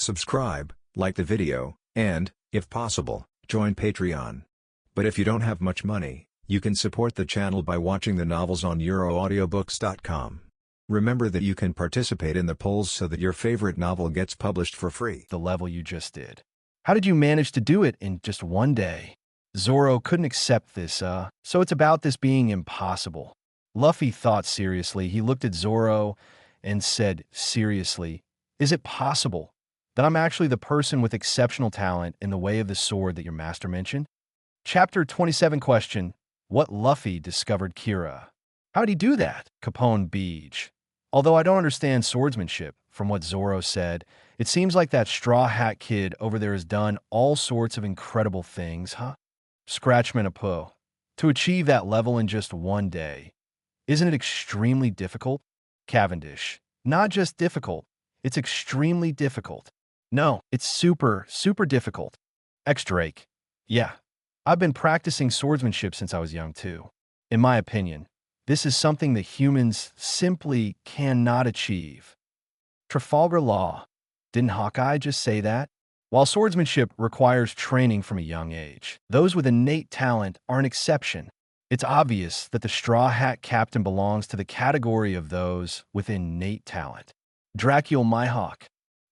subscribe, like the video, and, if possible, join Patreon. But if you don't have much money, you can support the channel by watching the novels on euroaudiobooks.com. Remember that you can participate in the polls so that your favorite novel gets published for free. The level you just did. How did you manage to do it in just one day? Zoro couldn't accept this, so it's about this being impossible. Luffy thought seriously. He looked at Zoro and said, seriously, is it possible that I'm actually the person with exceptional talent in the way of the sword that your master mentioned? Chapter 27 question, what Luffy discovered Kira? How'd he do that? Capone Beach. Although I don't understand swordsmanship, from what Zoro said, it seems like that Straw Hat Kid over there has done all sorts of incredible things, huh? Scratchman-a-po. To achieve that level in just one day, isn't it extremely difficult? Cavendish. Not just difficult, it's extremely difficult. No, it's super, super difficult. X-Drake. Yeah, I've been practicing swordsmanship since I was young too. In my opinion, this is something that humans simply cannot achieve. Trafalgar Law. Didn't Hawkeye just say that? While swordsmanship requires training from a young age, those with innate talent are an exception. It's obvious that the Straw Hat Captain belongs to the category of those with innate talent. Dracule Mihawk.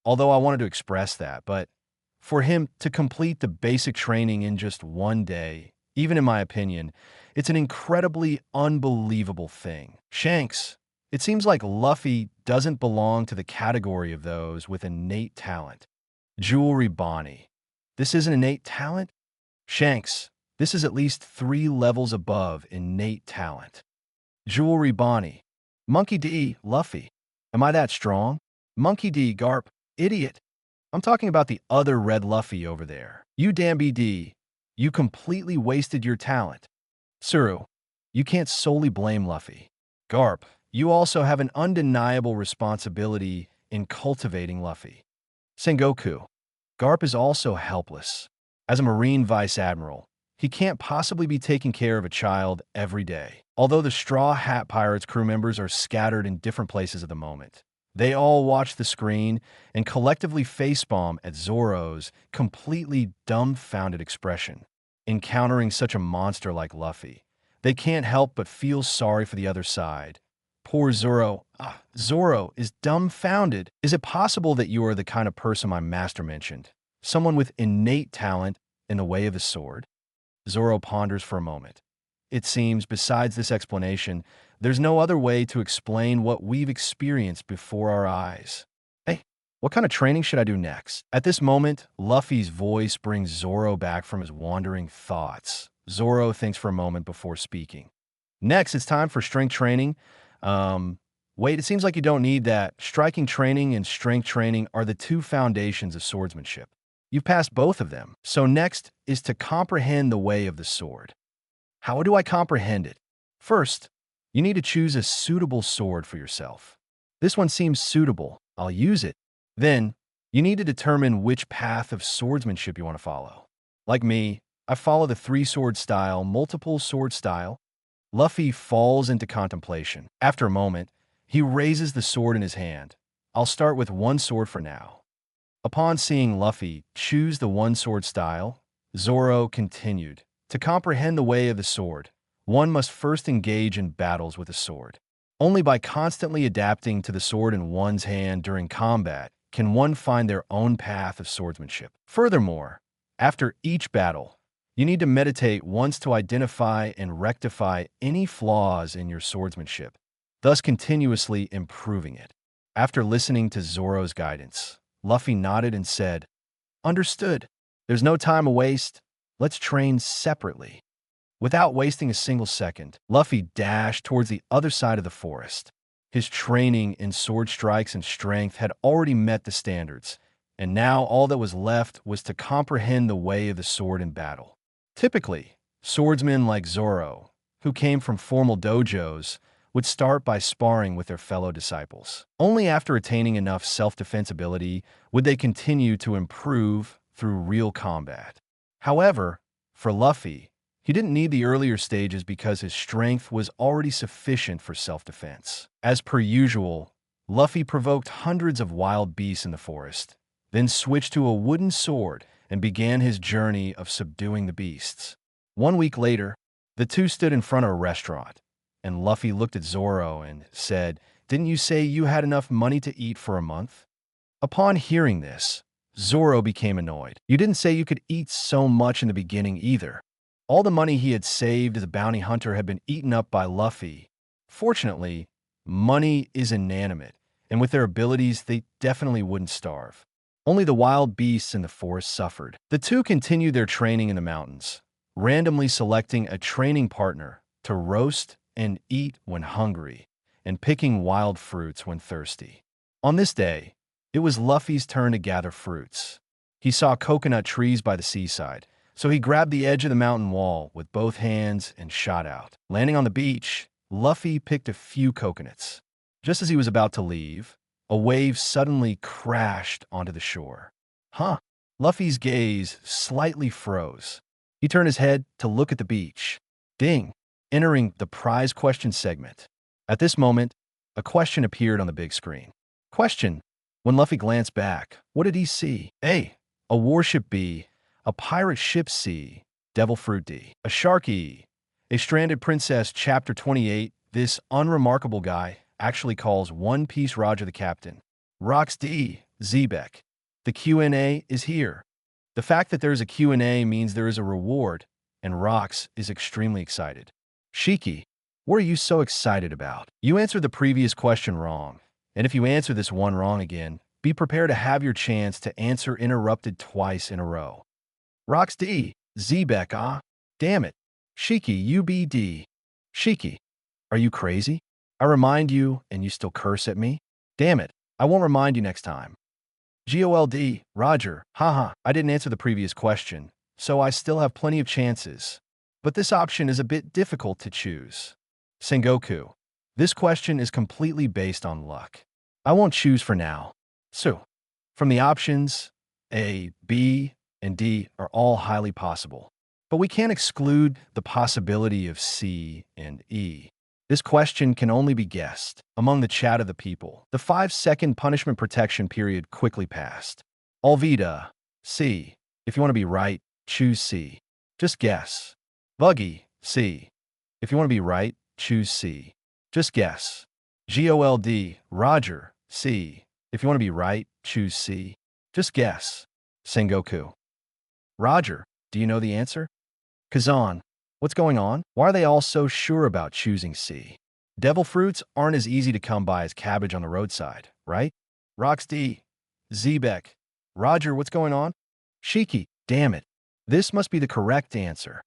Although I wanted to express that, but for him to complete the basic training in just one day, even in my opinion, it's an incredibly unbelievable thing. Shanks. It seems like Luffy doesn't belong to the category of those with innate talent. Jewelry Bonnie. This isn't innate talent? Shanks. This is at least 3 levels above innate talent. Jewelry Bonnie. Monkey D. Luffy. Am I that strong? Monkey D. Garp. Idiot. I'm talking about the other red Luffy over there. You Damby D. You completely wasted your talent. Tsuru. You can't solely blame Luffy. Garp. You also have an undeniable responsibility in cultivating Luffy. Sengoku. Garp is also helpless. As a Marine Vice Admiral, he can't possibly be taking care of a child every day. Although the Straw Hat Pirates crew members are scattered in different places at the moment, they all watch the screen and collectively facepalm at Zoro's completely dumbfounded expression. Encountering such a monster like Luffy, they can't help but feel sorry for the other side. Poor Zoro. Zoro is dumbfounded. Is it possible that you are the kind of person my master mentioned? Someone with innate talent in the way of the sword? Zoro ponders for a moment. It seems, besides this explanation, there's no other way to explain what we've experienced before our eyes. Hey, what kind of training should I do next? At this moment, Luffy's voice brings Zoro back from his wandering thoughts. Zoro thinks for a moment before speaking. Next, it's time for strength training. Wait, it seems like you don't need that. Striking training and strength training are the 2 foundations of swordsmanship. You've passed both of them. So next is to comprehend the way of the sword. How do I comprehend it? First, you need to choose a suitable sword for yourself. This one seems suitable. I'll use it. Then, you need to determine which path of swordsmanship you want to follow. Like me, I follow the 3-sword style, multiple sword style. Luffy falls into contemplation. After a moment, he raises the sword in his hand. I'll start with 1 sword for now. Upon seeing Luffy choose the 1-sword style, Zoro continued. To comprehend the way of the sword, one must first engage in battles with a sword. Only by constantly adapting to the sword in one's hand during combat can one find their own path of swordsmanship. Furthermore, after each battle, you need to meditate once to identify and rectify any flaws in your swordsmanship, thus continuously improving it. After listening to Zoro's guidance, Luffy nodded and said, "Understood. There's no time to waste. Let's train separately." Without wasting a single second, Luffy dashed towards the other side of the forest. His training in sword strikes and strength had already met the standards, and now all that was left was to comprehend the way of the sword in battle. Typically, swordsmen like Zoro, who came from formal dojos, would start by sparring with their fellow disciples. Only after attaining enough self-defense ability would they continue to improve through real combat. However, for Luffy, he didn't need the earlier stages because his strength was already sufficient for self-defense. As per usual, Luffy provoked hundreds of wild beasts in the forest, then switched to a wooden sword and began his journey of subduing the beasts. 1 week later, the two stood in front of a restaurant, and Luffy looked at Zoro and said, "Didn't you say you had enough money to eat for a month?" Upon hearing this, Zoro became annoyed. "You didn't say you could eat so much in the beginning either." All the money he had saved as a bounty hunter had been eaten up by Luffy. Fortunately, money is inanimate, and with their abilities, they definitely wouldn't starve. Only the wild beasts in the forest suffered. The two continued their training in the mountains, randomly selecting a training partner to roast and eat when hungry, and picking wild fruits when thirsty. On this day, it was Luffy's turn to gather fruits. He saw coconut trees by the seaside, so he grabbed the edge of the mountain wall with both hands and shot out. Landing on the beach, Luffy picked a few coconuts. Just as he was about to leave, a wave suddenly crashed onto the shore. Huh? Luffy's gaze slightly froze. He turned his head to look at the beach. Ding! Entering the prize question segment. At this moment, a question appeared on the big screen. Question. When Luffy glanced back, what did he see? A. A warship. B. A pirate ship. C. Devil fruit. D. A shark. E. A stranded princess. Chapter 28. This unremarkable guy actually calls One Piece Roger the captain. Rocks. D. Zebek. The Q&A is here. The fact that there's a Q&A means there is a reward, and Rocks is extremely excited. Shiki, what are you so excited about? You answered the previous question wrong, and if you answer this one wrong again, be prepared to have your chance to answer interrupted twice in a row. Rocks. D. Zebek. Ah, damn it. Shiki, UBD. Shiki, are you crazy? I remind you, and you still curse at me? Damn it, I won't remind you next time. GOLD, Roger, haha, I didn't answer the previous question, so I still have plenty of chances. But this option is a bit difficult to choose. Sengoku, this question is completely based on luck. I won't choose for now. So, from the options, A, B, and D are all highly possible. But we can't exclude the possibility of C and E. This question can only be guessed among the chat of the people. The 5-second punishment protection period quickly passed. Alvida, C. If you want to be right, choose C. Just guess. Buggy, C. If you want to be right, choose C. Just guess. GOLD, Roger, C. If you want to be right, choose C. Just guess. Sengoku. Roger, do you know the answer? Kazan, what's going on? Why are they all so sure about choosing C? Devil fruits aren't as easy to come by as cabbage on the roadside, right? Rocks. D. Zebek. Roger, what's going on? Shiki, damn it. This must be the correct answer.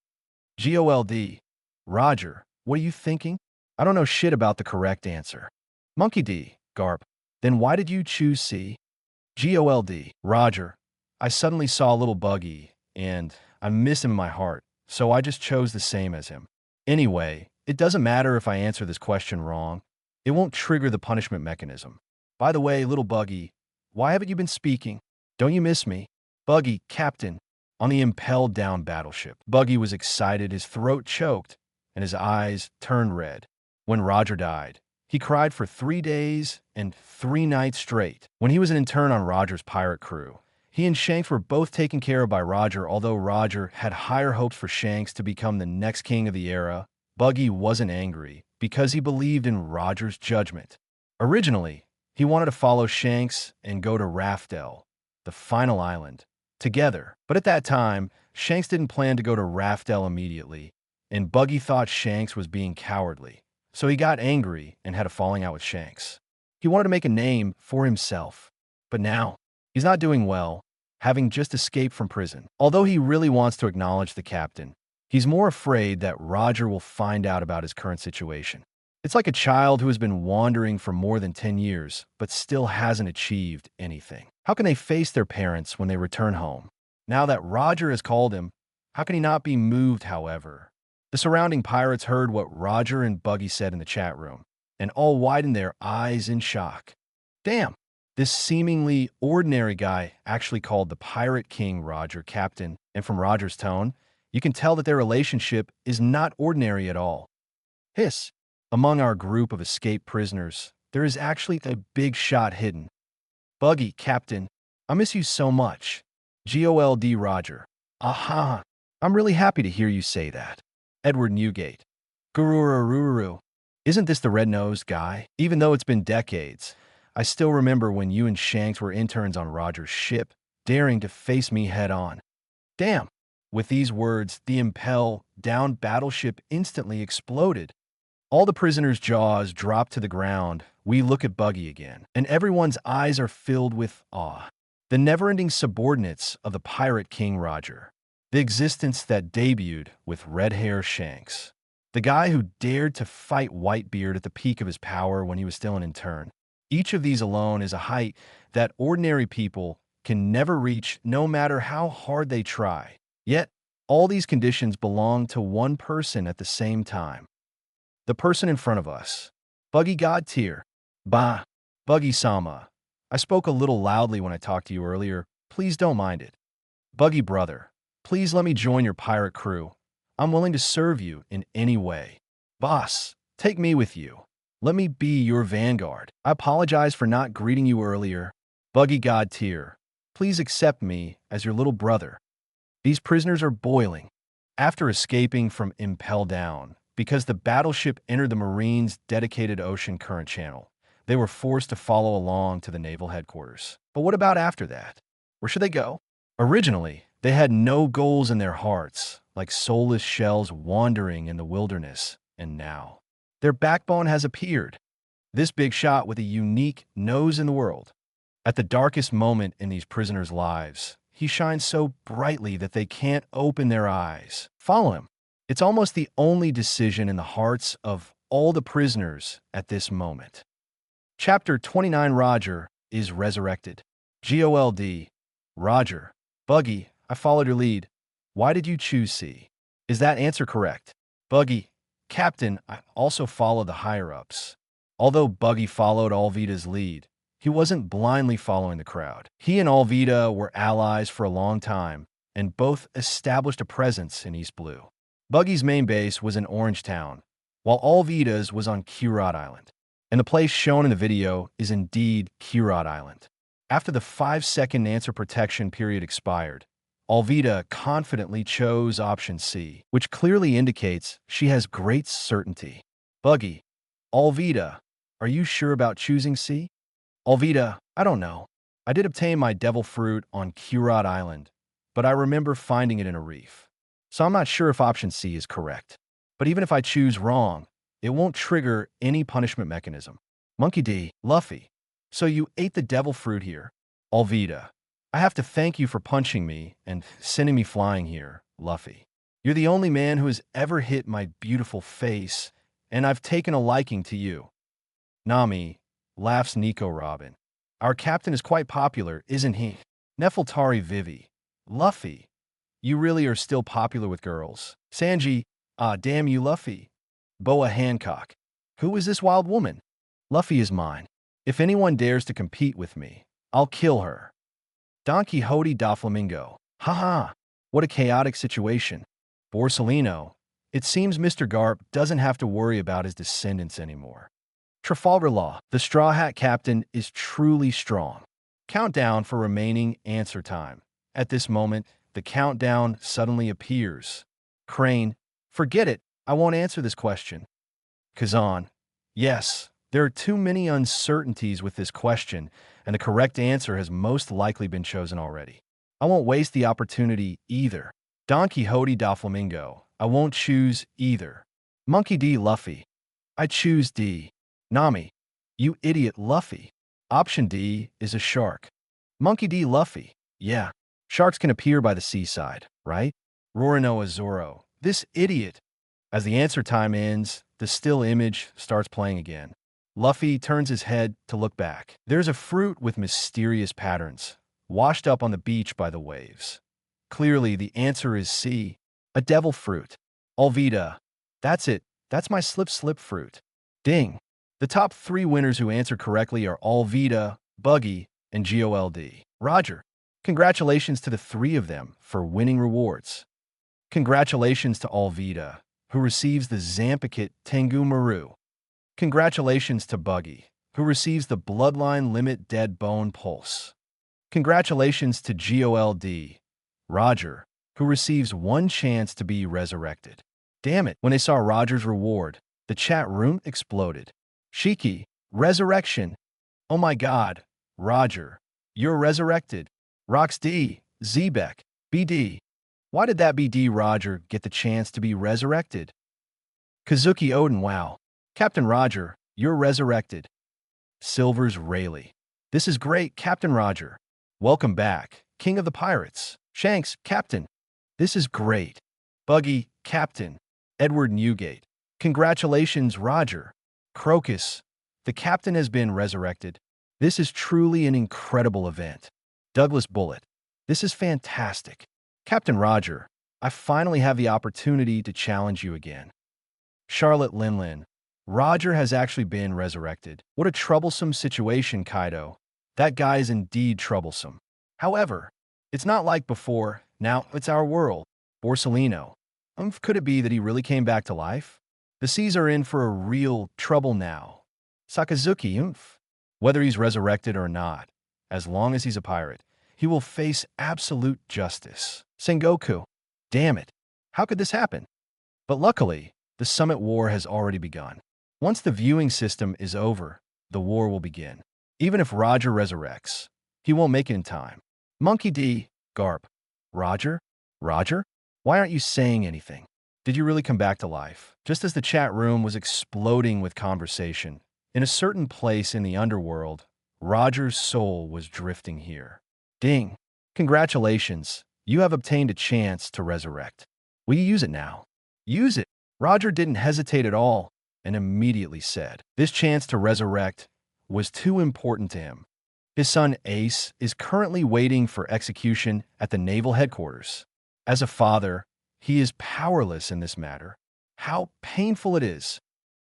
GOLD. Roger, what are you thinking? I don't know shit about the correct answer. Monkey D. Garp. Then why did you choose C? GOLD. Roger, I suddenly saw a little Buggy, and I miss him in my heart, so I just chose the same as him. Anyway, it doesn't matter if I answer this question wrong. It won't trigger the punishment mechanism. By the way, little Buggy, why haven't you been speaking? Don't you miss me? Buggy, Captain, on the impelled down battleship. Buggy was excited, his throat choked, and his eyes turned red. When Roger died, he cried for 3 days and 3 nights straight. When he was an intern on Roger's pirate crew, he and Shanks were both taken care of by Roger. Although Roger had higher hopes for Shanks to become the next king of the era, Buggy wasn't angry because he believed in Roger's judgment. Originally, he wanted to follow Shanks and go to Raftel, the final island, together. But at that time, Shanks didn't plan to go to Raftel immediately, and Buggy thought Shanks was being cowardly. So he got angry and had a falling out with Shanks. He wanted to make a name for himself. But now, he's not doing well, having just escaped from prison. Although he really wants to acknowledge the captain, he's more afraid that Roger will find out about his current situation. It's like a child who has been wandering for more than 10 years, but still hasn't achieved anything. How can they face their parents when they return home? Now that Roger has called him, how can he not be moved, however? The surrounding pirates heard what Roger and Buggy said in the chat room, and all widened their eyes in shock. Damn, this seemingly ordinary guy actually called the Pirate King Roger captain, and from Roger's tone, you can tell that their relationship is not ordinary at all. Hiss, among our group of escaped prisoners, there is actually a big shot hidden. Buggy, Captain, I miss you so much. GOLD Roger. Aha. I'm really happy to hear you say that. Edward Newgate. Gururururu. Isn't this the red-nosed guy? Even though it's been decades, I still remember when you and Shanks were interns on Roger's ship, daring to face me head-on. Damn. With these words, the Impel down battleship instantly exploded. All the prisoners' jaws drop to the ground. We look at Buggy again, and everyone's eyes are filled with awe. The never-ending subordinates of the Pirate King Roger. The existence that debuted with red hair Shanks. The guy who dared to fight Whitebeard at the peak of his power when he was still an intern. Each of these alone is a height that ordinary people can never reach no matter how hard they try. Yet, all these conditions belong to one person at the same time. The person in front of us. Buggy God tier. Bah. Buggy-sama. I spoke a little loudly when I talked to you earlier. Please don't mind it. Buggy brother. Please let me join your pirate crew. I'm willing to serve you in any way. Boss, take me with you. Let me be your vanguard. I apologize for not greeting you earlier. Buggy God tier. Please accept me as your little brother. These prisoners are boiling. After escaping from Impel Down, because the battleship entered the Marines' dedicated ocean current channel, they were forced to follow along to the naval headquarters. But what about after that? Where should they go? Originally, they had no goals in their hearts, like soulless shells wandering in the wilderness, and now their backbone has appeared. This big shot with a unique nose in the world. At the darkest moment in these prisoners' lives, he shines so brightly that they can't open their eyes. Follow him. It's almost the only decision in the hearts of all the prisoners at this moment. Chapter 29 Roger is resurrected. GOLD. Roger. Buggy, I followed your lead. Why did you choose C? Is that answer correct? Buggy. Captain, I also followed the higher-ups. Although Buggy followed Alvida's lead, he wasn't blindly following the crowd. He and Alvida were allies for a long time, and both established a presence in East Blue. Buggy's main base was in Orangetown, while Alvida's was on Kirot Island. And the place shown in the video is indeed Kirot Island. After the 5-second answer protection period expired, Alvida confidently chose option C, which clearly indicates she has great certainty. Buggy. Alvida, are you sure about choosing C? Alvida, I don't know. I did obtain my devil fruit on Kirot Island, but I remember finding it in a reef. So I'm not sure if option C is correct. But even if I choose wrong, it won't trigger any punishment mechanism. Monkey D. Luffy. So you ate the devil fruit here. Alvida. I have to thank you for punching me and sending me flying here, Luffy. You're the only man who has ever hit my beautiful face, and I've taken a liking to you. Nami. Laughs Nico Robin. Our captain is quite popular, isn't he? Nefeltari Vivi. Luffy. You really are still popular with girls. Sanji. Ah, damn you, Luffy. Boa Hancock. Who is this wild woman? Luffy is mine. If anyone dares to compete with me, I'll kill her. Don Quixote da Flamingo. Haha. What a chaotic situation. Borsalino. It seems Mr. Garp doesn't have to worry about his descendants anymore. Trafalgar Law. The Straw Hat Captain is truly strong. Countdown for remaining answer time. At this moment, the countdown suddenly appears. Crane. Forget it. I won't answer this question. Kazan. Yes, there are too many uncertainties with this question, and the correct answer has most likely been chosen already. I won't waste the opportunity either. Don Quixote da Flamingo. I won't choose either. Monkey D. Luffy. I choose D. Nami. You idiot Luffy. Option D is a shark. Monkey D. Luffy. Yeah, sharks can appear by the seaside, right? Roronoa Zoro. This idiot. As the answer time ends, the still image starts playing again. Luffy turns his head to look back. There's a fruit with mysterious patterns, washed up on the beach by the waves. Clearly, the answer is C, a devil fruit. Alvida. That's it. That's my slip fruit. Ding. The top 3 winners who answered correctly are Alvida, Buggy, and GOLD. Roger. Congratulations to the 3 of them for winning rewards. Congratulations to Alvida, who receives the Zampicat Tengu Maru. Congratulations to Buggy, who receives the Bloodline Limit Dead Bone Pulse. Congratulations to GOLD, Roger, who receives one chance to be resurrected. Damn it, when they saw Roger's reward, the chat room exploded. Shiki, resurrection. Oh my god, Roger, you're resurrected. Rox D, Zebek, BD. Why did that BD Roger get the chance to be resurrected? Kazuki Odin, wow. Captain Roger, you're resurrected. Silver's Rayleigh. This is great, Captain Roger. Welcome back, King of the Pirates. Shanks, Captain. This is great. Buggy, Captain. Edward Newgate. Congratulations, Roger. Crocus. The Captain has been resurrected. This is truly an incredible event. Douglas Bullet. This is fantastic. Captain Roger, I finally have the opportunity to challenge you again. Charlotte Linlin. Roger has actually been resurrected. What a troublesome situation, Kaido. That guy is indeed troublesome. However, it's not like before. Now it's our world. Borsellino. Could it be that he really came back to life? The seas are in for a real trouble now. Sakazuki. Whether he's resurrected or not, as long as he's a pirate, he will face absolute justice. Sengoku. Damn it. How could this happen? But luckily, the Summit War has already begun. Once the viewing system is over, the war will begin. Even if Roger resurrects, he won't make it in time. Monkey D. Garp. Roger? Roger? Why aren't you saying anything? Did you really come back to life? Just as the chat room was exploding with conversation, in a certain place in the underworld, Roger's soul was drifting here. Ding. Congratulations. You have obtained a chance to resurrect. Will you use it now? Use it. Roger didn't hesitate at all and immediately said, this chance to resurrect was too important to him. His son Ace is currently waiting for execution at the naval headquarters. As a father, he is powerless in this matter. How painful it is.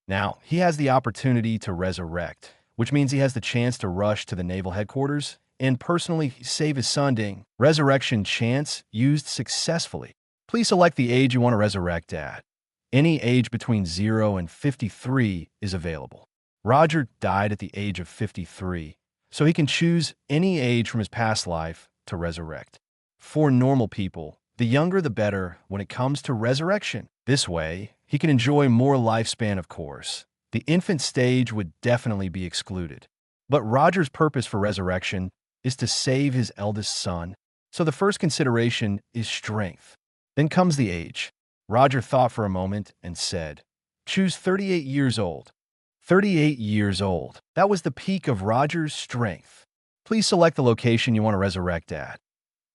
Now, he has the opportunity to resurrect, which means he has the chance to rush to the naval headquarters and personally save his son. Ding. Resurrection chance used successfully. Please select the age you want to resurrect at. Any age between 0 and 53 is available. Roger died at the age of 53, so he can choose any age from his past life to resurrect. For normal people, the younger the better when it comes to resurrection. This way, he can enjoy more lifespan, of course. The infant stage would definitely be excluded. But Roger's purpose for resurrection is to save his eldest son, so the first consideration is strength. Then comes the age. Roger thought for a moment and said, choose 38 years old. 38 years old. That was the peak of Roger's strength. Please select the location you want to resurrect at.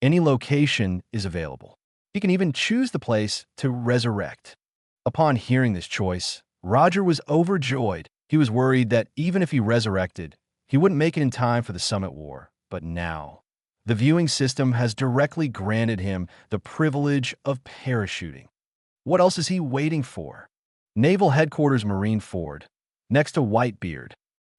Any location is available. You can even choose the place to resurrect. Upon hearing this choice, Roger was overjoyed. He was worried that even if he resurrected, he wouldn't make it in time for the Summit War. But now, the viewing system has directly granted him the privilege of parachuting. What else is he waiting for? Naval Headquarters Marineford, next to Whitebeard.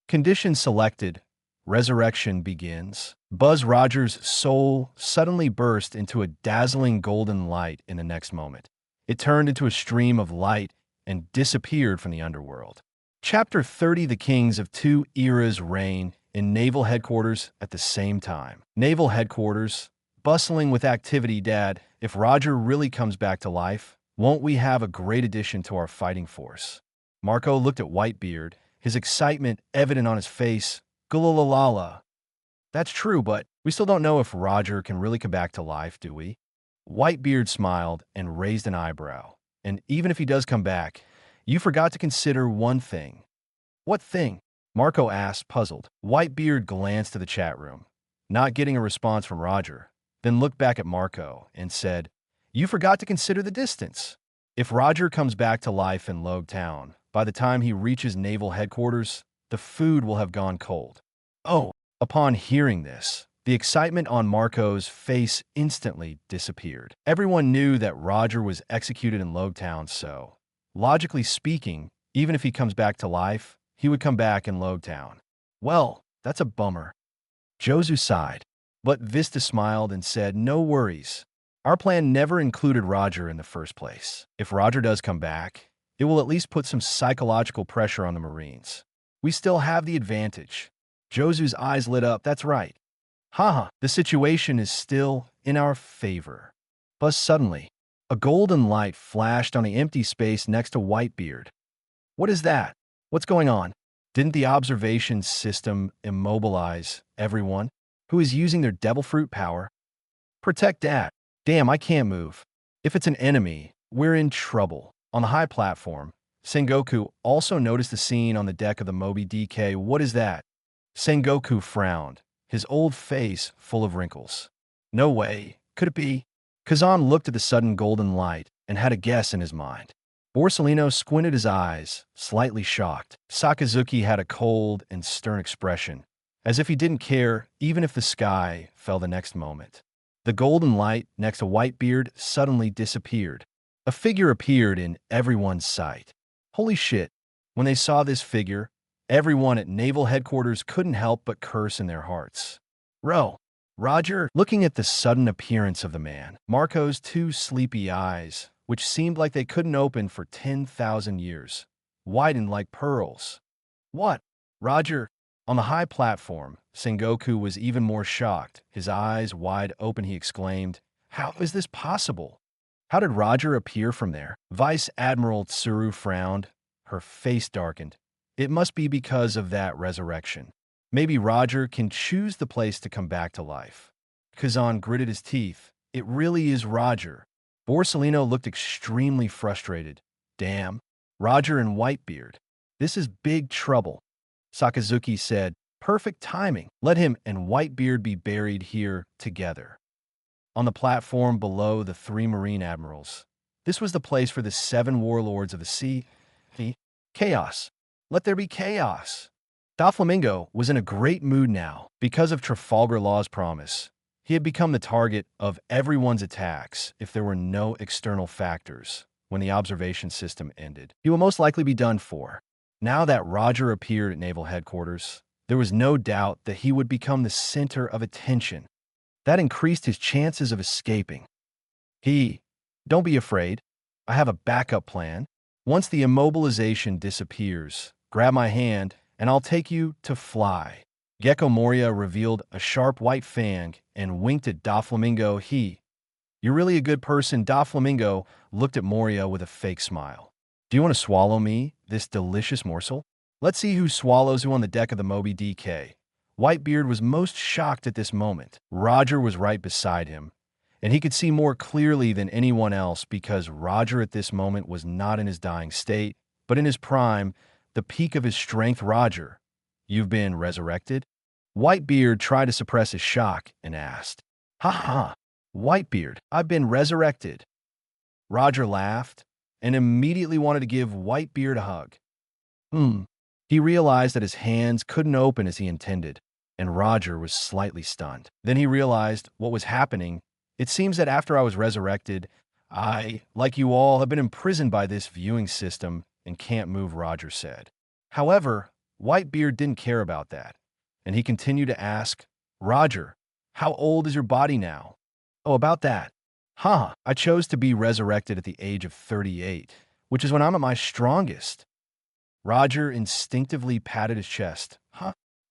Conditions selected. Resurrection begins. Buzz Rogers' soul suddenly burst into a dazzling golden light in the next moment. It turned into a stream of light and disappeared from the underworld. Chapter 30. The Kings of Two Eras reign in Naval Headquarters at the same time. Naval Headquarters, bustling with activity. Dad, if Roger really comes back to life, won't we have a great addition to our fighting force? Marco looked at Whitebeard, his excitement evident on his face. Gulalala. That's true, but we still don't know if Roger can really come back to life, do we? Whitebeard smiled and raised an eyebrow. And even if he does come back, you forgot to consider one thing. What thing? Marco asked, puzzled. Whitebeard glanced to the chat room, not getting a response from Roger, then looked back at Marco and said, you forgot to consider the distance. If Roger comes back to life in Logue Town, by the time he reaches Naval Headquarters, the food will have gone cold. Oh, upon hearing this, the excitement on Marco's face instantly disappeared. Everyone knew that Roger was executed in Logue Town, so, logically speaking, even if he comes back to life, he would come back in Logue Town. Well, that's a bummer. Jozu sighed, but Vista smiled and said, no worries. Our plan never included Roger in the first place. If Roger does come back, it will at least put some psychological pressure on the Marines. We still have the advantage. Jozu's eyes lit up. That's right. Haha, the situation is still in our favor. But suddenly, a golden light flashed on the empty space next to Whitebeard. What is that? What's going on? Didn't the observation system immobilize everyone who is using their devil fruit power? Protect Dad. Damn, I can't move. If it's an enemy, we're in trouble. On the high platform, Sengoku also noticed the scene on the deck of the Moby DK. What is that? Sengoku frowned, his old face full of wrinkles. No way. Could it be? Kazan looked at the sudden golden light and had a guess in his mind. Borsellino squinted his eyes, slightly shocked. Sakazuki had a cold and stern expression, as if he didn't care even if the sky fell the next moment. The golden light next to Whitebeard suddenly disappeared. A figure appeared in everyone's sight. Holy shit. When they saw this figure, everyone at Naval Headquarters couldn't help but curse in their hearts. Roger, looking at the sudden appearance of the man, Marco's two sleepy eyes, which seemed like they couldn't open for 10,000 years, widened like pearls. What? Roger? On the high platform, Sengoku was even more shocked. His eyes wide open, he exclaimed, "How is this possible? How did Roger appear from there?" Vice Admiral Tsuru frowned. Her face darkened. It must be because of that resurrection. Maybe Roger can choose the place to come back to life. Kazan gritted his teeth. It really is Roger. Borsellino looked extremely frustrated. Damn, Roger and Whitebeard. This is big trouble. Sakazuki said, perfect timing. Let him and Whitebeard be buried here together. On the platform below the three Marine admirals. This was the place for the 7 warlords of the sea. Chaos. Let there be chaos. Doflamingo was in a great mood now because of Trafalgar Law's promise. He had become the target of everyone's attacks if there were no external factors. When the observation system ended, he will most likely be done for. Now that Roger appeared at Naval Headquarters, there was no doubt that he would become the center of attention. That increased his chances of escaping. Don't be afraid. I have a backup plan. Once the immobilization disappears, grab my hand and I'll take you to fly. Gecko Moria revealed a sharp white fang and winked at Doflamingo. You're really a good person. Doflamingo looked at Moria with a fake smile. Do you want to swallow me, this delicious morsel? Let's see who swallows who on the deck of the Moby DK. Whitebeard was most shocked at this moment. Roger was right beside him, and he could see more clearly than anyone else because Roger at this moment was not in his dying state, but in his prime, the peak of his strength. Roger, you've been resurrected? Whitebeard tried to suppress his shock and asked, "Ha, Whitebeard, I've been resurrected." Roger laughed and immediately wanted to give Whitebeard a hug. He realized that his hands couldn't open as he intended, and Roger was slightly stunned. Then he realized what was happening. It seems that after I was resurrected, I, like you all, have been imprisoned by this viewing system and can't move, Roger said. However, Whitebeard didn't care about that, and he continued to ask, Roger, how old is your body now? Oh, about that. I chose to be resurrected at the age of 38, which is when I'm at my strongest. Roger instinctively patted his chest.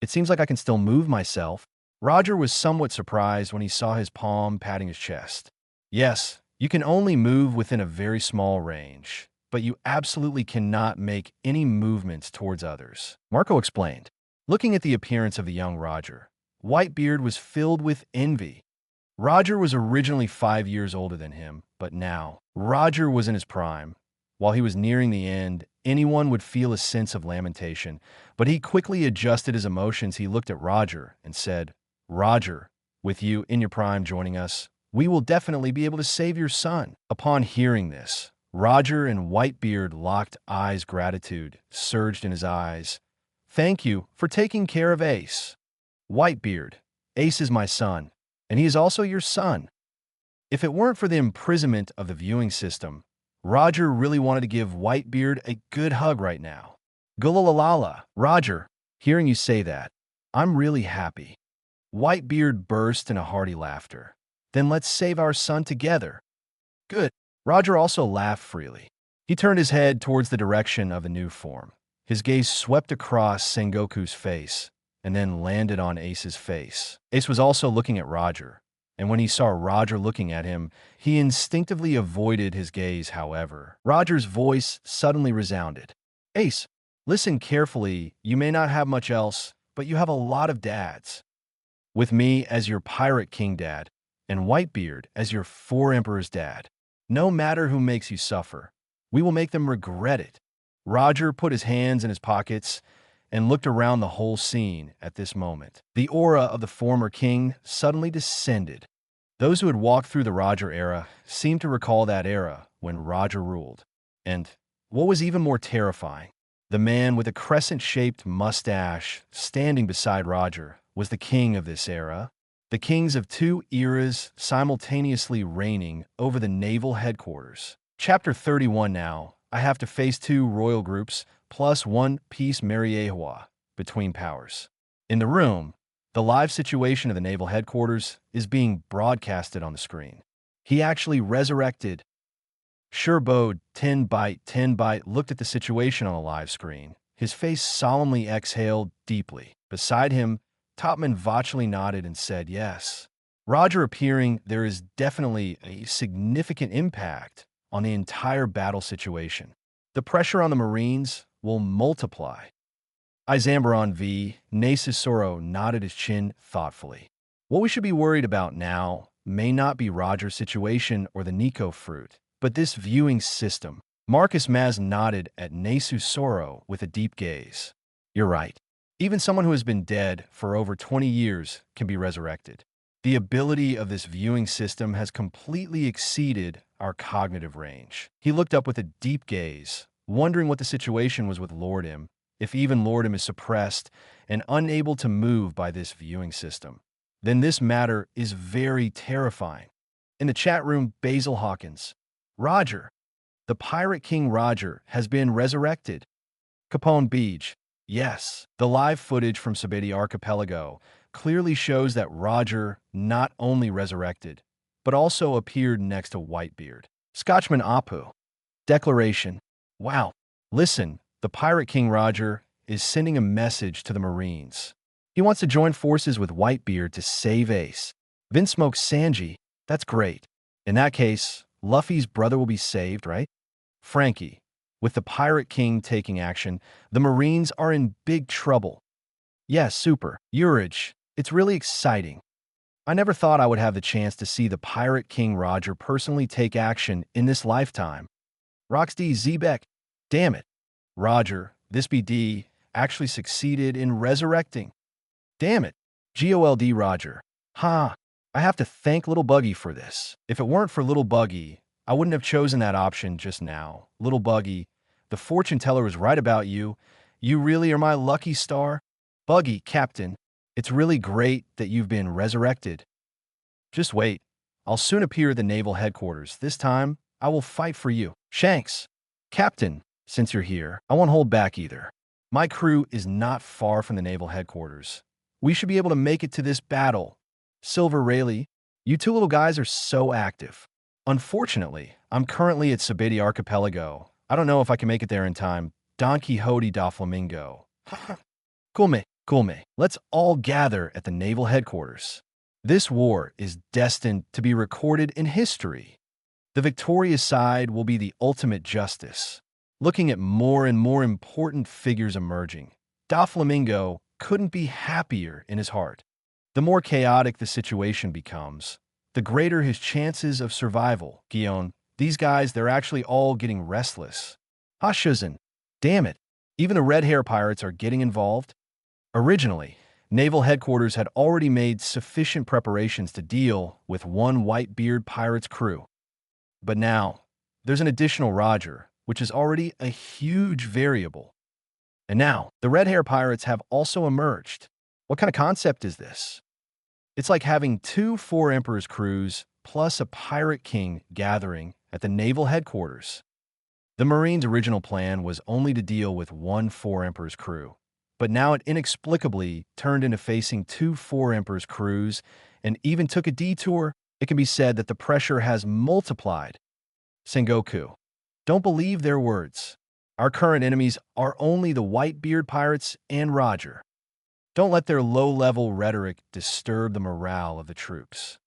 It seems like I can still move myself. Roger was somewhat surprised when he saw his palm patting his chest. Yes, you can only move within a very small range, but you absolutely cannot make any movements towards others, Marco explained. Looking at the appearance of the young Roger, Whitebeard was filled with envy. Roger was originally 5 years older than him, but now, Roger was in his prime. While he was nearing the end, anyone would feel a sense of lamentation, but he quickly adjusted his emotions. He looked at Roger and said, Roger, with you in your prime joining us, we will definitely be able to save your son. Upon hearing this, Roger and Whitebeard locked eyes. Gratitude surged in his eyes. Thank you for taking care of Ace. Whitebeard, Ace is my son, and he is also your son. If it weren't for the imprisonment of the viewing system, Roger really wanted to give Whitebeard a good hug right now. Gulalala, Roger, hearing you say that, I'm really happy. Whitebeard burst in a hearty laughter. Then let's save our son together. Good. Roger also laughed freely. He turned his head towards the direction of the new form. His gaze swept across Sengoku's face. and then landed on Ace's face. Ace was also looking at Roger, and when he saw Roger looking at him, he instinctively avoided his gaze. However, Roger's voice suddenly resounded. Ace, listen carefully. You may not have much else, but you have a lot of dads. With me as your Pirate King dad, and Whitebeard as your Four Emperors dad. No matter who makes you suffer, we will make them regret it. Roger put his hands in his pockets and looked around the whole scene at this moment. The aura of the former king suddenly descended. Those who had walked through the Roger era seemed to recall that era when Roger ruled. And what was even more terrifying, the man with a crescent-shaped mustache standing beside Roger was the king of this era. The kings of two eras simultaneously reigning over the naval headquarters. Chapter 31 now. I have to face two royal groups plus one piece Mariewa between powers. In the room, the live situation of the naval headquarters is being broadcasted on the screen. He actually resurrected. Sherbo 10 looked at the situation on the live screen. His face solemnly exhaled deeply. Beside him, Topman Vachely nodded and said yes. Roger appearing, there is definitely a significant impact on the entire battle situation. The pressure on the Marines will multiply. Izambaron V. Nasisoro nodded his chin thoughtfully. What we should be worried about now may not be Roger's situation or the Nico fruit, but this viewing system. Marcus Maz nodded at Nasusoro with a deep gaze. You're right. Even someone who has been dead for over 20 years can be resurrected. The ability of this viewing system has completely exceeded our cognitive range. He looked up with a deep gaze, wondering what the situation was with Lordum, if even Lordum is suppressed and unable to move by this viewing system. Then this matter is very terrifying. In the chat room, Basil Hawkins. Roger. The Pirate King Roger has been resurrected. Capone Beach. Yes, the live footage from Sabedi Archipelago clearly shows that Roger not only resurrected, but also appeared next to Whitebeard. Scotchman Apu. Declaration. Wow. Listen, the Pirate King Roger is sending a message to the Marines. He wants to join forces with Whitebeard to save Ace. Vinsmoke Sanji. That's great. In that case, Luffy's brother will be saved, right? Frankie. With the Pirate King taking action, the Marines are in big trouble. Yes, super. Urich, it's really exciting. I never thought I would have the chance to see the Pirate King Roger personally take action in this lifetime. Roxd Zebek, damn it. Roger, this BD, actually succeeded in resurrecting. Damn it. GOLD Roger. Ha, I have to thank Little Buggy for this. If it weren't for Little Buggy, I wouldn't have chosen that option just now. Little Buggy, the fortune teller was right about you. You really are my lucky star. Buggy, Captain, it's really great that you've been resurrected. Just wait. I'll soon appear at the naval headquarters. This time, I will fight for you. Shanks, Captain, since you're here, I won't hold back either. My crew is not far from the naval headquarters. We should be able to make it to this battle. Silver Rayleigh, you two little guys are so active. Unfortunately, I'm currently at Sabedi Archipelago. I don't know if I can make it there in time. Don Quixote da Flamingo. Cool me. Let's all gather at the naval headquarters. This war is destined to be recorded in history. The victorious side will be the ultimate justice. Looking at more and more important figures emerging, Da Flamingo couldn't be happier in his heart. The more chaotic the situation becomes, the greater his chances of survival. Guion, these guys, they're actually all getting restless. Hashuzan, damn it, even the red hair pirates are getting involved. Originally, naval headquarters had already made sufficient preparations to deal with one Whitebeard pirate's crew. But now, there's an additional Roger, which is already a huge variable. And now, the red hair pirates have also emerged. What kind of concept is this? It's like having two Four Emperors crews plus a Pirate King gathering at the naval headquarters. The Marines' original plan was only to deal with one Four Emperors crew, but now it inexplicably turned into facing two Four Emperors crews and even took a detour. It can be said that the pressure has multiplied. Sengoku. Don't believe their words. Our current enemies are only the Whitebeard pirates and Roger. Don't let their low-level rhetoric disturb the morale of the troops.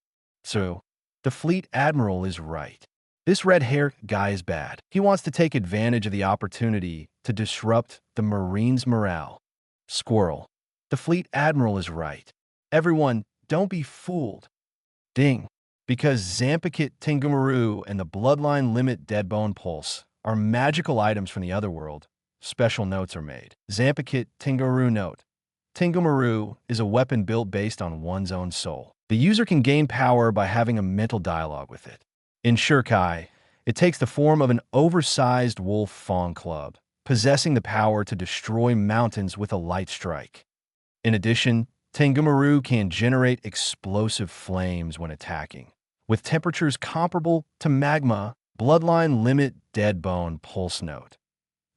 So, the fleet admiral is right. This red-haired guy is bad. He wants to take advantage of the opportunity to disrupt the Marines' morale. Squirrel. The fleet admiral is right. Everyone, don't be fooled. Ding. Because Zampicut Tengumaru and the Bloodline Limit Deadbone Pulse are magical items from the otherworld, special notes are made. Zampicut Tengumaru note. Tengumaru is a weapon built based on one's own soul. The user can gain power by having a mental dialogue with it. In Shurkai, it takes the form of an oversized wolf fawn club, possessing the power to destroy mountains with a light strike. In addition, Tengumaru can generate explosive flames when attacking, with temperatures comparable to magma. Bloodline Limit Deadbone Pulse note.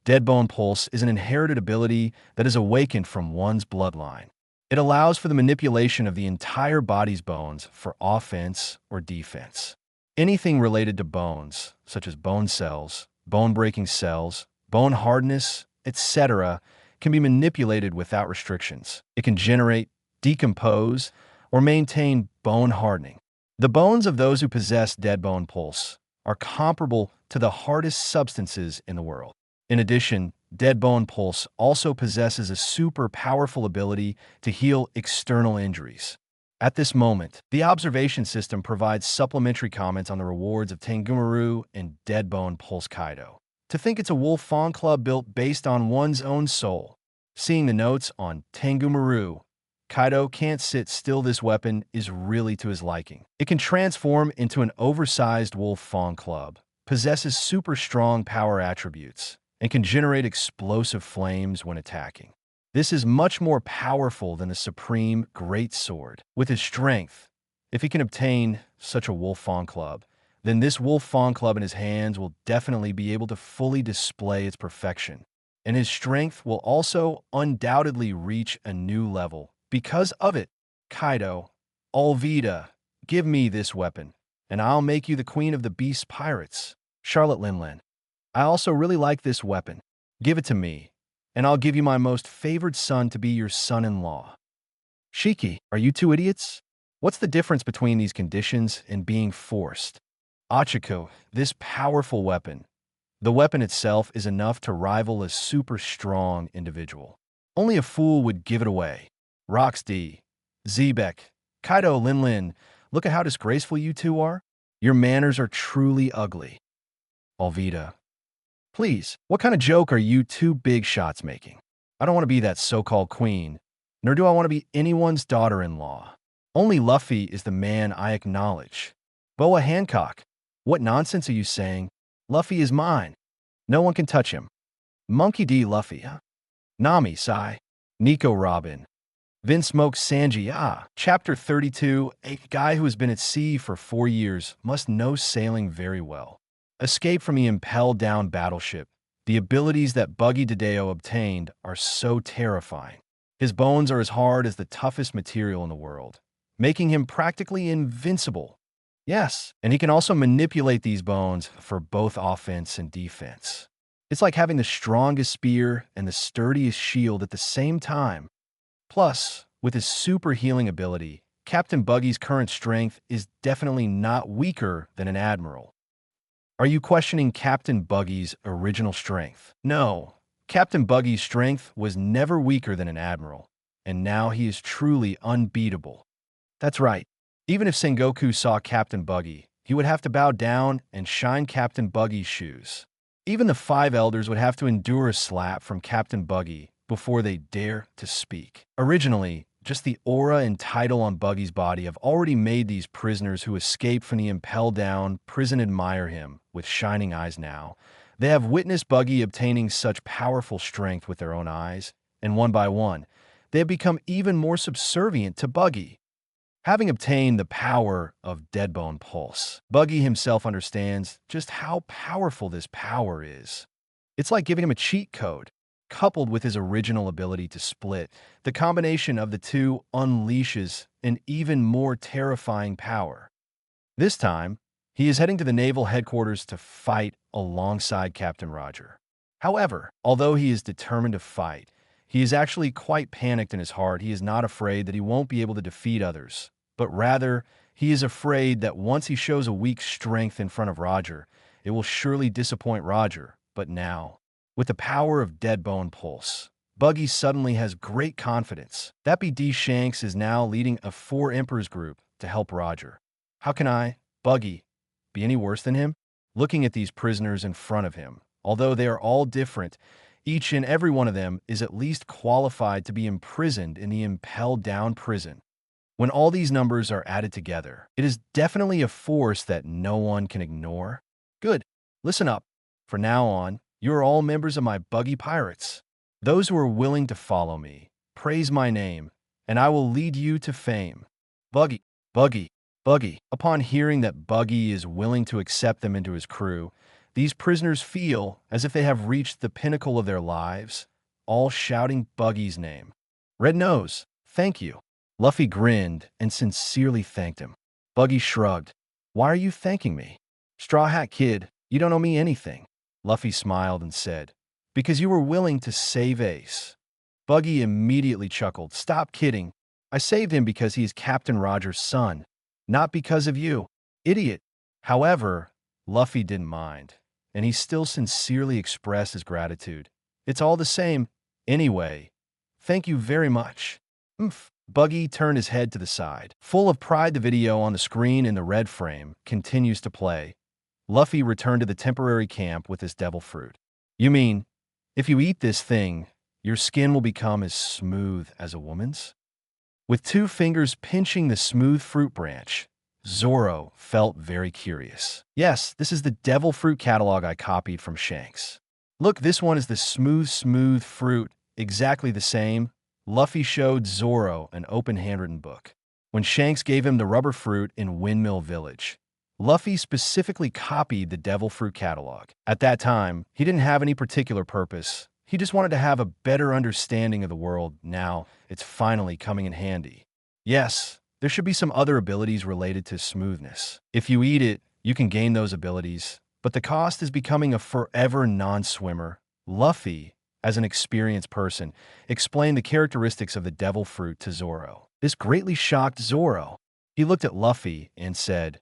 Deadbone Pulse is an inherited ability that is awakened from one's bloodline. It allows for the manipulation of the entire body's bones for offense or defense. Anything related to bones, such as bone cells, bone-breaking cells, bone hardness, etc., can be manipulated without restrictions. It can generate, decompose, or maintain bone hardening. The bones of those who possess Deadbone Pulse are comparable to the hardest substances in the world. In addition, Deadbone Pulse also possesses a super powerful ability to heal external injuries. At this moment, the observation system provides supplementary comments on the rewards of Tengumaru and Deadbone Pulse Kaido. To think it's a wolf fawn club built based on one's own soul. Seeing the notes on Tengumaru, Kaido can't sit still. This weapon is really to his liking. It can transform into an oversized wolf fawn club, possesses super strong power attributes, and can generate explosive flames when attacking. This is much more powerful than the Supreme Great Sword. With his strength, if he can obtain such a wolf fawn club, then this wolf fawn club in his hands will definitely be able to fully display its perfection. And his strength will also undoubtedly reach a new level. Because of it, Kaido, Alvida, give me this weapon, and I'll make you the queen of the beast pirates. Charlotte Linlin, I also really like this weapon. Give it to me, and I'll give you my most favored son to be your son-in-law. Shiki, are you two idiots? What's the difference between these conditions and being forced? Achiko, this powerful weapon. The weapon itself is enough to rival a super strong individual. Only a fool would give it away. Rox D, Zebek, Kaido Linlin, look at how disgraceful you two are. Your manners are truly ugly. Alvida, please, what kind of joke are you two big shots making? I don't want to be that so-called queen, nor do I want to be anyone's daughter-in-law. Only Luffy is the man I acknowledge. Boa Hancock, what nonsense are you saying? Luffy is mine. No one can touch him. Monkey D. Luffy, huh? Nami, Sai. Nico Robin. Vince Smoke Sanji, Chapter 32, a guy who has been at sea for 4 years must know sailing very well. Escape from the impelled down battleship. The abilities that Buggy Dideo obtained are so terrifying. His bones are as hard as the toughest material in the world, making him practically invincible. Yes, and he can also manipulate these bones for both offense and defense. It's like having the strongest spear and the sturdiest shield at the same time. Plus, with his super healing ability, Captain Buggy's current strength is definitely not weaker than an admiral. Are you questioning Captain Buggy's original strength? No, Captain Buggy's strength was never weaker than an admiral, and now he is truly unbeatable. That's right. Even if Sengoku saw Captain Buggy, he would have to bow down and shine Captain Buggy's shoes. Even the 5 elders would have to endure a slap from Captain Buggy before they dare to speak. Originally, just the aura and title on Buggy's body have already made these prisoners who escaped from the impel down prison admire him with shining eyes now. They have witnessed Buggy obtaining such powerful strength with their own eyes, and one by one, they have become even more subservient to Buggy. Having obtained the power of Deadbone Pulse, Buggy himself understands just how powerful this power is. It's like giving him a cheat code. Coupled with his original ability to split, the combination of the two unleashes an even more terrifying power. This time, he is heading to the naval headquarters to fight alongside Captain Roger. However, although he is determined to fight, He is actually quite panicked in his heart. He is not afraid that he won't be able to defeat others, but rather, he is afraid that once he shows a weak strength in front of Roger, it will surely disappoint Roger. But now, with the power of Dead Bone Pulse, Buggy suddenly has great confidence. That BD Shanks is now leading a 4 Emperors group to help Roger. How can I, Buggy, be any worse than him? Looking at these prisoners in front of him, although they are all different, each and every one of them is at least qualified to be imprisoned in the impelled down prison. When all these numbers are added together, it is definitely a force that no one can ignore. Good. Listen up. From now on, you are all members of my Buggy Pirates. Those who are willing to follow me, praise my name, and I will lead you to fame. Buggy, Buggy, Buggy. Upon hearing that Buggy is willing to accept them into his crew, these prisoners feel as if they have reached the pinnacle of their lives, all shouting Buggy's name. Red Nose, thank you. Luffy grinned and sincerely thanked him. Buggy shrugged. Why are you thanking me? Straw Hat Kid, you don't owe me anything. Luffy smiled and said, because you were willing to save Ace. Buggy immediately chuckled. Stop kidding. I saved him because he is Captain Roger's son, not because of you, idiot. However, Luffy didn't mind, and he still sincerely expressed his gratitude. It's all the same. Anyway, thank you very much. Buggy turned his head to the side. Full of pride, the video on the screen in the red frame continues to play. Luffy returned to the temporary camp with his devil fruit. You mean, if you eat this thing, your skin will become as smooth as a woman's? With 2 fingers pinching the smooth fruit branch, Zoro felt very curious. Yes, this is the devil fruit catalog I copied from Shanks. Look, this one is the smooth fruit, exactly the same. Luffy showed Zoro an open handwritten book. When Shanks gave him the rubber fruit in Windmill Village, Luffy specifically copied the devil fruit catalog. At that time, he didn't have any particular purpose. He just wanted to have a better understanding of the world. Now, it's finally coming in handy. Yes, there should be some other abilities related to smoothness. If you eat it, you can gain those abilities, but the cost is becoming a forever non-swimmer. Luffy, as an experienced person, explained the characteristics of the devil fruit to Zoro. This greatly shocked Zoro. He looked at Luffy and said,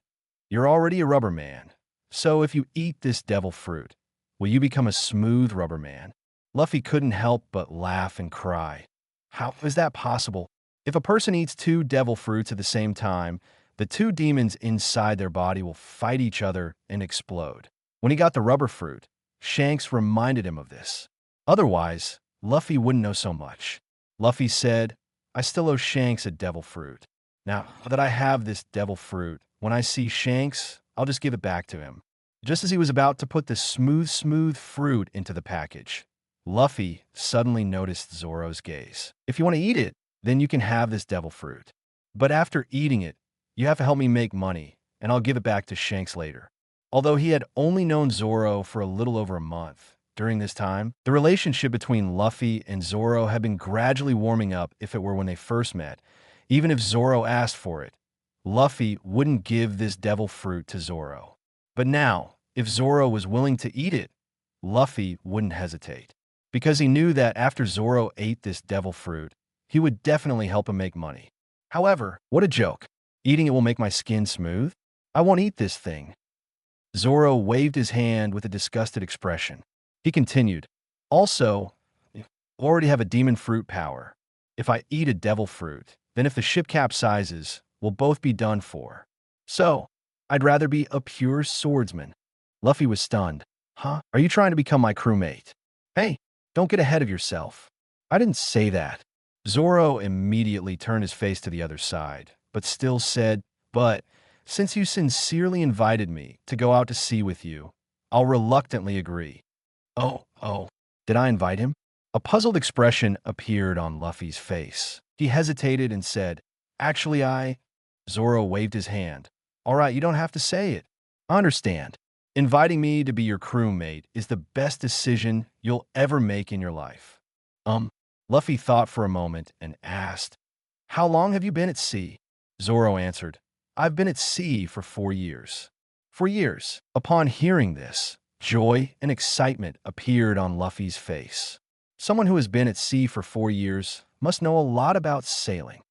you're already a rubber man, so if you eat this devil fruit, will you become a smooth rubber man? Luffy couldn't help but laugh and cry. How is that possible? If a person eats 2 devil fruits at the same time, the 2 demons inside their body will fight each other and explode. When he got the rubber fruit, Shanks reminded him of this. Otherwise, Luffy wouldn't know so much. Luffy said, I still owe Shanks a devil fruit. Now that I have this devil fruit, when I see Shanks, I'll just give it back to him. Just as he was about to put the smooth fruit into the package, Luffy suddenly noticed Zoro's gaze. If you want to eat it, then you can have this devil fruit. But after eating it, you have to help me make money, and I'll give it back to Shanks later. Although he had only known Zoro for a little over a month, during this time, the relationship between Luffy and Zoro had been gradually warming up if it were when they first met. Even if Zoro asked for it, Luffy wouldn't give this devil fruit to Zoro. But now, if Zoro was willing to eat it, Luffy wouldn't hesitate. Because he knew that after Zoro ate this devil fruit, he would definitely help him make money. However, what a joke. Eating it will make my skin smooth? I won't eat this thing. Zoro waved his hand with a disgusted expression. He continued, also, I already have a demon fruit power. If I eat a devil fruit, then if the ship capsizes, we'll both be done for. So, I'd rather be a pure swordsman. Luffy was stunned. Huh? Are you trying to become my crewmate? Hey, don't get ahead of yourself. I didn't say that. Zoro immediately turned his face to the other side, but still said, but since you sincerely invited me to go out to sea with you, I'll reluctantly agree. Oh, did I invite him? A puzzled expression appeared on Luffy's face. He hesitated and said, actually, Zoro waved his hand. All right, you don't have to say it. I understand. Inviting me to be your crewmate is the best decision you'll ever make in your life. Luffy thought for a moment and asked, how long have you been at sea? Zoro answered, I've been at sea for 4 years. 4 years. Upon hearing this, joy and excitement appeared on Luffy's face. Someone who has been at sea for 4 years must know a lot about sailing.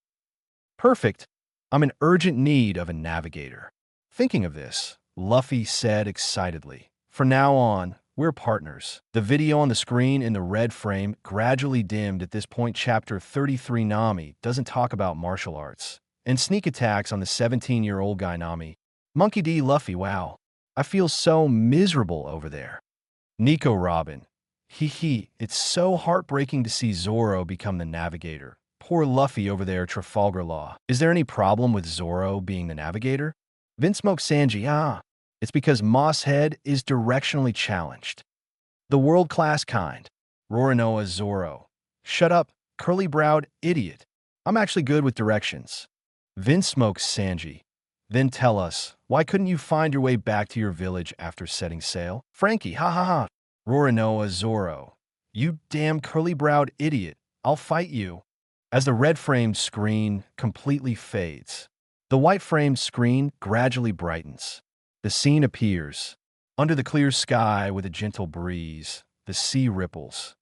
Perfect. I'm in urgent need of a navigator. Thinking of this, Luffy said excitedly, "From now on, we're partners." The video on the screen in the red frame gradually dimmed at this point. Chapter 33 Nami doesn't talk about martial arts and sneak attacks on the 17-year-old guy Nami. Monkey D. Luffy, wow. I feel so miserable over there. Nico Robin. Hee, it's so heartbreaking to see Zoro become the navigator. Poor Luffy over there, Trafalgar Law. Is there any problem with Zoro being the navigator? Vinsmoke Sanji, it's because Moss Head is directionally challenged. The world-class kind. Roranoa Zoro. Shut up, curly-browed idiot. I'm actually good with directions. Vinsmoke Sanji. Then tell us, why couldn't you find your way back to your village after setting sail? Frankie, ha. Roranoa Zoro. You damn curly-browed idiot. I'll fight you. As the red-framed screen completely fades, the white-framed screen gradually brightens. The scene appears. Under the clear sky with a gentle breeze, the sea ripples.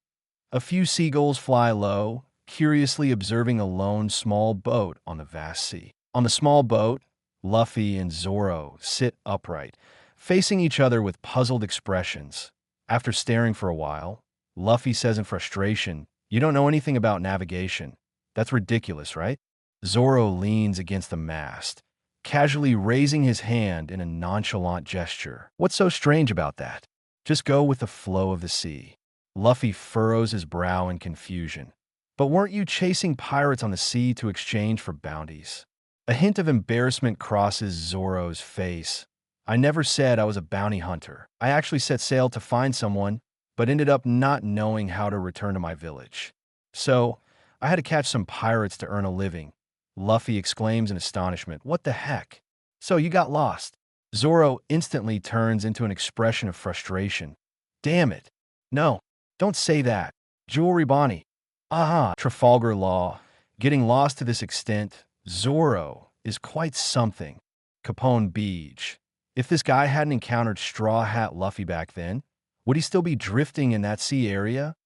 A few seagulls fly low, curiously observing a lone small boat on the vast sea. On the small boat, Luffy and Zoro sit upright, facing each other with puzzled expressions. After staring for a while, Luffy says in frustration, "You don't know anything about navigation. That's ridiculous, right?" Zoro leans against the mast, casually raising his hand in a nonchalant gesture. What's so strange about that? Just go with the flow of the sea. Luffy furrows his brow in confusion. But weren't you chasing pirates on the sea to exchange for bounties? A hint of embarrassment crosses Zoro's face. I never said I was a bounty hunter. I actually set sail to find someone, but ended up not knowing how to return to my village. So, I had to catch some pirates to earn a living. Luffy exclaims in astonishment. What the heck? So you got lost. Zoro instantly turns into an expression of frustration. Damn it. No, don't say that. Jewelry Bonnie. Trafalgar Law. Getting lost to this extent, Zoro is quite something. Capone Beach. If this guy hadn't encountered Straw Hat Luffy back then, would he still be drifting in that sea area?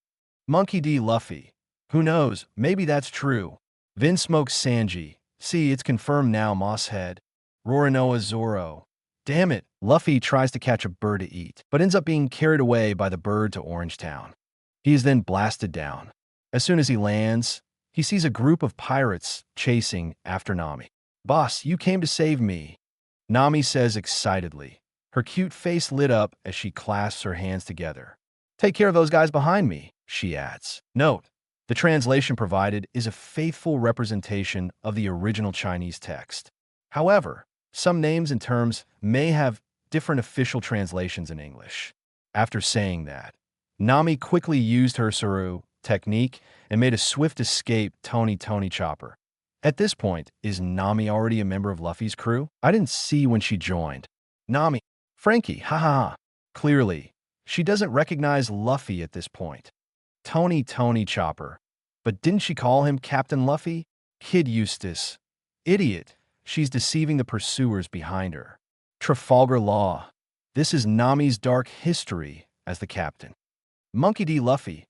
Monkey D. Luffy. Who knows, maybe that's true. Vinsmoke Sanji. See, it's confirmed now, Moss Head. Roranoa Zoro. Damn it, Luffy tries to catch a bird to eat, but ends up being carried away by the bird to Orangetown. He is then blasted down. As soon as he lands, he sees a group of pirates chasing after Nami. Boss, you came to save me, Nami says excitedly. Her cute face lit up as she clasps her hands together. Take care of those guys behind me, she adds. Note, the translation provided is a faithful representation of the original Chinese text. However, some names and terms may have different official translations in English. After saying that, Nami quickly used her Saru technique and made a swift escape Tony Chopper. At this point, is Nami already a member of Luffy's crew? I didn't see when she joined. Nami. Frankie, ha. Clearly, she doesn't recognize Luffy at this point. Tony Chopper. But didn't she call him Captain Luffy? Kid Eustace. Idiot. She's deceiving the pursuers behind her. Trafalgar Law. This is Nami's dark history as the captain. Monkey D. Luffy.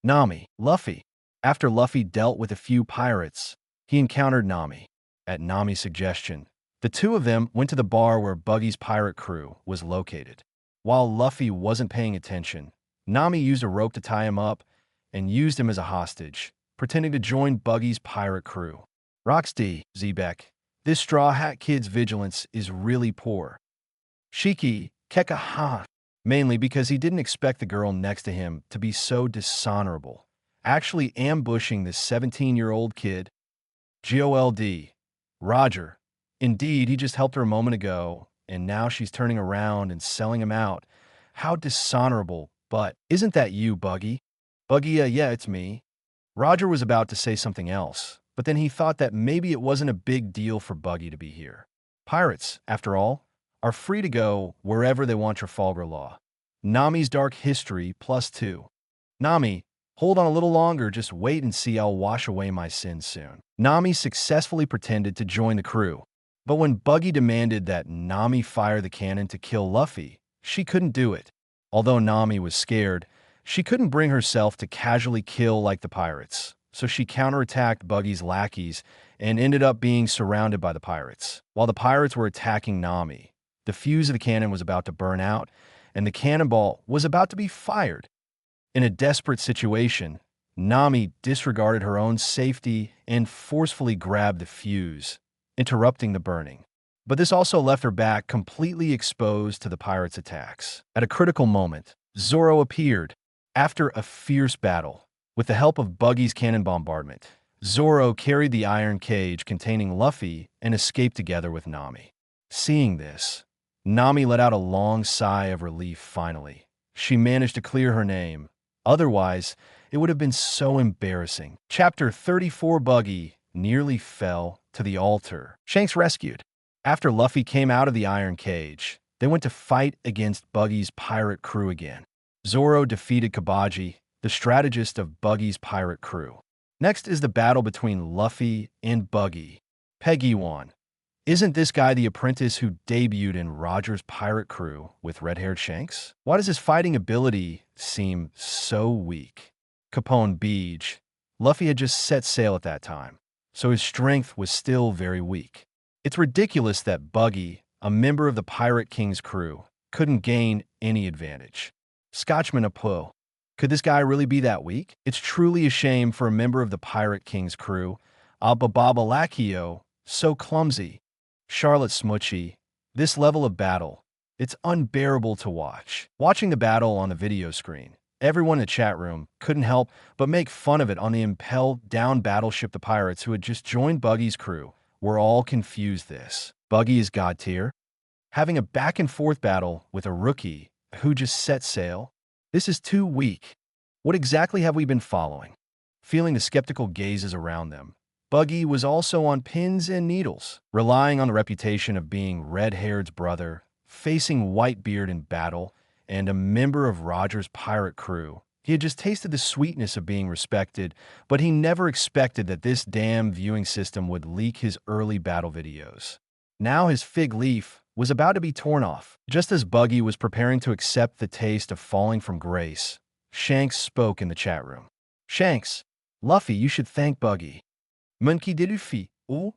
Nami. Luffy. After Luffy dealt with a few pirates, he encountered Nami. At Nami's suggestion, the two of them went to the bar where Buggy's pirate crew was located. While Luffy wasn't paying attention, Nami used a rope to tie him up and used him as a hostage, pretending to join Buggy's pirate crew. Roxy, Zebek. This Straw Hat Kid's vigilance is really poor. Shiki, Keka, mainly because he didn't expect the girl next to him to be so dishonorable, actually ambushing this 17-year-old kid. GOLD. Roger. Indeed, he just helped her a moment ago, and now she's turning around and selling him out. How dishonorable, but isn't that you, Buggy? Buggy, yeah, it's me. Roger was about to say something else, but then he thought that maybe it wasn't a big deal for Buggy to be here. Pirates, after all, are free to go wherever they want. Trafalgar Law. Nami's dark history +2. Nami, hold on a little longer, just wait and see, I'll wash away my sins soon. Nami successfully pretended to join the crew, but when Buggy demanded that Nami fire the cannon to kill Luffy, she couldn't do it. Although Nami was scared, She couldn't bring herself to casually kill like the pirates, so she counterattacked Buggy's lackeys and ended up being surrounded by the pirates. While the pirates were attacking Nami, the fuse of the cannon was about to burn out, and the cannonball was about to be fired. In a desperate situation, Nami disregarded her own safety and forcefully grabbed the fuse, interrupting the burning. But this also left her back completely exposed to the pirates' attacks. At a critical moment, Zoro appeared. After a fierce battle, with the help of Buggy's cannon bombardment, Zoro carried the iron cage containing Luffy and escaped together with Nami. Seeing this, Nami let out a long sigh of relief finally. She managed to clear her name. Otherwise, it would have been so embarrassing. Chapter 34 Buggy nearly fell to the altar. Shanks rescued. After Luffy came out of the iron cage, they went to fight against Buggy's pirate crew again. Zoro defeated Kabaji, the strategist of Buggy's pirate crew. Next is the battle between Luffy and Buggy. Peggy won. Isn't this guy the apprentice who debuted in Roger's pirate crew with red-haired Shanks? Why does his fighting ability seem so weak? Capone Beach. Luffy had just set sail at that time, so his strength was still very weak. It's ridiculous that Buggy, a member of the Pirate King's crew, couldn't gain any advantage. Scotchman Apo. Could this guy really be that weak? It's truly a shame for a member of the Pirate King's crew, Albababa Lakio, so clumsy. Charlotte Smoochie. This level of battle, it's unbearable to watch. Watching the battle on the video screen, everyone in the chat room couldn't help but make fun of it on the impelled down battleship. The pirates who had just joined Buggy's crew were all confused. This Buggy is god tier? Having a back-and-forth battle with a rookie who just set sail? This is too weak. What exactly have we been following? Feeling the skeptical gazes around them, Buggy was also on pins and needles, relying on the reputation of being Red-Haired's brother, facing Whitebeard in battle, and a member of Roger's pirate crew. He had just tasted the sweetness of being respected, but he never expected that this damn viewing system would leak his early battle videos. Now his fig leaf was about to be torn off. Just as Buggy was preparing to accept the taste of falling from grace, Shanks spoke in the chat room. Shanks, Luffy, you should thank Buggy. Monkey de Luffy, oh?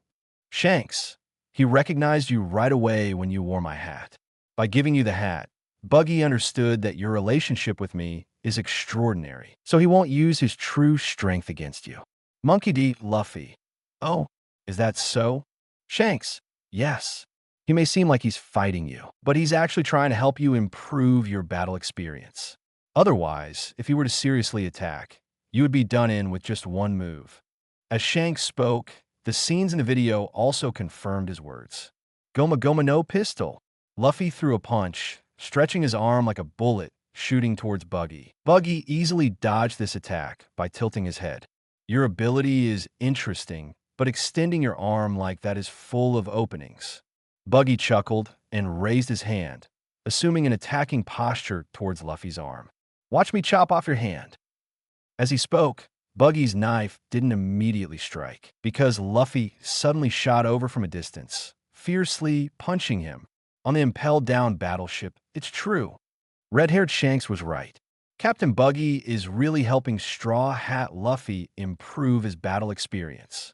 Shanks, he recognized you right away when you wore my hat. By giving you the hat, Buggy understood that your relationship with me is extraordinary, so he won't use his true strength against you. Monkey D. Luffy. Oh, is that so? Shanks, yes. He may seem like he's fighting you, but he's actually trying to help you improve your battle experience. Otherwise, if he were to seriously attack, you would be done in with just one move. As Shanks spoke, the scenes in the video also confirmed his words. Goma Goma no pistol. Luffy threw a punch, stretching his arm like a bullet, shooting towards Buggy. Buggy easily dodged this attack by tilting his head. Your ability is interesting, but extending your arm like that is full of openings. Buggy chuckled and raised his hand, assuming an attacking posture towards Luffy's arm. Watch me chop off your hand. As he spoke, Buggy's knife didn't immediately strike, because Luffy suddenly shot over from a distance, fiercely punching him. On the impelled down battleship, it's true. Red-haired Shanks was right. Captain Buggy is really helping Straw Hat Luffy improve his battle experience.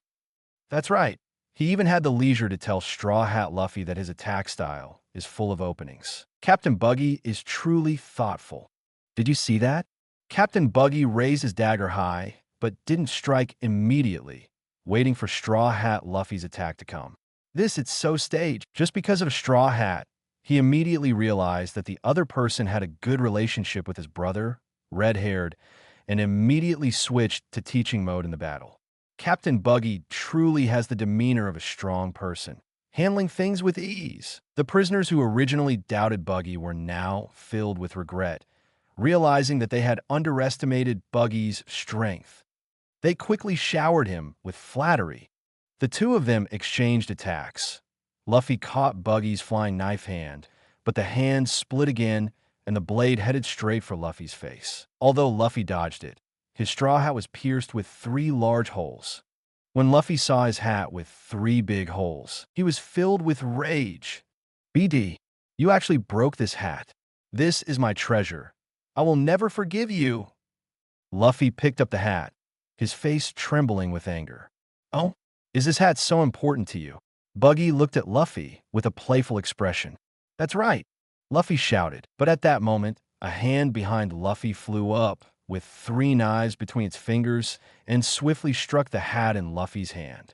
That's right. He even had the leisure to tell Straw Hat Luffy that his attack style is full of openings. Captain Buggy is truly thoughtful. Did you see that? Captain Buggy raised his dagger high, but didn't strike immediately, waiting for Straw Hat Luffy's attack to come. It's so staged. Just because of Straw Hat, he immediately realized that the other person had a good relationship with his brother, red-haired, and immediately switched to teaching mode in the battle. Captain Buggy truly has the demeanor of a strong person, handling things with ease. The prisoners who originally doubted Buggy were now filled with regret, realizing that they had underestimated Buggy's strength. They quickly showered him with flattery. The two of them exchanged attacks. Luffy caught Buggy's flying knife hand, but the hand split again and the blade headed straight for Luffy's face. Although Luffy dodged it, his straw hat was pierced with 3 large holes. When Luffy saw his hat with 3 big holes, he was filled with rage. BD, you actually broke this hat. This is my treasure. I will never forgive you. Luffy picked up the hat, his face trembling with anger. Oh, is this hat so important to you? Buggy looked at Luffy with a playful expression. That's right, Luffy shouted, but at that moment, a hand behind Luffy flew up with 3 knives between its fingers and swiftly struck the hat in Luffy's hand.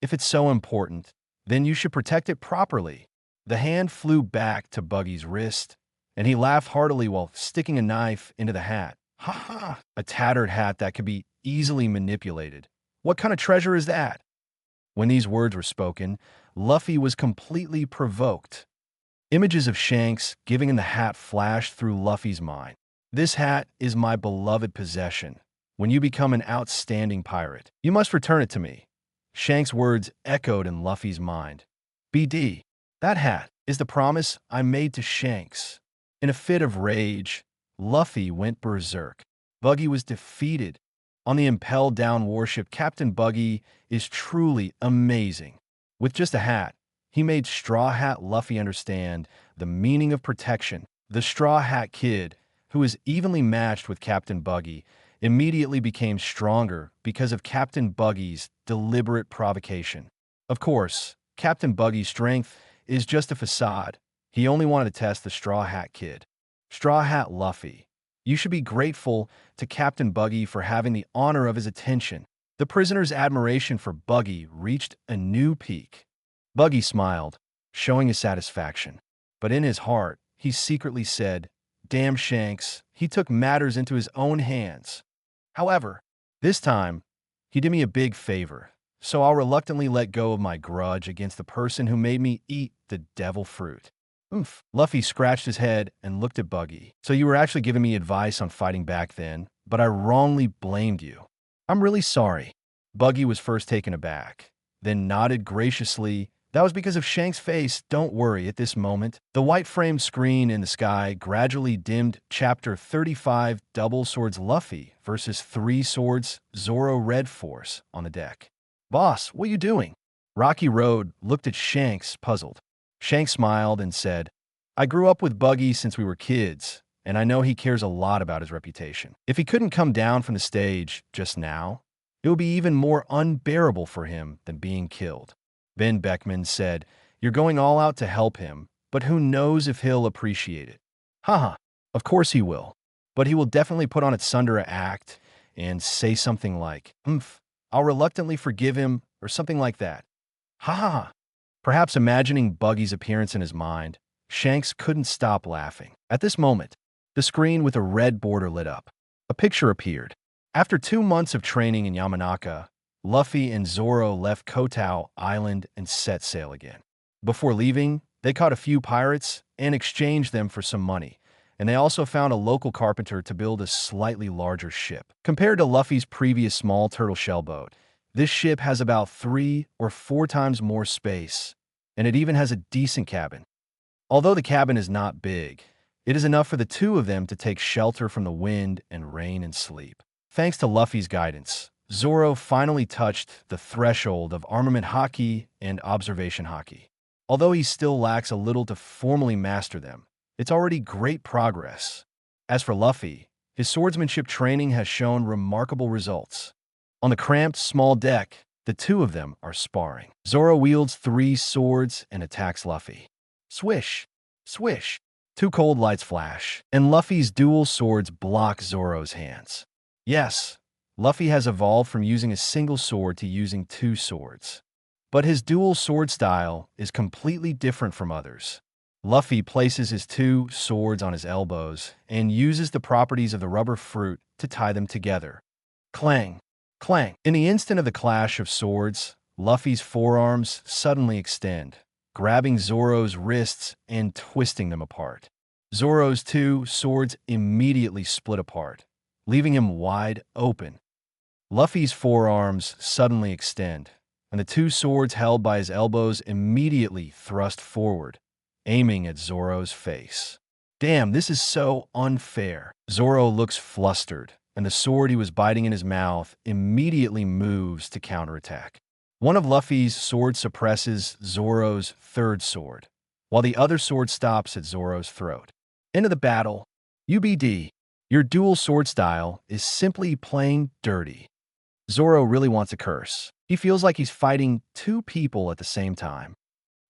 If it's so important, then you should protect it properly. The hand flew back to Buggy's wrist, and he laughed heartily while sticking a knife into the hat. Ha ha! A tattered hat that could be easily manipulated. What kind of treasure is that? When these words were spoken, Luffy was completely provoked. Images of Shanks giving him the hat flashed through Luffy's mind. This hat is my beloved possession. When you become an outstanding pirate, you must return it to me. Shanks' words echoed in Luffy's mind. BD, that hat is the promise I made to Shanks. In a fit of rage, Luffy went berserk. Buggy was defeated. On the impelled down warship, Captain Buggy is truly amazing. With just a hat, he made Straw Hat Luffy understand the meaning of protection. The Straw Hat Kid, who is evenly matched with Captain Buggy, immediately became stronger because of Captain Buggy's deliberate provocation. Of course, Captain Buggy's strength is just a facade. He only wanted to test the Straw Hat Kid. Straw Hat Luffy, you should be grateful to Captain Buggy for having the honor of his attention. The prisoner's admiration for Buggy reached a new peak. Buggy smiled, showing his satisfaction. But in his heart, he secretly said, "Damn Shanks, he took matters into his own hands." However, this time, he did me a big favor, so I'll reluctantly let go of my grudge against the person who made me eat the devil fruit. Oomph. Luffy scratched his head and looked at Buggy. So you were actually giving me advice on fighting back then, but I wrongly blamed you. I'm really sorry. Buggy was first taken aback, then nodded graciously. That was because of Shanks' face. Don't worry, at this moment, the white-framed screen in the sky gradually dimmed. Chapter 35, Double Swords Luffy versus 3 Swords Zoro Red Force on the deck. Boss, what are you doing? Rocky Road looked at Shanks, puzzled. Shanks smiled and said, I grew up with Buggy since we were kids, and I know he cares a lot about his reputation. If he couldn't come down from the stage just now, it would be even more unbearable for him than being killed. Ben Beckman said, You're going all out to help him, but who knows if he'll appreciate it. Haha, of course he will. But he will definitely put on its Sundara act and say something like, I'll reluctantly forgive him, or something like that. Ha ha ha. Perhaps imagining Buggy's appearance in his mind, Shanks couldn't stop laughing. At this moment, the screen with a red border lit up. A picture appeared. After 2 months of training in Yamanaka, Luffy and Zoro left Kotao Island and set sail again. Before leaving, they caught a few pirates and exchanged them for some money, and they also found a local carpenter to build a slightly larger ship. Compared to Luffy's previous small turtle shell boat, this ship has about 3 or 4 times more space, and it even has a decent cabin. Although the cabin is not big, it is enough for the 2 of them to take shelter from the wind and rain and sleep. Thanks to Luffy's guidance, Zoro finally touched the threshold of armament haki and observation haki. Although he still lacks a little to formally master them, it's already great progress. As for Luffy, his swordsmanship training has shown remarkable results. On the cramped small deck, the 2 of them are sparring. Zoro wields 3 swords and attacks Luffy. Swish, swish. 2 cold lights flash, and Luffy's dual swords block Zoro's hands. Yes, Luffy has evolved from using a single sword to using 2 swords. But his dual sword style is completely different from others. Luffy places his 2 swords on his elbows and uses the properties of the rubber fruit to tie them together. Clang, clang. In the instant of the clash of swords, Luffy's forearms suddenly extend, grabbing Zoro's wrists and twisting them apart. Zoro's 2 swords immediately split apart, leaving him wide open. Luffy's forearms suddenly extend, and the 2 swords held by his elbows immediately thrust forward, aiming at Zoro's face. Damn, this is so unfair. Zoro looks flustered, and the sword he was biting in his mouth immediately moves to counterattack. One of Luffy's swords suppresses Zoro's 3rd sword, while the other sword stops at Zoro's throat. Into the battle. UBD. Your dual sword style is simply plain dirty. Zoro really wants to curse. He feels like he's fighting two people at the same time.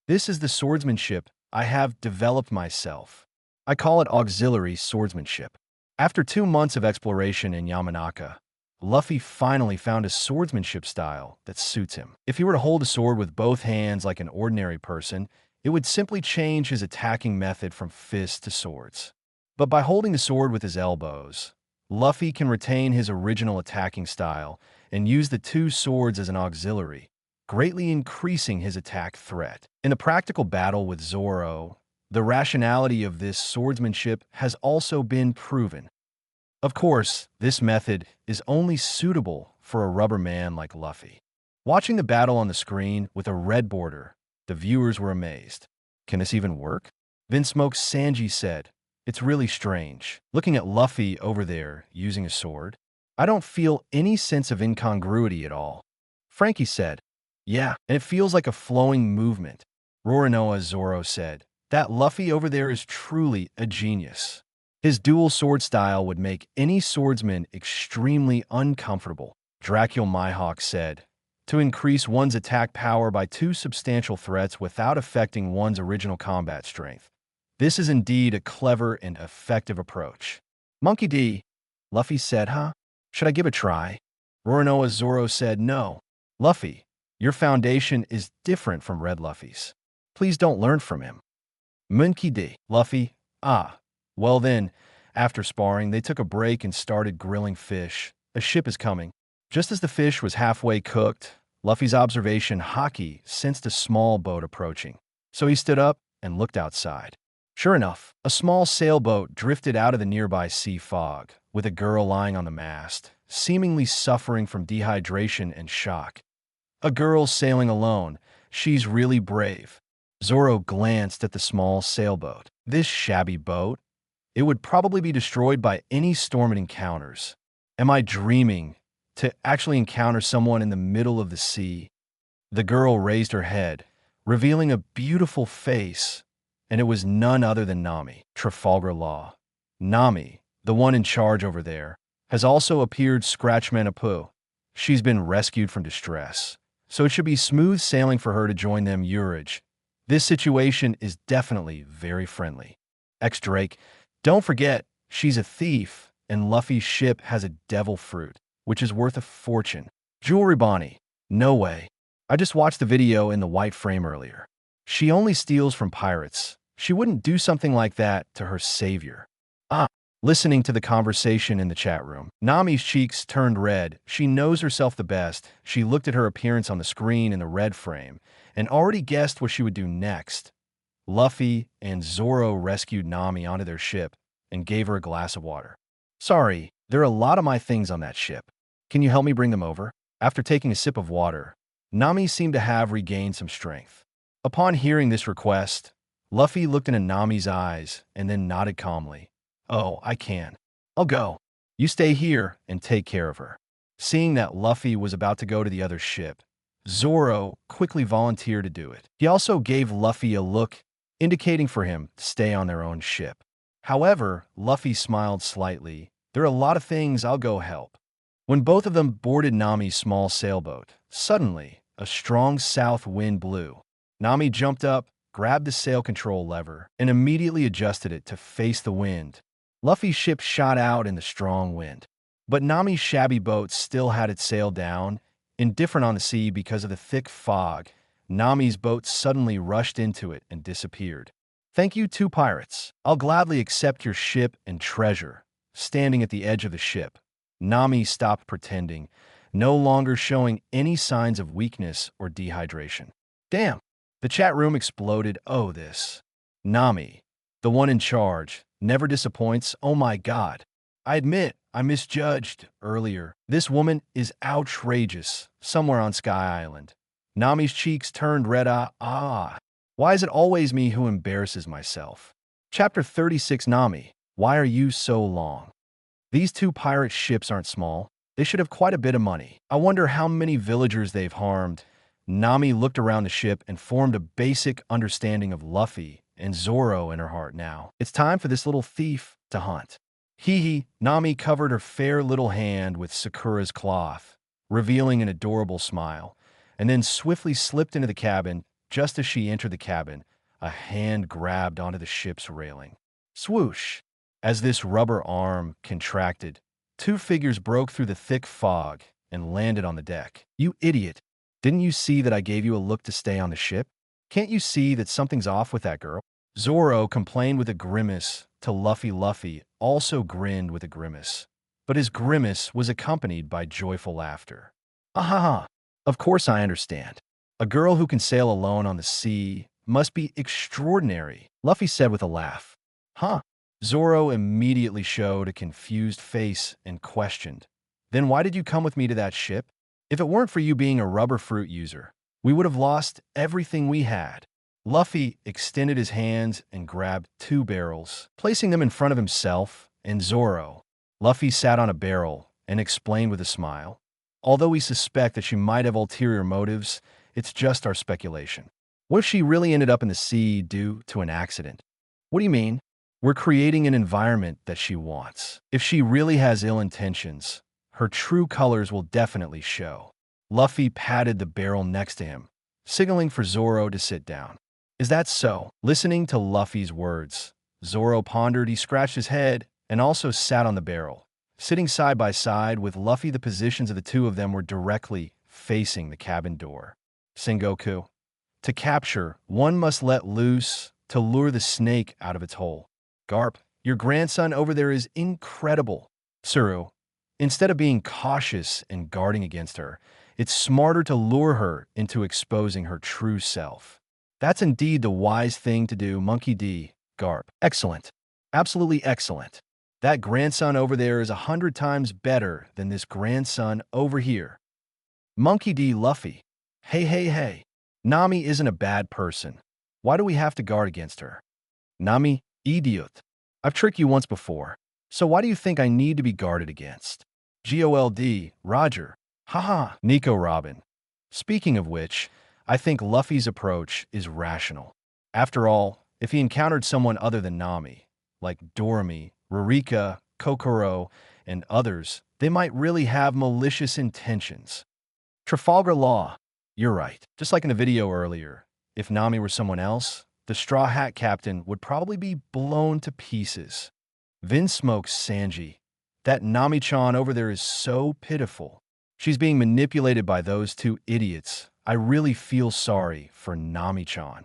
This is the swordsmanship I have developed myself. I call it auxiliary swordsmanship. After 2 months of exploration in Yamanaka, Luffy finally found a swordsmanship style that suits him. If he were to hold a sword with both hands like an ordinary person, it would simply change his attacking method from fists to swords. But by holding the sword with his elbows, Luffy can retain his original attacking style and use the two swords as an auxiliary, greatly increasing his attack threat. In the practical battle with Zoro, the rationality of this swordsmanship has also been proven. Of course, this method is only suitable for a rubber man like Luffy. Watching the battle on the screen with a red border, the viewers were amazed. Can this even work? Vinsmoke Sanji said, "It's really strange. Looking at Luffy over there using a sword, I don't feel any sense of incongruity at all." Frankie said, "Yeah, and it feels like a flowing movement." Roronoa Zoro said, "That Luffy over there is truly a genius. His dual sword style would make any swordsman extremely uncomfortable." Dracul Mihawk said, "To increase one's attack power by two substantial threats without affecting one's original combat strength. This is indeed a clever and effective approach." Monkey D. Luffy said, "Huh? Should I give it a try?" Roronoa Zoro said, "No. Luffy, your foundation is different from Red Luffy's. Please don't learn from him." Monkey D. Luffy, well then, after sparring, they took a break and started grilling fish. A ship is coming. Just as the fish was halfway cooked, Luffy's observation Haki sensed a small boat approaching. So he stood up and looked outside. Sure enough, a small sailboat drifted out of the nearby sea fog, with a girl lying on the mast, seemingly suffering from dehydration and shock. A girl sailing alone. She's really brave. Zoro glanced at the small sailboat. This shabby boat? It would probably be destroyed by any storm it encounters. Am I dreaming to actually encounter someone in the middle of the sea? The girl raised her head, revealing a beautiful face, and it was none other than Nami, Trafalgar Law. Nami, the one in charge over there, has also appeared Scratchmanapu. She's been rescued from distress, so it should be smooth sailing for her to join them Urage. This situation is definitely very friendly. X-Drake, don't forget, she's a thief, and Luffy's ship has a devil fruit, which is worth a fortune. Jewelry Bonnie, no way. I just watched the video in the white frame earlier. She only steals from pirates. She wouldn't do something like that to her savior. Listening to the conversation in the chat room, Nami's cheeks turned red. She knows herself the best. She looked at her appearance on the screen in the red frame and already guessed what she would do next. Luffy and Zoro rescued Nami onto their ship and gave her a glass of water. "Sorry, there are a lot of my things on that ship. Can you help me bring them over?" After taking a sip of water, Nami seemed to have regained some strength. Upon hearing this request, Luffy looked into Nami's eyes and then nodded calmly. "Oh, I can. I'll go. You stay here and take care of her." Seeing that Luffy was about to go to the other ship, Zoro quickly volunteered to do it. He also gave Luffy a look, indicating for him to stay on their own ship. However, Luffy smiled slightly. "There are a lot of things, I'll go help." When both of them boarded Nami's small sailboat, suddenly, a strong south wind blew. Nami jumped up, grabbed the sail control lever, and immediately adjusted it to face the wind. Luffy's ship shot out in the strong wind. But Nami's shabby boat still had its sail down, indifferent on the sea because of the thick fog. Nami's boat suddenly rushed into it and disappeared. "Thank you, two pirates. I'll gladly accept your ship and treasure." Standing at the edge of the ship, Nami stopped pretending, no longer showing any signs of weakness or dehydration. Damn! The chat room exploded. "Oh, this Nami, the one in charge, never disappoints. Oh my god. I admit, I misjudged earlier. This woman is outrageous." Somewhere on Sky Island, Nami's cheeks turned red. Why is it always me who embarrasses myself? Chapter 36 Nami, why are you so long? These two pirate ships aren't small. They should have quite a bit of money. I wonder how many villagers they've harmed. Nami looked around the ship and formed a basic understanding of Luffy and Zoro in her heart now. It's time for this little thief to hunt. Hee. Nami covered her fair little hand with Sakura's cloth, revealing an adorable smile, and then swiftly slipped into the cabin. Just as she entered the cabin, a hand grabbed onto the ship's railing. Swoosh! As this rubber arm contracted, two figures broke through the thick fog and landed on the deck. You idiot! Didn't you see that I gave you a look to stay on the ship? Can't you see that something's off with that girl? Zoro complained with a grimace to Luffy. Luffy also grinned with a grimace, but his grimace was accompanied by joyful laughter. Ahaha! Of course I understand. A girl who can sail alone on the sea must be extraordinary, Luffy said with a laugh. Huh? Zoro immediately showed a confused face and questioned. Then why did you come with me to that ship? If it weren't for you being a rubber fruit user, we would have lost everything we had. Luffy extended his hands and grabbed two barrels, placing them in front of himself and Zoro. Luffy sat on a barrel and explained with a smile. Although we suspect that she might have ulterior motives, it's just our speculation. What if she really ended up in the sea due to an accident? What do you mean? We're creating an environment that she wants. If she really has ill intentions, her true colors will definitely show. Luffy patted the barrel next to him, signaling for Zoro to sit down. Is that so? Listening to Luffy's words, Zoro pondered. He scratched his head and also sat on the barrel. Sitting side by side with Luffy, the positions of the two of them were directly facing the cabin door. Sengoku. To capture, one must let loose to lure the snake out of its hole. Garp, your grandson over there is incredible. Tsuru. Instead of being cautious and guarding against her, it's smarter to lure her into exposing her true self. That's indeed the wise thing to do, Monkey D. Garp. Excellent. Absolutely excellent. That grandson over there is 100 times better than this grandson over here. Monkey D. Luffy. Hey. Nami isn't a bad person. Why do we have to guard against her? Nami, idiot. I've tricked you once before, so why do you think I need to be guarded against? GOLD, Roger. Haha, Nico Robin. Speaking of which, I think Luffy's approach is rational. After all, if he encountered someone other than Nami, like Doremi, Rurika, Kokoro, and others, they might really have malicious intentions. Trafalgar Law. You're right. Just like in the video earlier, if Nami were someone else, the Straw Hat Captain would probably be blown to pieces. Vinsmoke Sanji. That Nami-chan over there is so pitiful. She's being manipulated by those two idiots. I really feel sorry for Nami-chan.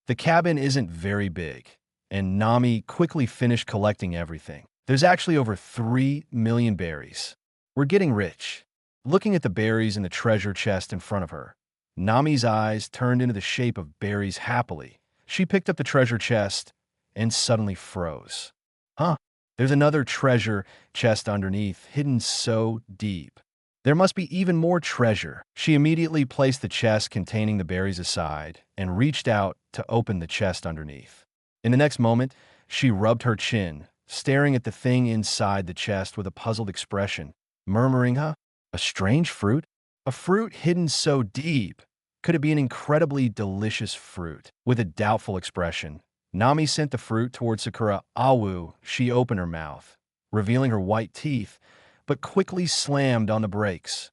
The cabin isn't very big, and Nami quickly finished collecting everything. There's actually over 3 million berries. We're getting rich. Looking at the berries in the treasure chest in front of her, Nami's eyes turned into the shape of berries happily. She picked up the treasure chest and suddenly froze. Huh? There's another treasure chest underneath, hidden so deep. There must be even more treasure. She immediately placed the chest containing the berries aside and reached out to open the chest underneath. In the next moment, she rubbed her chin, staring at the thing inside the chest with a puzzled expression, murmuring, huh? A strange fruit? A fruit hidden so deep. Could it be an incredibly delicious fruit? With a doubtful expression, Nami sent the fruit toward Sakura. Awu, she opened her mouth, revealing her white teeth, but quickly slammed on the brakes.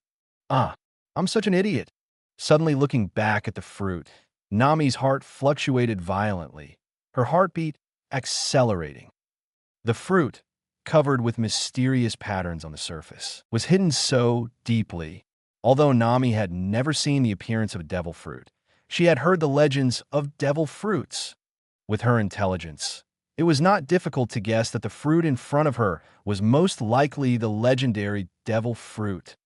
I'm such an idiot. Suddenly looking back at the fruit, Nami's heart fluctuated violently, her heartbeat accelerating. The fruit, covered with mysterious patterns on the surface, was hidden so deeply. Although Nami had never seen the appearance of a devil fruit, she had heard the legends of devil fruits. With her intelligence, it was not difficult to guess that the fruit in front of her was most likely the legendary devil fruit.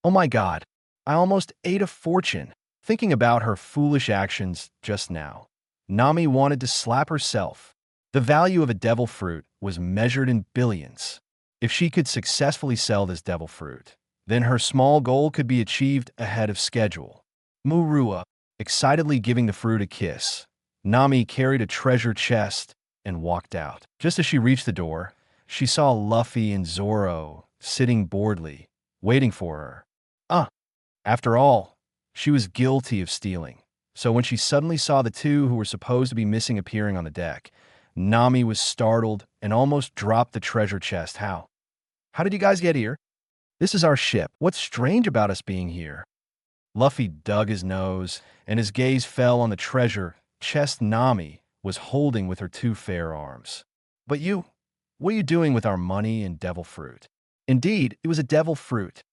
Oh my god, I almost ate a fortune. Thinking about her foolish actions just now, Nami wanted to slap herself. The value of a devil fruit was measured in billions. If she could successfully sell this devil fruit, then her small goal could be achieved ahead of schedule. Murua, excitedly giving the fruit a kiss, Nami carried a treasure chest and walked out. Just as she reached the door, she saw Luffy and Zoro sitting boredly, waiting for her. After all, she was guilty of stealing. So when she suddenly saw the two who were supposed to be missing appearing on the deck, Nami was startled and almost dropped the treasure chest. How? How did you guys get here? This is our ship. What's strange about us being here? Luffy dug his nose, and his gaze fell on the treasure chest Nami was holding with her two fair arms. But you, what are you doing with our money and devil fruit? Indeed, it was a devil fruit.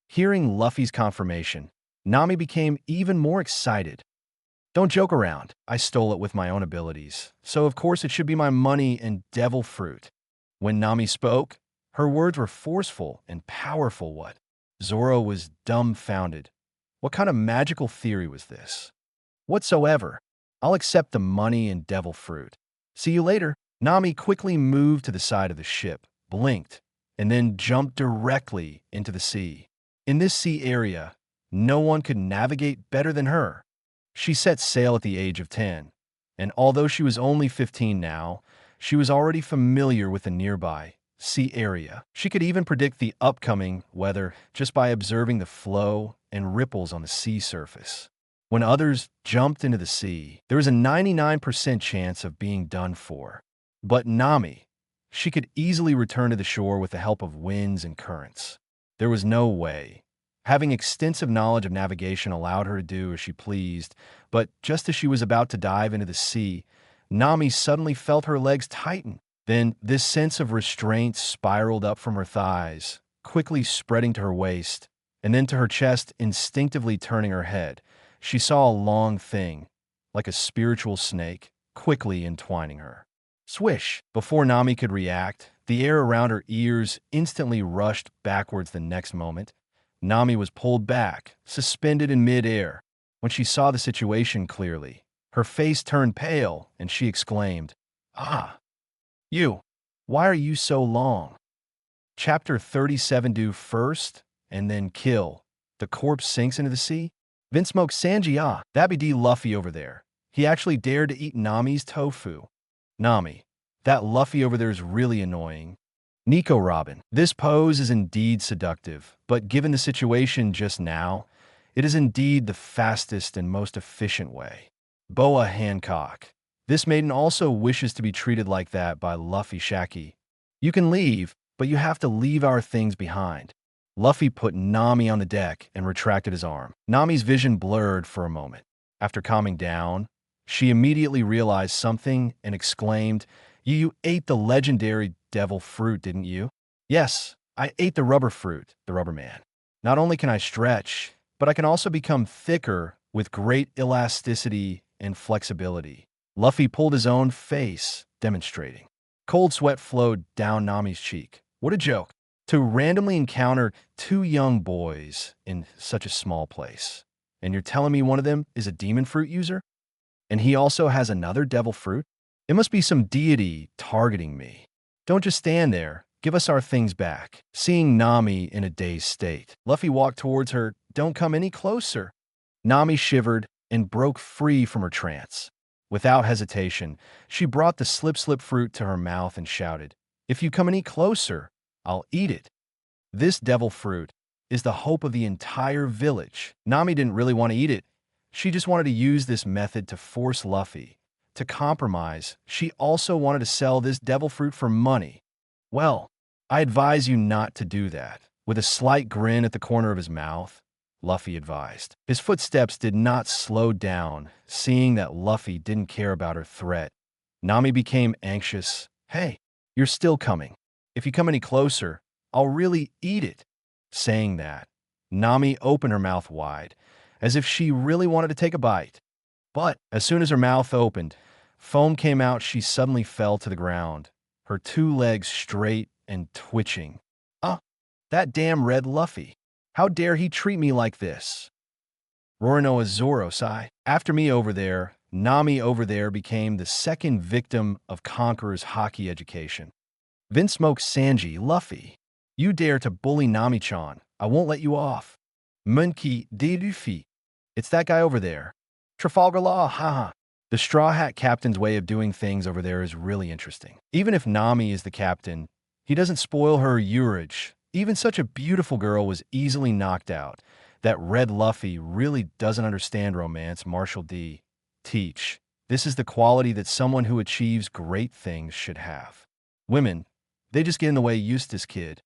Hearing Luffy's confirmation, Nami became even more excited. Don't joke around. I stole it with my own abilities, so of course it should be my money and devil fruit. When Nami spoke, her words were forceful and powerful. What? Zoro was dumbfounded. What kind of magical theory was this? Whatsoever. I'll accept the money and devil fruit. See you later. Nami quickly moved to the side of the ship, blinked, and then jumped directly into the sea. In this sea area, no one could navigate better than her. She set sail at the age of 10, and although she was only 15 now, she was already familiar with the nearby sea area. She could even predict the upcoming weather just by observing the flow and ripples on the sea surface. When others jumped into the sea, there was a 99% chance of being done for. But Nami, she could easily return to the shore with the help of winds and currents. There was no way. Having extensive knowledge of navigation allowed her to do as she pleased, but just as she was about to dive into the sea, Nami suddenly felt her legs tighten. Then this sense of restraint spiraled up from her thighs, quickly spreading to her waist, and then to her chest, instinctively turning her head. She saw a long thing, like a spiritual snake, quickly entwining her. Swish! Before Nami could react, the air around her ears instantly rushed backwards. The next moment, Nami was pulled back, suspended in mid-air. When she saw the situation clearly, her face turned pale, and she exclaimed, "Ah! You! Why are you so long?" Chapter 37. Do first, and then kill. The corpse sinks into the sea? Vinsmoke Sanji, that be Luffy over there. He actually dared to eat Nami's tofu. Nami, that Luffy over there is really annoying. Nico Robin, this pose is indeed seductive, but given the situation just now, it is indeed the fastest and most efficient way. Boa Hancock, this maiden also wishes to be treated like that by Luffy Shaki. You can leave, but you have to leave our things behind. Luffy put Nami on the deck and retracted his arm. Nami's vision blurred for a moment. After calming down, she immediately realized something and exclaimed, You ate the legendary devil fruit, didn't you?" "Yes, I ate the rubber fruit," the rubber man. "Not only can I stretch, but I can also become thicker with great elasticity and flexibility." Luffy pulled his own face, demonstrating. Cold sweat flowed down Nami's cheek. What a joke. To randomly encounter two young boys in such a small place. And you're telling me one of them is a demon fruit user? And he also has another devil fruit? It must be some deity targeting me. Don't just stand there. Give us our things back. Seeing Nami in a dazed state, Luffy walked towards her. Don't come any closer. Nami shivered and broke free from her trance. Without hesitation, she brought the slip fruit to her mouth and shouted, "If you come any closer, I'll eat it." This devil fruit is the hope of the entire village. Nami didn't really want to eat it. She just wanted to use this method to force Luffy to compromise. She also wanted to sell this devil fruit for money. "Well, I advise you not to do that." With a slight grin at the corner of his mouth, Luffy advised. His footsteps did not slow down, seeing that Luffy didn't care about her threat. Nami became anxious. "Hey, you're still coming. If you come any closer, I'll really eat it." Saying that, Nami opened her mouth wide, as if she really wanted to take a bite. But as soon as her mouth opened, foam came out. She suddenly fell to the ground, her two legs straight and twitching. That damn red Luffy. How dare he treat me like this? Roronoa Zoro sighed. After me over there, Nami over there became the second victim of Conqueror's Haki education. Vinsmoke Sanji, Luffy. You dare to bully Nami-chan. I won't let you off. Monkey de Luffy. It's that guy over there. Trafalgar Law, haha. The Straw Hat Captain's way of doing things over there is really interesting. Even if Nami is the captain, he doesn't spoil her urge. Even such a beautiful girl was easily knocked out. That red Luffy really doesn't understand romance. Marshall D. Teach. This is the quality that someone who achieves great things should have. Women, they just get in the way. Eustace kid.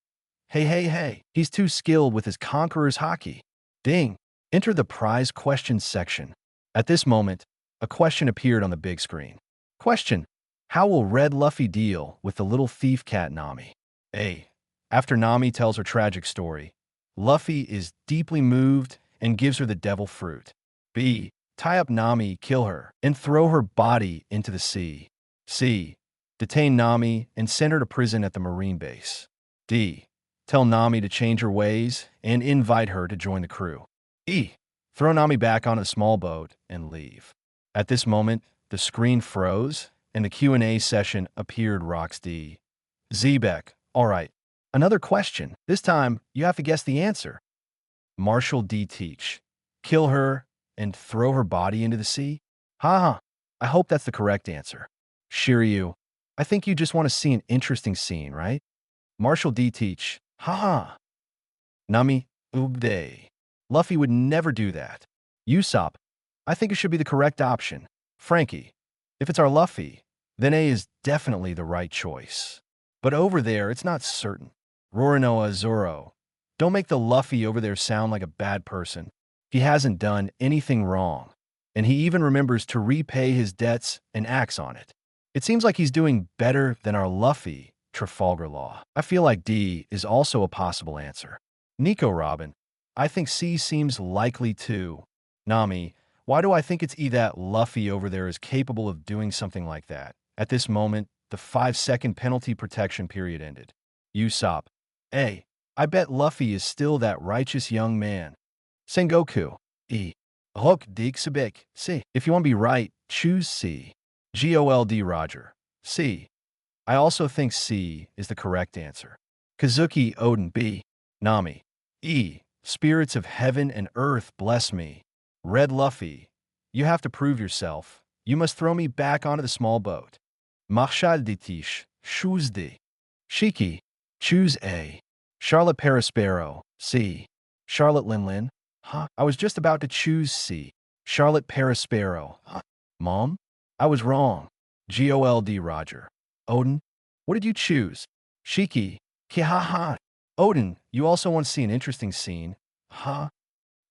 Hey, he's too skilled with his Conqueror's Haki. Ding. Enter the prize questions section. At this moment, a question appeared on the big screen. Question: how will Red Luffy deal with the little thief cat Nami? A. After Nami tells her tragic story, Luffy is deeply moved and gives her the devil fruit. B. Tie up Nami, kill her, and throw her body into the sea. C. Detain Nami and send her to prison at the Marine base. D. Tell Nami to change her ways and invite her to join the crew. E. Throw Nami back on a small boat and leave. At this moment, the screen froze and the Q&A session appeared. Rocks D. Zebek, all right. Another question. This time, you have to guess the answer. Marshall D. Teach. Kill her and throw her body into the sea? Haha, I hope that's the correct answer. Shiryu, I think you just want to see an interesting scene, right? Marshall D. Teach. Haha. Nami, Ubde. Luffy would never do that. Usopp, I think it should be the correct option. Frankie, if it's our Luffy, then A is definitely the right choice. But over there, it's not certain. Rorinoa Zoro, don't make the Luffy over there sound like a bad person. He hasn't done anything wrong, and he even remembers to repay his debts and acts on it. It seems like he's doing better than our Luffy, Trafalgar Law. I feel like D is also a possible answer. Nico Robin, I think C seems likely too. Nami, why do I think it's E that Luffy over there is capable of doing something like that? At this moment, the 5-second penalty protection period ended. Usopp, A. I bet Luffy is still that righteous young man. Sengoku, E. Hook Dik Sabik, C. If you want to be right, choose C. Gold Roger, C. I also think C is the correct answer. Kazuki Odin, B. Nami, E. Spirits of heaven and earth bless me. Red Luffy, you have to prove yourself. You must throw me back onto the small boat. Marshal Ditish, choose D. Shiki, choose A. Charlotte Perispero, C. Charlotte Linlin, huh? I was just about to choose C. Charlotte Perispero, huh? Mom? I was wrong. Gold Roger. Odin, what did you choose? Shiki, kihaha. Odin, you also want to see an interesting scene, huh?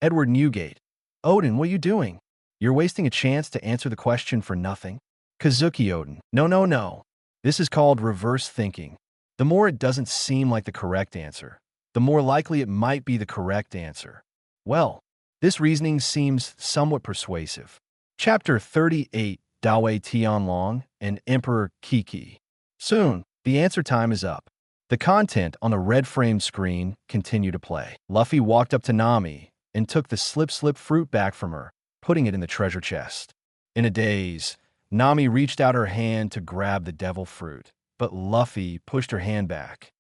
Edward Newgate, Odin, what are you doing? You're wasting a chance to answer the question for nothing. Kazuki Odin, no. This is called reverse thinking. The more it doesn't seem like the correct answer, the more likely it might be the correct answer. Well, this reasoning seems somewhat persuasive. Chapter 38, Dawei Tianlong and Emperor Kiki. Soon, the answer time is up. The content on the red frame screen continued to play. Luffy walked up to Nami and took the slip fruit back from her, putting it in the treasure chest. In a daze, Nami reached out her hand to grab the devil fruit, but Luffy pushed her hand back.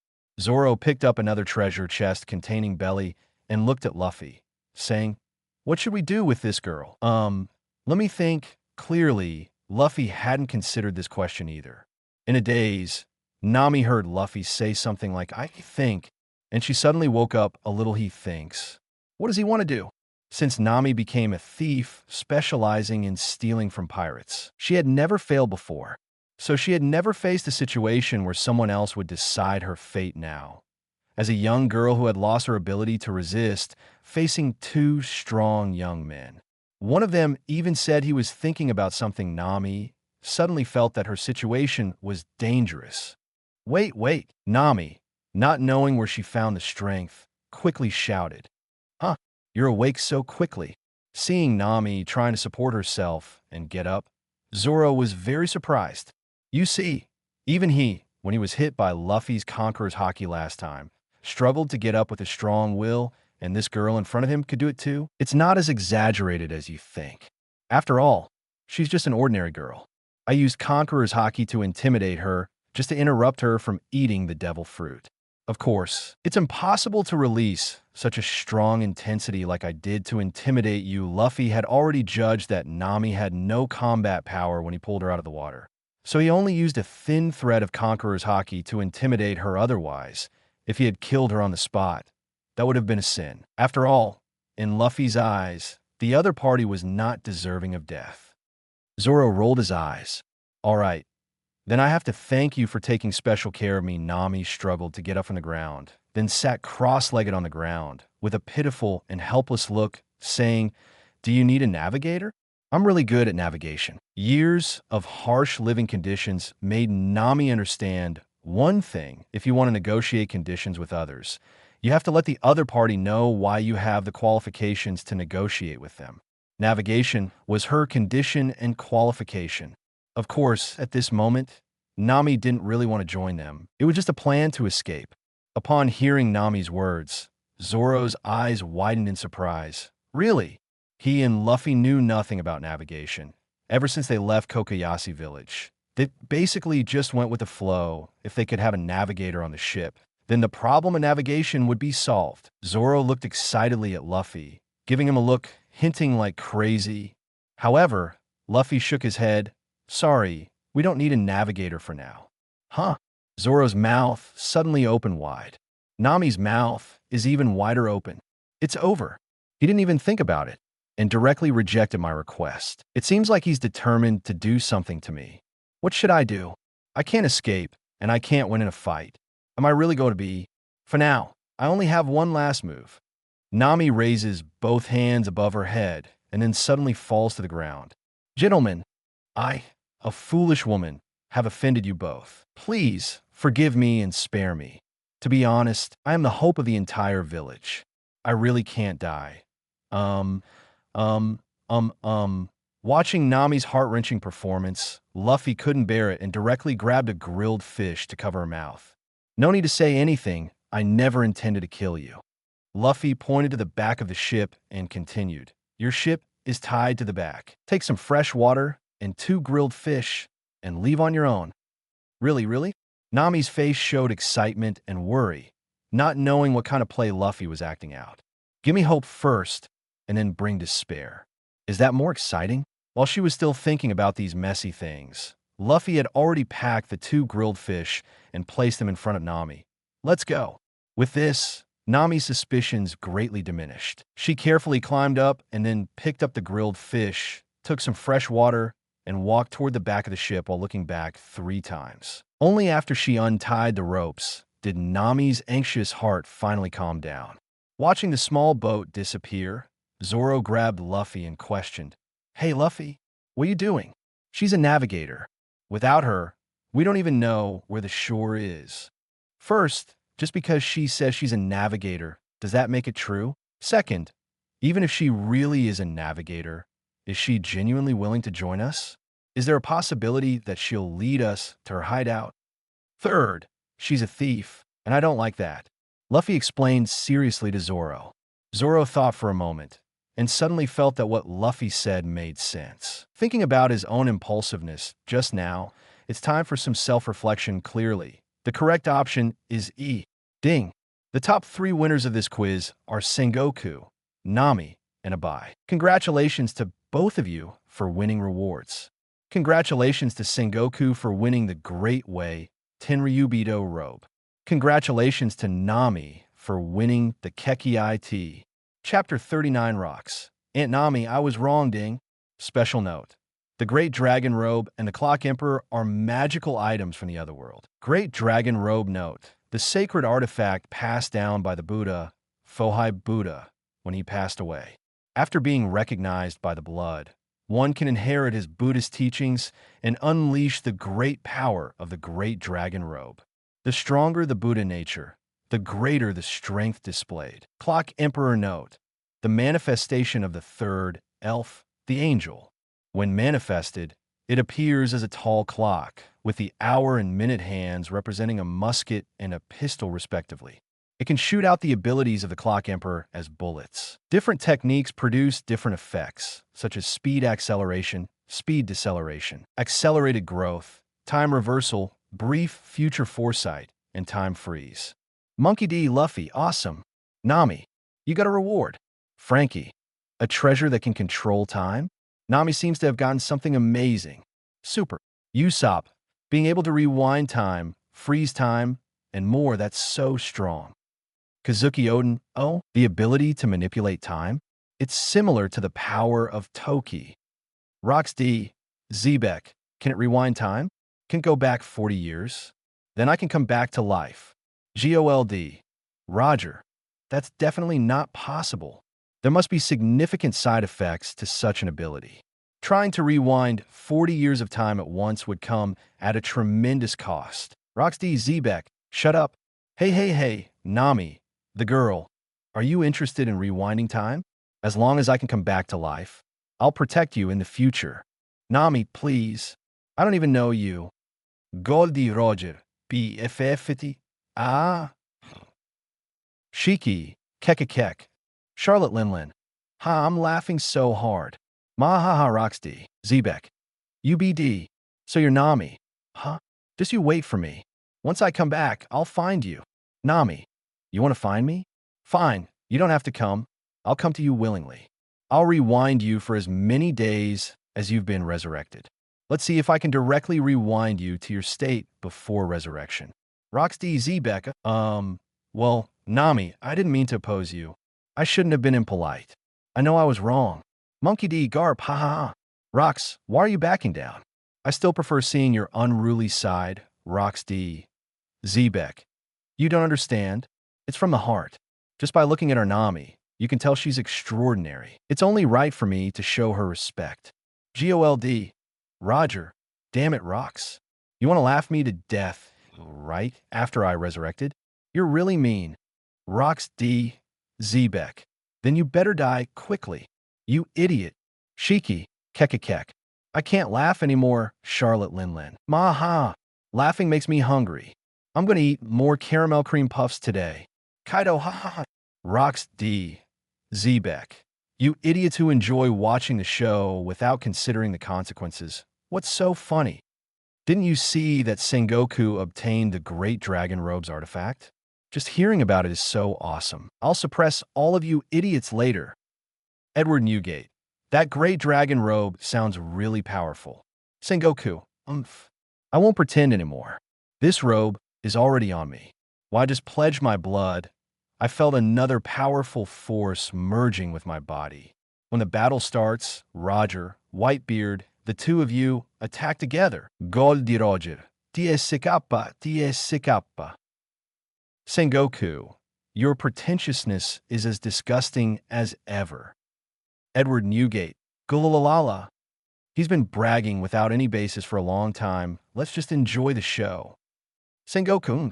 Zoro picked up another treasure chest containing Belly and looked at Luffy, saying, "What should we do with this girl?" Let me think. Clearly, Luffy hadn't considered this question either. In a daze, Nami heard Luffy say something like, "I think," and she suddenly woke up a little. He thinks. What does he want to do? Since Nami became a thief specializing in stealing from pirates, she had never failed before, so she had never faced a situation where someone else would decide her fate now. As a young girl who had lost her ability to resist, facing two strong young men. One of them even said he was thinking about something. Nami suddenly felt that her situation was dangerous. Wait, Nami, not knowing where she found the strength, quickly shouted, "Huh, you're awake so quickly." Seeing Nami trying to support herself and get up, Zoro was very surprised. You see, even he, when he was hit by Luffy's Conqueror's Haki last time, struggled to get up with a strong will, and this girl in front of him could do it too. It's not as exaggerated as you think. After all, she's just an ordinary girl. I used Conqueror's Haki to intimidate her, just to interrupt her from eating the devil fruit. Of course, it's impossible to release such a strong intensity like I did to intimidate you. Luffy had already judged that Nami had no combat power when he pulled her out of the water. So he only used a thin thread of Conqueror's Haki to intimidate her. Otherwise, if he had killed her on the spot, that would have been a sin. After all, in Luffy's eyes, the other party was not deserving of death. Zoro rolled his eyes. All right, then I have to thank you for taking special care of me. Nami struggled to get up from the ground, then sat cross-legged on the ground with a pitiful and helpless look, saying, "Do you need a navigator?" I'm really good at navigation. Years of harsh living conditions made Nami understand one thing: if you want to negotiate conditions with others, you have to let the other party know why you have the qualifications to negotiate with them. Navigation was her condition and qualification. Of course, at this moment, Nami didn't really want to join them. It was just a plan to escape. Upon hearing Nami's words, Zoro's eyes widened in surprise. Really? He and Luffy knew nothing about navigation. Ever since they left Kokoyashi village, they basically just went with the flow. If they could have a navigator on the ship, then the problem of navigation would be solved. Zoro looked excitedly at Luffy, giving him a look hinting like crazy. However, Luffy shook his head. Sorry, we don't need a navigator for now. Huh? Zoro's mouth suddenly opened wide. Nami's mouth is even wider open. It's over. He didn't even think about it and directly rejected my request. It seems like he's determined to do something to me. What should I do? I can't escape, and I can't win in a fight. Am I really going to be? For now, I only have one last move. Nami raises both hands above her head and then suddenly falls to the ground. Gentlemen, I, a foolish woman, have offended you both. Please forgive me and spare me. To be honest, I am the hope of the entire village. I really can't die. Watching Nami's heart-wrenching performance, Luffy couldn't bear it and directly grabbed a grilled fish to cover her mouth. No need to say anything. I never intended to kill you. Luffy pointed to the back of the ship and continued. Your ship is tied to the back. Take some fresh water and 2 grilled fish and leave on your own. Really? Nami's face showed excitement and worry, not knowing what kind of play Luffy was acting out. Give me hope first, and then bring despair. Is that more exciting? While she was still thinking about these messy things, Luffy had already packed the 2 grilled fish and placed them in front of Nami. Let's go. With this, Nami's suspicions greatly diminished. She carefully climbed up and then picked up the grilled fish, took some fresh water, and walked toward the back of the ship while looking back 3 times. Only after she untied the ropes did Nami's anxious heart finally calm down. Watching the small boat disappear, Zoro grabbed Luffy and questioned, "Hey Luffy, what are you doing?" "She's a navigator. Without her, we don't even know where the shore is. First, just because she says she's a navigator, does that make it true? Second, even if she really is a navigator, is she genuinely willing to join us? Is there a possibility that she'll lead us to her hideout? Third, she's a thief, and I don't like that." Luffy explained seriously to Zoro. Zoro thought for a moment, and suddenly felt that what Luffy said made sense. Thinking about his own impulsiveness just now, it's time for some self-reflection. Clearly, the correct option is E. Ding! The top 3 winners of this quiz are Sengoku, Nami, and Abai. Congratulations to both of you for winning rewards. Congratulations to Sengoku for winning the Great Way Tenryubido robe. Congratulations to Nami for winning the Keki IT. Chapter 39 rocks. Aunt Nami, I was wrong, ding. Special note. The Great Dragon Robe and the Clock Emperor are magical items from the otherworld. Great Dragon Robe note. The sacred artifact passed down by the Buddha, Fohai Buddha, when he passed away. After being recognized by the blood, one can inherit his Buddhist teachings and unleash the great power of the Great Dragon Robe. The stronger the Buddha nature, the greater the strength displayed. Clock Emperor note. The manifestation of the third elf, the angel. When manifested, it appears as a tall clock, with the hour and minute hands representing a musket and a pistol respectively. It can shoot out the abilities of the Clock Emperor as bullets. Different techniques produce different effects, such as speed acceleration, speed deceleration, accelerated growth, time reversal, brief future foresight, and time freeze. Monkey D. Luffy, awesome. Nami, you got a reward. Frankie, a treasure that can control time? Nami seems to have gotten something amazing. Super. Usopp, being able to rewind time, freeze time, and more. That's so strong. Kazuki Oden, oh, the ability to manipulate time? It's similar to the power of Toki. Rox D, Zebek, can it rewind time? Can it go back 40 years? Then I can come back to life. GOLD. Roger, that's definitely not possible. There must be significant side effects to such an ability. Trying to rewind 40 years of time at once would come at a tremendous cost. Roxy Zebek, shut up. Hey, Nami, the girl. Are you interested in rewinding time? As long as I can come back to life, I'll protect you in the future. Nami, please. I don't even know you. Goldie Roger, BFFity. Ah. Shiki, Kekakek. Charlotte Linlin. Ha, I'm laughing so hard. Mahaha Roxy, Zebek. UBD. So you're Nami. Huh? Just you wait for me. Once I come back, I'll find you. Nami. You want to find me? Fine. You don't have to come. I'll come to you willingly. I'll rewind you for as many days as you've been resurrected. Let's see if I can directly rewind you to your state before resurrection. Roxy Zebek, well, Nami, I didn't mean to oppose you. I shouldn't have been impolite. I know I was wrong. Monkey D. Garp, ha ha ha. Rox, why are you backing down? I still prefer seeing your unruly side, Rox D. Zebek. You don't understand? It's from the heart. Just by looking at our Nami, you can tell she's extraordinary. It's only right for me to show her respect. GOLD. Roger. Damn it, Rox. You want to laugh me to death, right, after I resurrected? You're really mean. Rox D. Zebek. Then you better die quickly. You idiot. Shiki. Kekakek. I can't laugh anymore, Charlotte Linlin. Maha. Laughing makes me hungry. I'm going to eat more caramel cream puffs today. Kaido, ha ha ha. Rox D. Zebek. You idiots who enjoy watching the show without considering the consequences. What's so funny? Didn't you see that Sengoku obtained the Great Dragon Robes artifact? Just hearing about it is so awesome. I'll suppress all of you idiots later. Edward Newgate. That Great Dragon Robe sounds really powerful. Sengoku. I won't pretend anymore. This robe is already on me. Why just pledge my blood? I felt another powerful force merging with my body. When the battle starts, Roger, Whitebeard, the two of you attack together. Gol di Roger. TS Sikappa. Sengoku, your pretentiousness is as disgusting as ever. Edward Newgate. Gulalala. He's been bragging without any basis for a long time. Let's just enjoy the show. Sengoku.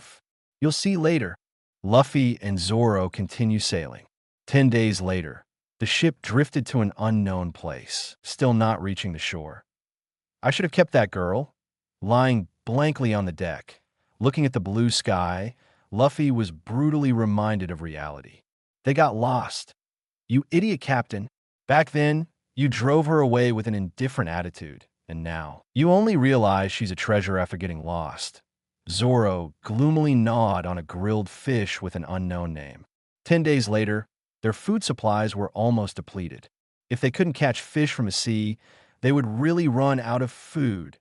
You'll see later. Luffy and Zoro continue sailing. 10 days later, the ship drifted to an unknown place, still not reaching the shore. I should have kept that girl. Lying blankly on the deck, looking at the blue sky, Luffy was brutally reminded of reality. They got lost. You idiot captain. Back then, you drove her away with an indifferent attitude, and now, you only realize she's a treasure after getting lost. Zoro gloomily gnawed on a grilled fish with an unknown name. 10 days later, their food supplies were almost depleted. If they couldn't catch fish from the sea, they would really run out of food.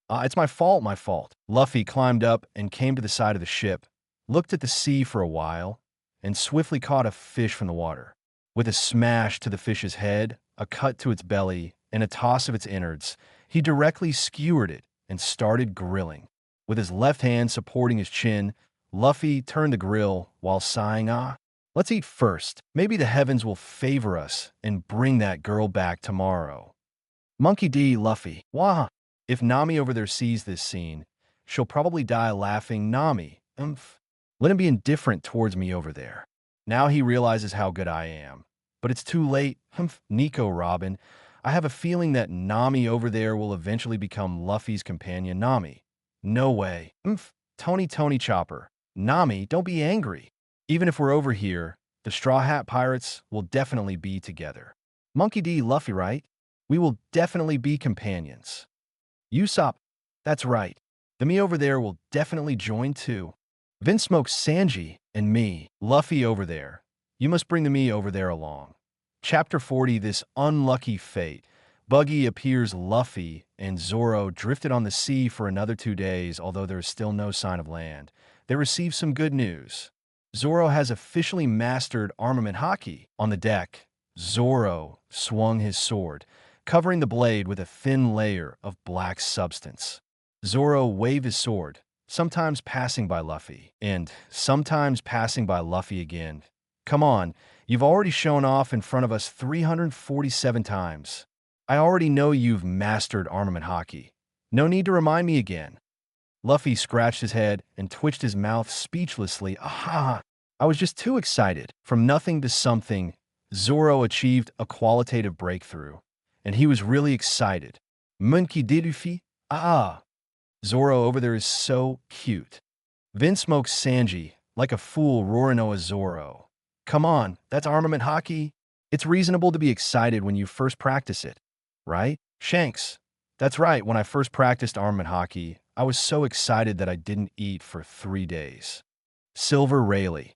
It's my fault. Luffy climbed up and came to the side of the ship, looked at the sea for a while, and swiftly caught a fish from the water. With a smash to the fish's head, a cut to its belly, and a toss of its innards, he directly skewered it and started grilling. With his left hand supporting his chin, Luffy turned the grill while sighing, let's eat first. Maybe the heavens will favor us and bring that girl back tomorrow. Monkey D. Luffy. Wah! If Nami over there sees this scene, she'll probably die laughing. Nami. Let him be indifferent towards me over there. Now he realizes how good I am. But it's too late. Nico Robin. I have a feeling that Nami over there will eventually become Luffy's companion. Nami. No way. Tony Chopper. Nami, don't be angry. Even if we're over here, the Straw Hat Pirates will definitely be together. Monkey D. Luffy, right? We will definitely be companions. Usopp. That's right. The me over there will definitely join too. Vinsmoke, Sanji, and me. Luffy over there. You must bring the me over there along. Chapter 40, This Unlucky Fate. Buggy appears. Luffy and Zoro drifted on the sea for another 2 days, although there is still no sign of land. They receive some good news. Zoro has officially mastered armament haki. On the deck, Zoro swung his sword. covering the blade with a thin layer of black substance. Zoro waved his sword, sometimes passing by Luffy, and sometimes passing by Luffy again. Come on, you've already shown off in front of us 347 times. I already know you've mastered armament haki. No need to remind me again. Luffy scratched his head and twitched his mouth speechlessly. Aha! I was just too excited. From nothing to something, Zoro achieved a qualitative breakthrough, and he was really excited. Monkey de Luffy? Ah! Zoro over there is so cute. Vin smokes Sanji, like a fool Rorinoa Zoro. Come on, that's armament haki. It's reasonable to be excited when you first practice it, right? Shanks. That's right, when I first practiced armament haki, I was so excited that I didn't eat for 3 days. Silver Rayleigh.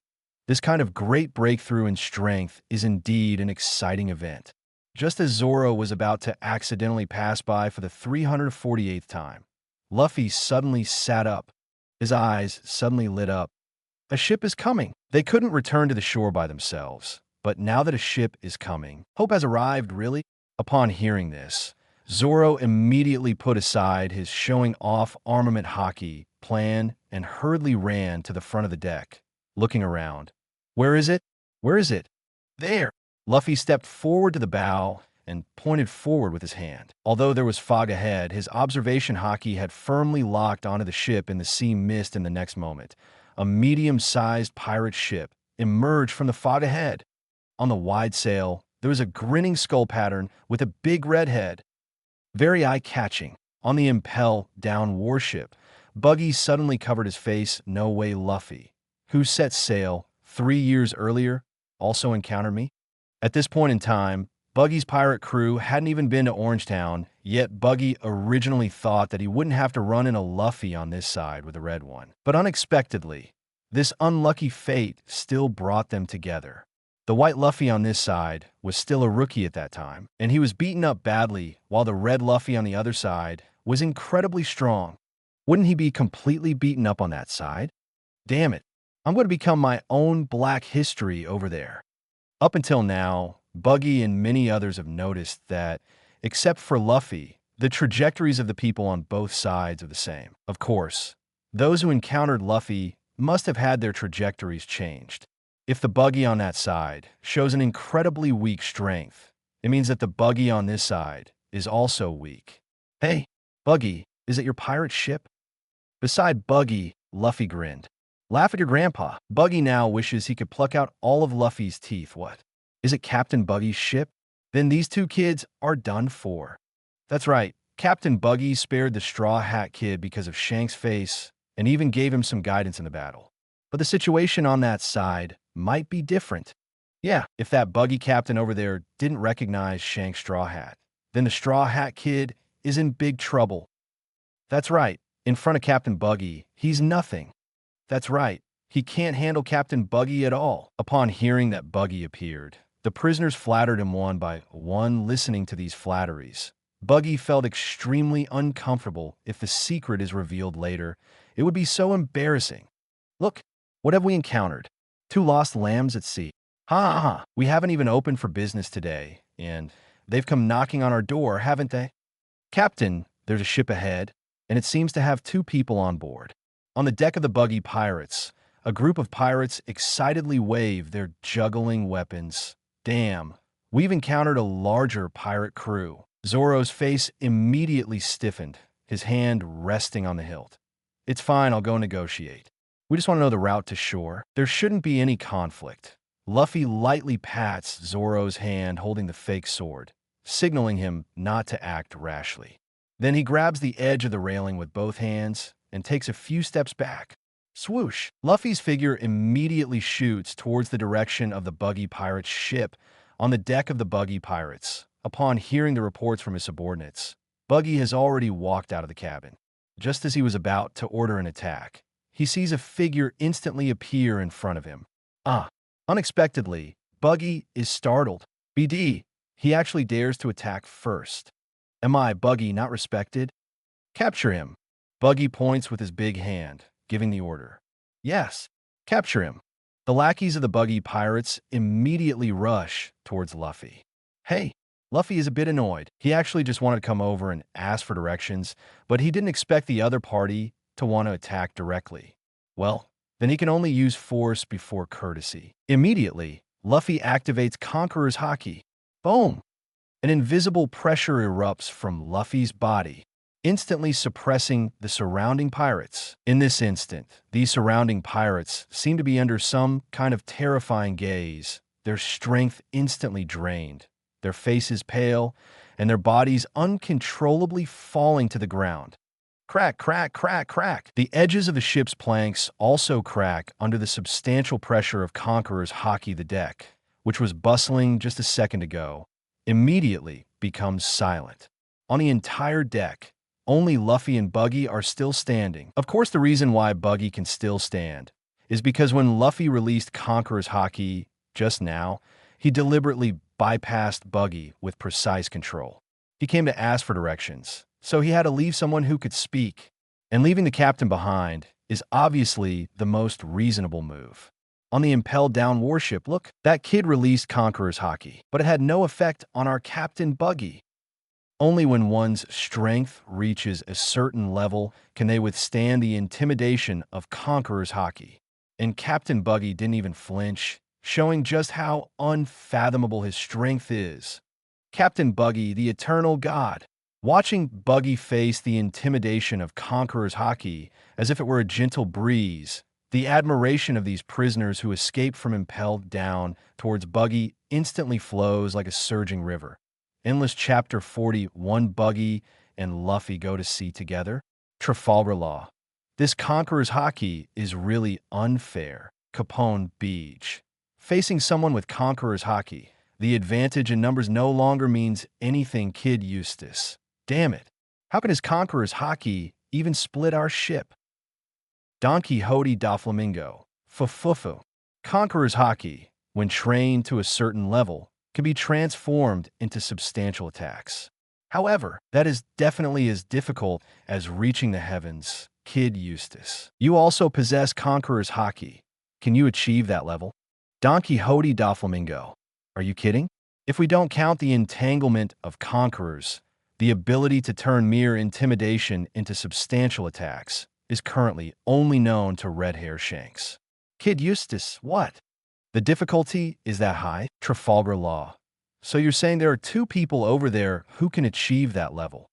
This kind of great breakthrough in strength is indeed an exciting event. Just as Zoro was about to accidentally pass by for the 348th time, Luffy suddenly sat up. His eyes suddenly lit up. A ship is coming. They couldn't return to the shore by themselves, but now that a ship is coming, hope has arrived, really? Upon hearing this, Zoro immediately put aside his showing off armament haki plan and hurriedly ran to the front of the deck, looking around. Where is it? Where is it? There! Luffy stepped forward to the bow and pointed forward with his hand. Although there was fog ahead, his observation haki had firmly locked onto the ship in the sea mist in the next moment. A medium-sized pirate ship emerged from the fog ahead. On the wide sail, there was a grinning skull pattern with a big red head. Very eye-catching. On the impel-down warship, Buggy suddenly covered his face. No way, Luffy, who set sail 3 years earlier, also encountered me? At this point in time, Buggy's pirate crew hadn't even been to Orangetown, yet Buggy originally thought that he wouldn't have to run into Luffy on this side with the red one. But unexpectedly, this unlucky fate still brought them together. The white Luffy on this side was still a rookie at that time, and he was beaten up badly, while the red Luffy on the other side was incredibly strong. Wouldn't he be completely beaten up on that side? Damn it, I'm going to become my own black history over there. Up until now, Buggy and many others have noticed that, except for Luffy, the trajectories of the people on both sides are the same. Of course, those who encountered Luffy must have had their trajectories changed. If the Buggy on that side shows an incredibly weak strength, it means that the Buggy on this side is also weak. Hey, Buggy, is it your pirate ship? Beside Buggy, Luffy grinned. Laugh at your grandpa. Buggy now wishes he could pluck out all of Luffy's teeth. What? Is it Captain Buggy's ship? Then these two kids are done for. That's right, Captain Buggy spared the Straw Hat Kid because of Shanks' face and even gave him some guidance in the battle. But the situation on that side might be different. Yeah, if that Buggy captain over there didn't recognize Shanks' Straw Hat, then the Straw Hat Kid is in big trouble. That's right, in front of Captain Buggy, he's nothing. That's right, he can't handle Captain Buggy at all. Upon hearing that Buggy appeared, the prisoners flattered him one by one. Listening to these flatteries, Buggy felt extremely uncomfortable. If the secret is revealed later, it would be so embarrassing. Look, what have we encountered? 2 lost lambs at sea. Ha ha ha, we haven't even opened for business today, and they've come knocking on our door, haven't they? Captain, there's a ship ahead, and it seems to have 2 people on board. On the deck of the Buggy pirates, a group of pirates excitedly wave their juggling weapons. Damn, we've encountered a larger pirate crew. Zoro's face immediately stiffened, his hand resting on the hilt. It's fine, I'll go negotiate. We just want to know the route to shore. There shouldn't be any conflict. Luffy lightly pats Zoro's hand holding the fake sword, signaling him not to act rashly. Then he grabs the edge of the railing with both hands and takes a few steps back. Swoosh! Luffy's figure immediately shoots towards the direction of the Buggy pirate's ship on the deck of the Buggy pirates. Upon hearing the reports from his subordinates, Buggy has already walked out of the cabin. Just as he was about to order an attack, he sees a figure instantly appear in front of him. Unexpectedly, Buggy is startled. BD, he actually dares to attack first. Am I, Buggy, not respected? Capture him. Buggy points with his big hand, giving the order. Yes, capture him. The lackeys of the Buggy pirates immediately rush towards Luffy. Hey, Luffy is a bit annoyed. He actually just wanted to come over and ask for directions, but he didn't expect the other party to want to attack directly. Well, then he can only use force before courtesy. Immediately, Luffy activates Conqueror's Haki. Boom! An invisible pressure erupts from Luffy's body, instantly suppressing the surrounding pirates. In this instant, these surrounding pirates seem to be under some kind of terrifying gaze, their strength instantly drained, their faces pale, and their bodies uncontrollably falling to the ground. Crack, crack, crack, crack. The edges of the ship's planks also crack under the substantial pressure of Conqueror's Haki. The deck, which was bustling just a second ago, immediately becomes silent. On the entire deck, only Luffy and Buggy are still standing. Of course, the reason why Buggy can still stand is because when Luffy released Conqueror's Haki just now, he deliberately bypassed Buggy with precise control. He came to ask for directions, so he had to leave someone who could speak. And leaving the captain behind is obviously the most reasonable move. On the impelled down warship, look, that kid released Conqueror's Haki, but it had no effect on our Captain Buggy. Only when one's strength reaches a certain level can they withstand the intimidation of Conqueror's Haki. And Captain Buggy didn't even flinch, showing just how unfathomable his strength is. Captain Buggy, the eternal god. Watching Buggy face the intimidation of Conqueror's Haki as if it were a gentle breeze, the admiration of these prisoners who escaped from impelled down towards Buggy instantly flows like a surging river. Endless Chapter 41. Buggy and Luffy go to sea together. Trafalgar Law. This Conqueror's Haki is really unfair. Capone Beach. Facing someone with Conqueror's Haki, the advantage in numbers no longer means anything. Kid Eustace. Damn it. How can his Conqueror's Haki even split our ship? Don Quixote da Flamingo. Fufufu. Conqueror's Haki, when trained to a certain level, can be transformed into substantial attacks. However, that is definitely as difficult as reaching the heavens. Kid Eustace. You also possess Conqueror's Haki. Can you achieve that level? Don Quixote da Flamingo. Are you kidding? If we don't count the entanglement of conquerors, the ability to turn mere intimidation into substantial attacks is currently only known to Red Hair Shanks. Kid Eustace, what? The difficulty is that high? Trafalgar Law. So you're saying there are two people over there who can achieve that level?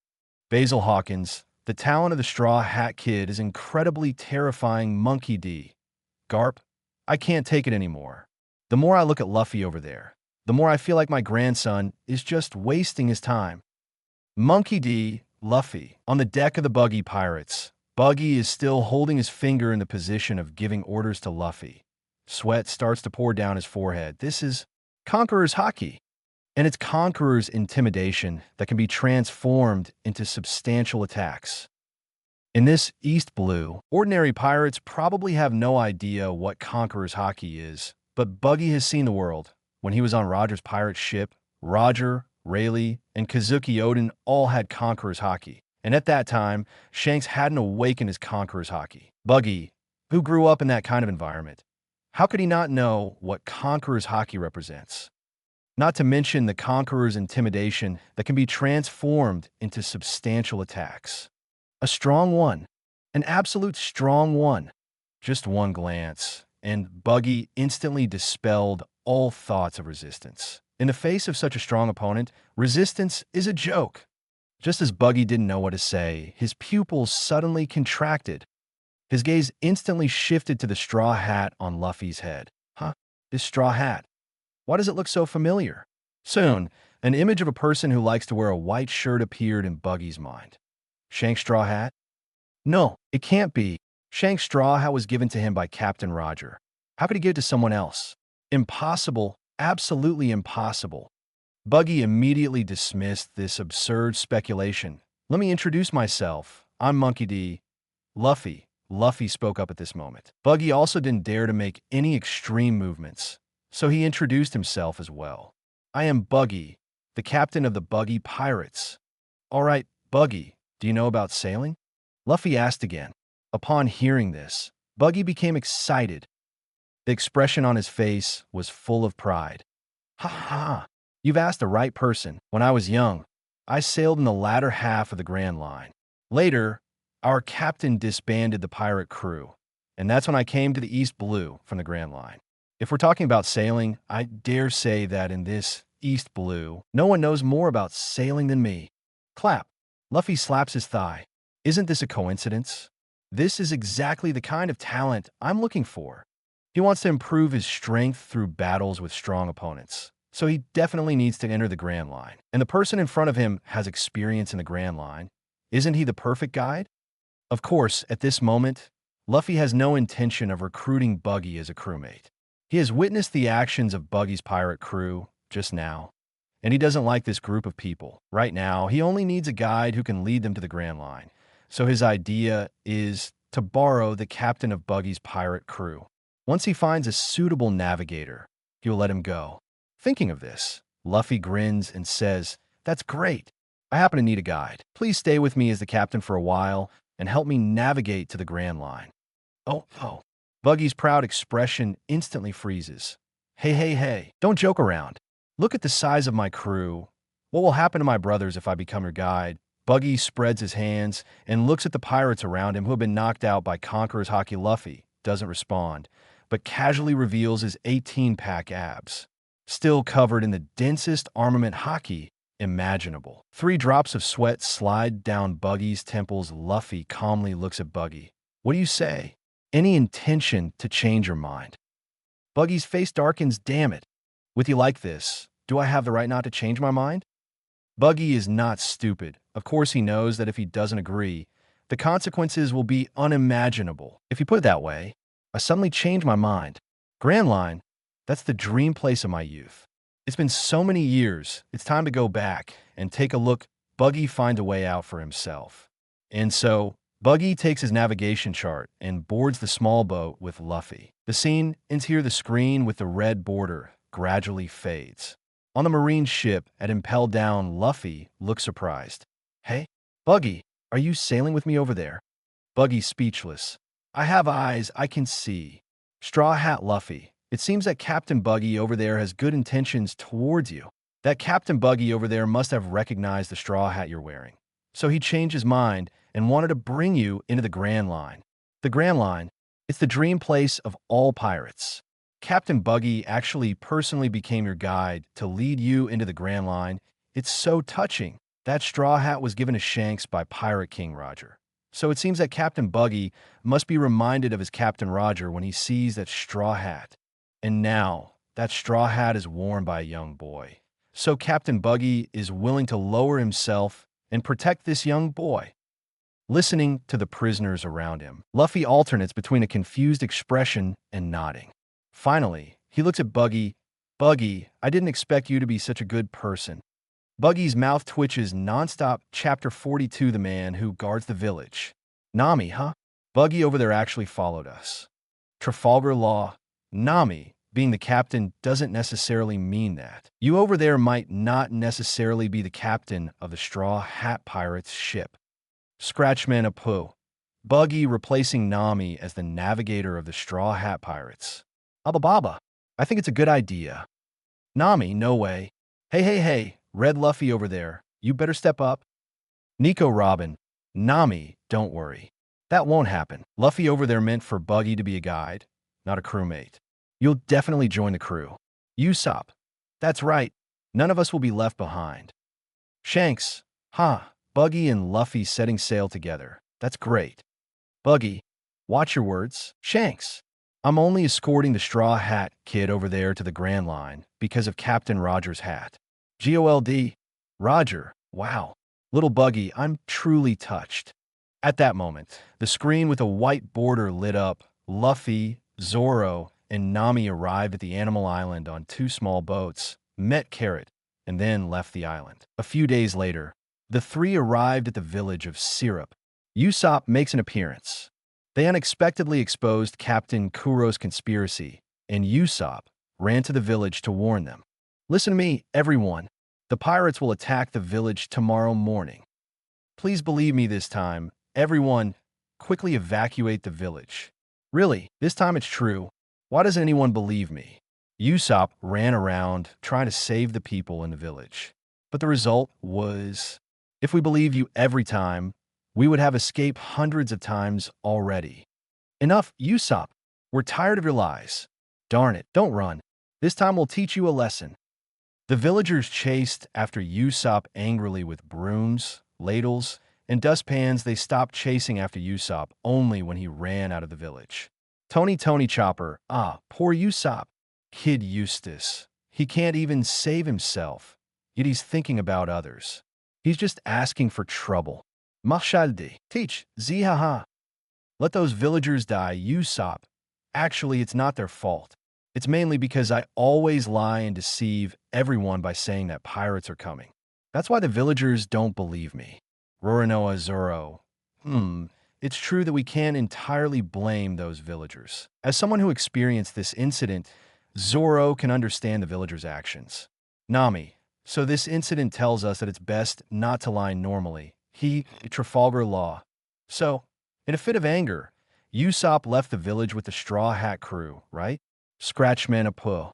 Basil Hawkins, the talent of the Straw Hat Kid is incredibly terrifying. Monkey D. Garp, I can't take it anymore. The more I look at Luffy over there, the more I feel like my grandson is just wasting his time. Monkey D. Luffy. On the deck of the Buggy Pirates, Buggy is still holding his finger in the position of giving orders to Luffy. Sweat starts to pour down his forehead. This is Conqueror's Haki, and it's Conqueror's intimidation that can be transformed into substantial attacks. In this East Blue, ordinary pirates probably have no idea what Conqueror's Haki is, but Buggy has seen the world. When he was on Roger's pirate ship, Roger, Rayleigh, and Kazuki Odin all had Conqueror's Haki, and at that time, Shanks hadn't awakened his Conqueror's Haki. Buggy, who grew up in that kind of environment, how could he not know what Conqueror's Haki represents? Not to mention the Conqueror's intimidation that can be transformed into substantial attacks. A strong one, an absolute strong one. Just one glance, and Buggy instantly dispelled all thoughts of resistance. In the face of such a strong opponent, resistance is a joke. Just as Buggy didn't know what to say, his pupils suddenly contracted. His gaze instantly shifted to the straw hat on Luffy's head. Huh? This straw hat. Why does it look so familiar? Soon, an image of a person who likes to wear a white shirt appeared in Buggy's mind. Shank's straw hat? No, it can't be. Shank's straw hat was given to him by Captain Roger. How could he give it to someone else? Impossible. Absolutely impossible. Buggy immediately dismissed this absurd speculation. Let me introduce myself. I'm Monkey D. Luffy. Luffy spoke up at this moment. Buggy also didn't dare to make any extreme movements, so he introduced himself as well. I am Buggy, the captain of the Buggy Pirates. All right, Buggy, do you know about sailing? Luffy asked again. Upon hearing this, Buggy became excited. The expression on his face was full of pride. Ha ha! You've asked the right person. When I was young, I sailed in the latter half of the Grand Line. Later, our captain disbanded the pirate crew, and that's when I came to the East Blue from the Grand Line. If we're talking about sailing, I dare say that in this East Blue, no one knows more about sailing than me. Clap. Luffy slaps his thigh. Isn't this a coincidence? This is exactly the kind of talent I'm looking for. He wants to improve his strength through battles with strong opponents. So he definitely needs to enter the Grand Line. And the person in front of him has experience in the Grand Line. Isn't he the perfect guide? Of course, at this moment, Luffy has no intention of recruiting Buggy as a crewmate. He has witnessed the actions of Buggy's pirate crew just now, and he doesn't like this group of people. Right now, he only needs a guide who can lead them to the Grand Line. So his idea is to borrow the captain of Buggy's pirate crew. Once he finds a suitable navigator, he will let him go. Thinking of this, Luffy grins and says, "That's great. I happen to need a guide. Please stay with me as the captain for a while and help me navigate to the Grand Line." Oh. Buggy's proud expression instantly freezes. Hey, don't joke around. Look at the size of my crew. What will happen to my brothers if I become your guide? Buggy spreads his hands and looks at the pirates around him who have been knocked out by Conqueror's Haki. Luffy doesn't respond, but casually reveals his 18-pack abs, still covered in the densest armament Haki imaginable. 3 drops of sweat slide down Buggy's temples. Luffy calmly looks at Buggy. "What do you say? Any intention to change your mind?" Buggy's face darkens. "Damn it. With you like this, do I have the right not to change my mind?" Buggy is not stupid. Of course he knows that if he doesn't agree, the consequences will be unimaginable. If you put it that way, I suddenly changed my mind. Grand Line, that's the dream place of my youth. It's been so many years, it's time to go back and take a look. Buggy finds a way out for himself. And so, Buggy takes his navigation chart and boards the small boat with Luffy. The scene ends here. The screen with the red border gradually fades. On the marine ship, at impelled down, Luffy looks surprised. "Hey, Buggy, are you sailing with me over there?" Buggy's speechless. "I have eyes, I can see." Straw Hat Luffy, it seems that Captain Buggy over there has good intentions towards you. That Captain Buggy over there must have recognized the straw hat you're wearing. So he changed his mind and wanted to bring you into the Grand Line. The Grand Line, it's the dream place of all pirates. Captain Buggy actually personally became your guide to lead you into the Grand Line. It's so touching. That straw hat was given to Shanks by Pirate King Roger. So it seems that Captain Buggy must be reminded of his Captain Roger when he sees that straw hat. And now, that straw hat is worn by a young boy. So Captain Buggy is willing to lower himself and protect this young boy. Listening to the prisoners around him, Luffy alternates between a confused expression and nodding. Finally, he looks at Buggy. "Buggy, I didn't expect you to be such a good person." Buggy's mouth twitches nonstop. Chapter 42, The Man Who Guards the Village. "Nami, huh? Buggy over there actually followed us." Trafalgar Law. Nami, being the captain, doesn't necessarily mean that. You over there might not necessarily be the captain of the Straw Hat Pirates ship. Scratchman Apu. Buggy replacing Nami as the navigator of the Straw Hat Pirates. Abababa. I think it's a good idea. Nami, no way. Hey, Red Luffy over there. You better step up. Nico Robin. Nami, don't worry. That won't happen. Luffy over there meant for Buggy to be a guide, not a crewmate. You'll definitely join the crew. Usopp. That's right. None of us will be left behind. Shanks. Buggy and Luffy setting sail together. That's great. Buggy. Watch your words. Shanks. I'm only escorting the Straw Hat Kid over there to the Grand Line because of Captain Roger's hat. GOLD. Roger. Wow. Little Buggy, I'm truly touched. At that moment, the screen with a white border lit up. Luffy, Zoro, and Nami arrived at the Animal Island on 2 small boats, met Carrot, and then left the island. A few days later, the 3 arrived at the village of Syrup. Usopp makes an appearance. They unexpectedly exposed Captain Kuro's conspiracy, and Usopp ran to the village to warn them. "Listen to me, everyone. The pirates will attack the village tomorrow morning. Please believe me this time. Everyone, quickly evacuate the village." Really, this time it's true. Why doesn't anyone believe me? Usopp ran around trying to save the people in the village. But the result was, if we believe you every time, we would have escaped hundreds of times already. Enough, Usopp. We're tired of your lies. Darn it, don't run. This time we'll teach you a lesson. The villagers chased after Usopp angrily with brooms, ladles, and dustpans. They stopped chasing after Usopp only when he ran out of the village. Tony Chopper, poor Usopp. Kid Eustace. He can't even save himself, yet he's thinking about others. He's just asking for trouble. Machalde, teach, zihaha. Let those villagers die, Usopp. Actually, it's not their fault. It's mainly because I always lie and deceive everyone by saying that pirates are coming. That's why the villagers don't believe me. Roronoa Zoro. It's true that we can't entirely blame those villagers. As someone who experienced this incident, Zoro can understand the villagers' actions. Nami. So this incident tells us that it's best not to lie normally. Trafalgar Law. So, in a fit of anger, Usopp left the village with the Straw Hat crew, right? Scratchman Apo.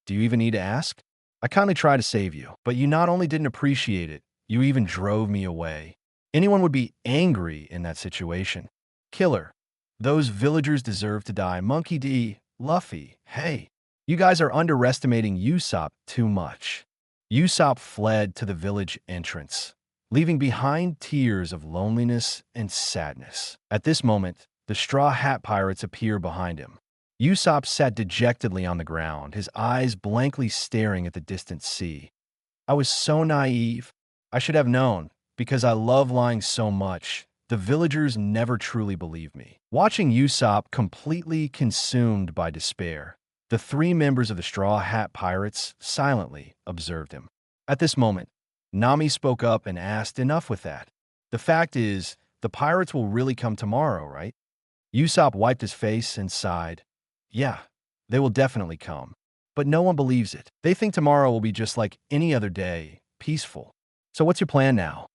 Do you even need to ask? I kindly tried to save you, but you not only didn't appreciate it, you even drove me away. Anyone would be angry in that situation. Killer. Those villagers deserve to die. Monkey D. Luffy. Hey, you guys are underestimating Usopp too much. Usopp fled to the village entrance, leaving behind tears of loneliness and sadness. At this moment, the Straw Hat Pirates appear behind him. Usopp sat dejectedly on the ground, his eyes blankly staring at the distant sea. I was so naive. I should have known, because I love lying so much. The villagers never truly believed me. Watching Usopp completely consumed by despair, the three members of the Straw Hat Pirates silently observed him. At this moment, Nami spoke up and asked, enough with that. The fact is, the pirates will really come tomorrow, right? Usopp wiped his face and sighed. Yeah, they will definitely come. But no one believes it. They think tomorrow will be just like any other day, peaceful. So what's your plan now?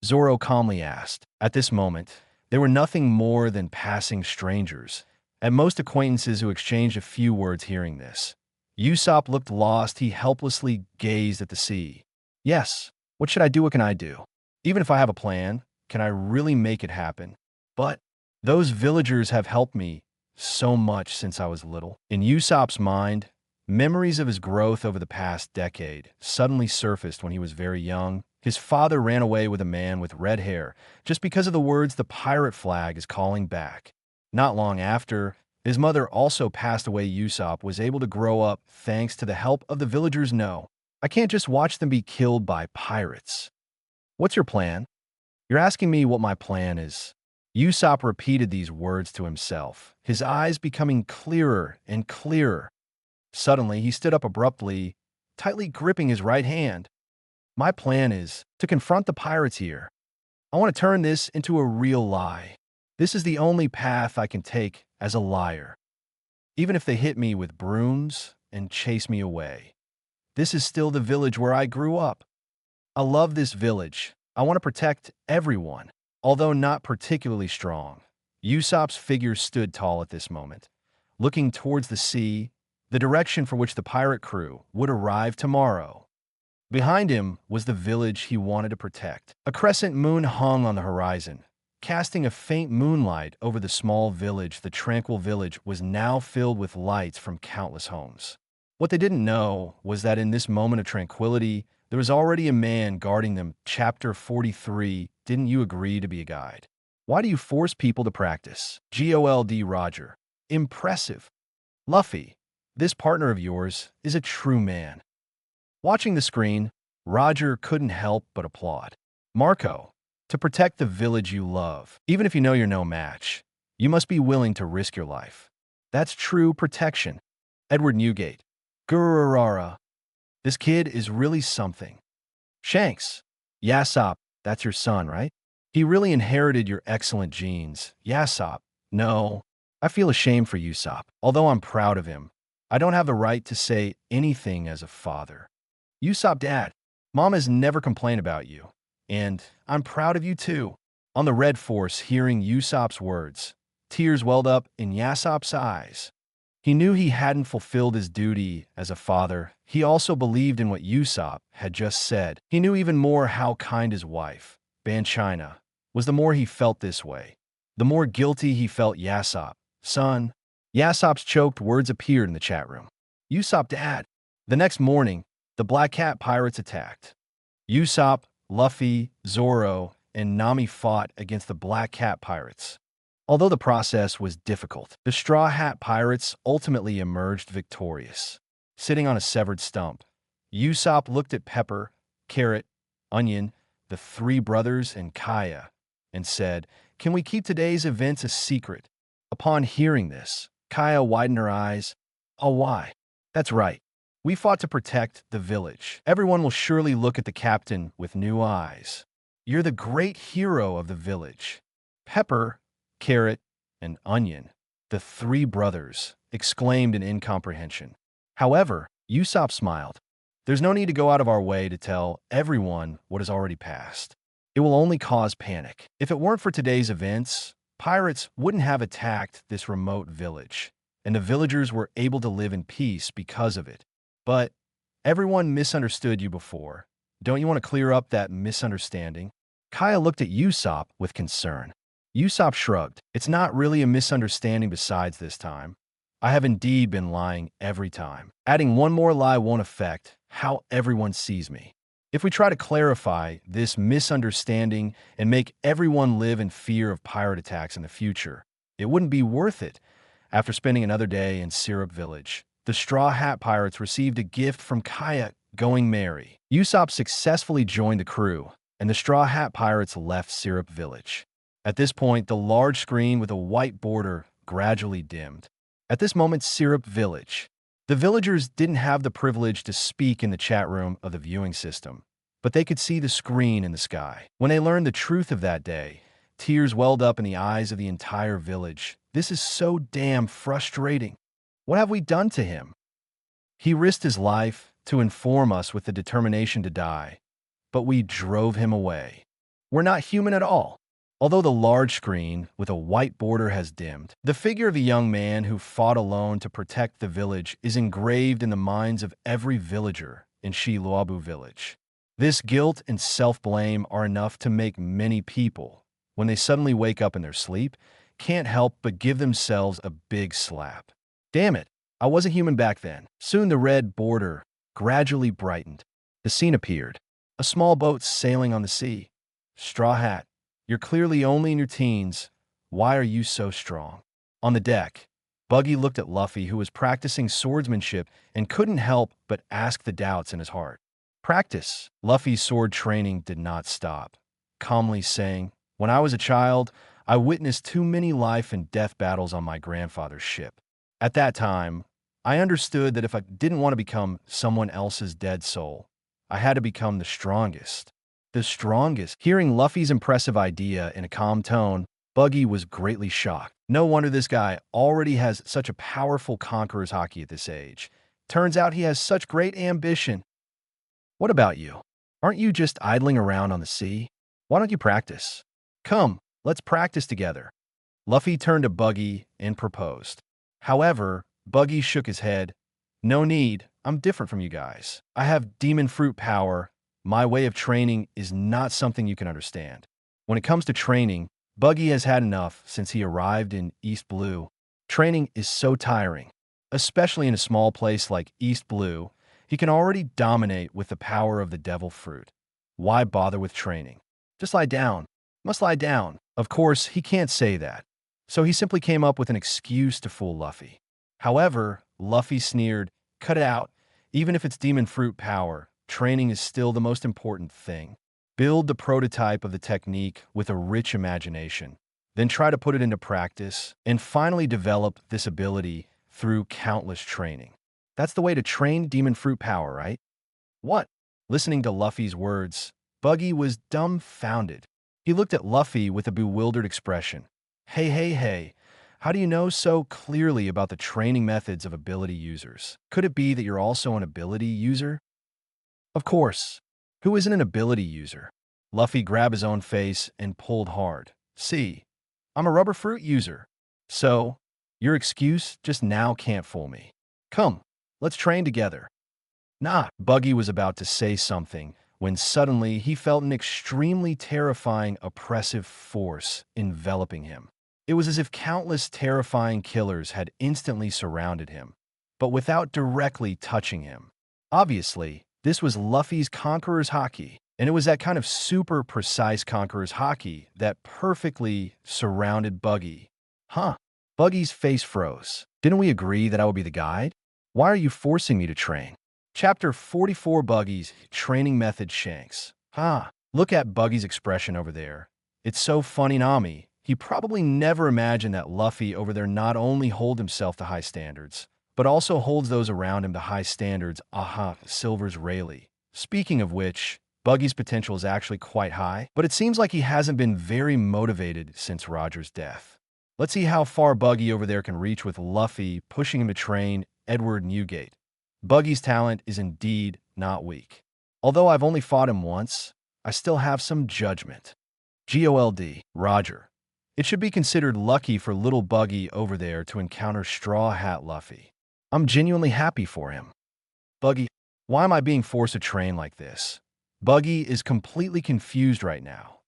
Zoro calmly asked. At this moment, they were nothing more than passing strangers, and most acquaintances who exchanged a few words hearing this. Usopp looked lost. He helplessly gazed at the sea. Yes, what should I do? What can I do? Even if I have a plan, can I really make it happen? But those villagers have helped me so much since I was little. In Usopp's mind, memories of his growth over the past decade suddenly surfaced when he was very young. His father ran away with a man with red hair just because of the words "the pirate flag is calling back." Not long after, his mother also passed away. Usopp was able to grow up thanks to the help of the villagers. No, I can't just watch them be killed by pirates. What's your plan? You're asking me what my plan is. Usopp repeated these words to himself, his eyes becoming clearer and clearer. Suddenly, he stood up abruptly, tightly gripping his right hand. My plan is to confront the pirates here. I want to turn this into a real lie. This is the only path I can take as a liar. Even if they hit me with brooms and chase me away. This is still the village where I grew up. I love this village. I want to protect everyone. Although not particularly strong, Usopp's figure stood tall at this moment, looking towards the sea, the direction for which the pirate crew would arrive tomorrow. Behind him was the village he wanted to protect. A crescent moon hung on the horizon, casting a faint moonlight over the small village. The tranquil village was now filled with lights from countless homes. What they didn't know was that in this moment of tranquility, there was already a man guarding them. Chapter 43. Didn't you agree to be a guide? Why do you force people to practice? Gold Roger. Impressive. Luffy, this partner of yours is a true man. Watching the screen, Roger couldn't help but applaud. Marco, to protect the village you love, even if you know you're no match, you must be willing to risk your life. That's true protection. Edward Newgate. Gururara. This kid is really something. Shanks. Yasopp, that's your son, right? He really inherited your excellent genes. Yasopp. No, I feel ashamed for Usopp. Although I'm proud of him, I don't have the right to say anything as a father. Usopp, Dad, Mom has never complained about you. And I'm proud of you too. On the Red Force, hearing Usopp's words, tears welled up in Yasopp's eyes. He knew he hadn't fulfilled his duty as a father. He also believed in what Usopp had just said. He knew even more how kind his wife, Banchina, was. The more he felt this way, the more guilty he felt. Yasopp, son. Yasopp's choked words appeared in the chat room. Usopp, dad. The next morning, the Black Cat pirates attacked. Usopp, Luffy, Zoro, and Nami fought against the Black Cat pirates. Although the process was difficult, the Straw Hat Pirates ultimately emerged victorious. Sitting on a severed stump, Usopp looked at Pepper, Carrot, Onion, the three brothers, and Kaya, and said, "Can we keep today's events a secret?" Upon hearing this, Kaya widened her eyes. "Oh, why?" "That's right. We fought to protect the village. Everyone will surely look at the captain with new eyes. You're the great hero of the village." Pepper, Carrot, and Onion, the three brothers, exclaimed in incomprehension. However, Usopp smiled. "There's no need to go out of our way to tell everyone what has already passed. It will only cause panic. If it weren't for today's events, pirates wouldn't have attacked this remote village, and the villagers were able to live in peace because of it. But everyone misunderstood you before. Don't you want to clear up that misunderstanding?" Kaya looked at Usopp with concern. Usopp shrugged. "It's not really a misunderstanding besides this time. I have indeed been lying every time. Adding one more lie won't affect how everyone sees me. If we try to clarify this misunderstanding and make everyone live in fear of pirate attacks in the future, it wouldn't be worth it." After spending another day in Syrup Village, the Straw Hat Pirates received a gift from Kaya, going merry. Usopp successfully joined the crew, and the Straw Hat Pirates left Syrup Village. At this point, the large screen with a white border gradually dimmed. At this moment, Syrup Village. The villagers didn't have the privilege to speak in the chat room of the viewing system, but they could see the screen in the sky. When they learned the truth of that day, tears welled up in the eyes of the entire village. "This is so damn frustrating. What have we done to him? He risked his life to inform us with the determination to die, but we drove him away. We're not human at all." Although the large screen with a white border has dimmed, the figure of a young man who fought alone to protect the village is engraved in the minds of every villager in Shiluabu Village. This guilt and self-blame are enough to make many people, when they suddenly wake up in their sleep, can't help but give themselves a big slap. "Damn it, I wasn't human back then." Soon the red border gradually brightened. The scene appeared. A small boat sailing on the sea. "Straw Hat, you're clearly only in your teens. Why are you so strong?" On the deck, Buggy looked at Luffy, who was practicing swordsmanship and couldn't help but ask the doubts in his heart. "Practice." Luffy's sword training did not stop, calmly saying, "When I was a child, I witnessed too many life and death battles on my grandfather's ship. At that time, I understood that if I didn't want to become someone else's dead soul, I had to become the strongest. The strongest." Hearing Luffy's impressive idea in a calm tone, Buggy was greatly shocked. No wonder this guy already has such a powerful Conqueror's Haki at this age. Turns out he has such great ambition. "What about you? Aren't you just idling around on the sea? Why don't you practice? Come, let's practice together." Luffy turned to Buggy and proposed. However, Buggy shook his head. "No need. I'm different from you guys. I have demon fruit power. My way of training is not something you can understand." When it comes to training, Buggy has had enough since he arrived in East Blue. Training is so tiring. Especially in a small place like East Blue, he can already dominate with the power of the devil fruit. Why bother with training? Just lie down. Must lie down. Of course, he can't say that. So he simply came up with an excuse to fool Luffy. However, Luffy sneered, "Cut it out. Even if it's demon fruit power, training is still the most important thing. Build the prototype of the technique with a rich imagination, then try to put it into practice, and finally develop this ability through countless training. That's the way to train demon fruit power, right?" "What?" Listening to Luffy's words, Buggy was dumbfounded. He looked at Luffy with a bewildered expression. Hey, how do you know so clearly about the training methods of ability users? Could it be that you're also an ability user?" "Of course. Who isn't an ability user?" Luffy grabbed his own face and pulled hard. "See, I'm a rubber fruit user. So, Your excuse just now can't fool me. Come, let's train together. Nah, Buggy was about to say something when suddenly he felt an extremely terrifying, oppressive force enveloping him. It was as if countless terrifying killers had instantly surrounded him, but without directly touching him. Obviously, this was Luffy's Conqueror's Haki, and it was that kind of super precise Conqueror's Haki that perfectly surrounded Buggy. Huh? Buggy's face froze. Didn't we agree that I would be the guide? Why are you forcing me to train? Chapter 44, Buggy's Training Method. Shanks. Look at Buggy's expression over there. It's so funny, Nami. He probably never imagined that Luffy over there not only hold himself to high standards, but also holds those around him to high standards. Silver's Rayleigh. Speaking of which, Buggy's potential is actually quite high, but it seems like he hasn't been very motivated since Roger's death. Let's see how far Buggy over there can reach with Luffy pushing him to train Edward Newgate. Buggy's talent is indeed not weak. Although I've only fought him once, I still have some judgment. GOLD, Roger. It should be considered lucky for little Buggy over there to encounter Straw Hat Luffy. I'm genuinely happy for him. Buggy, why am I being forced to train like this? Buggy is completely confused right now.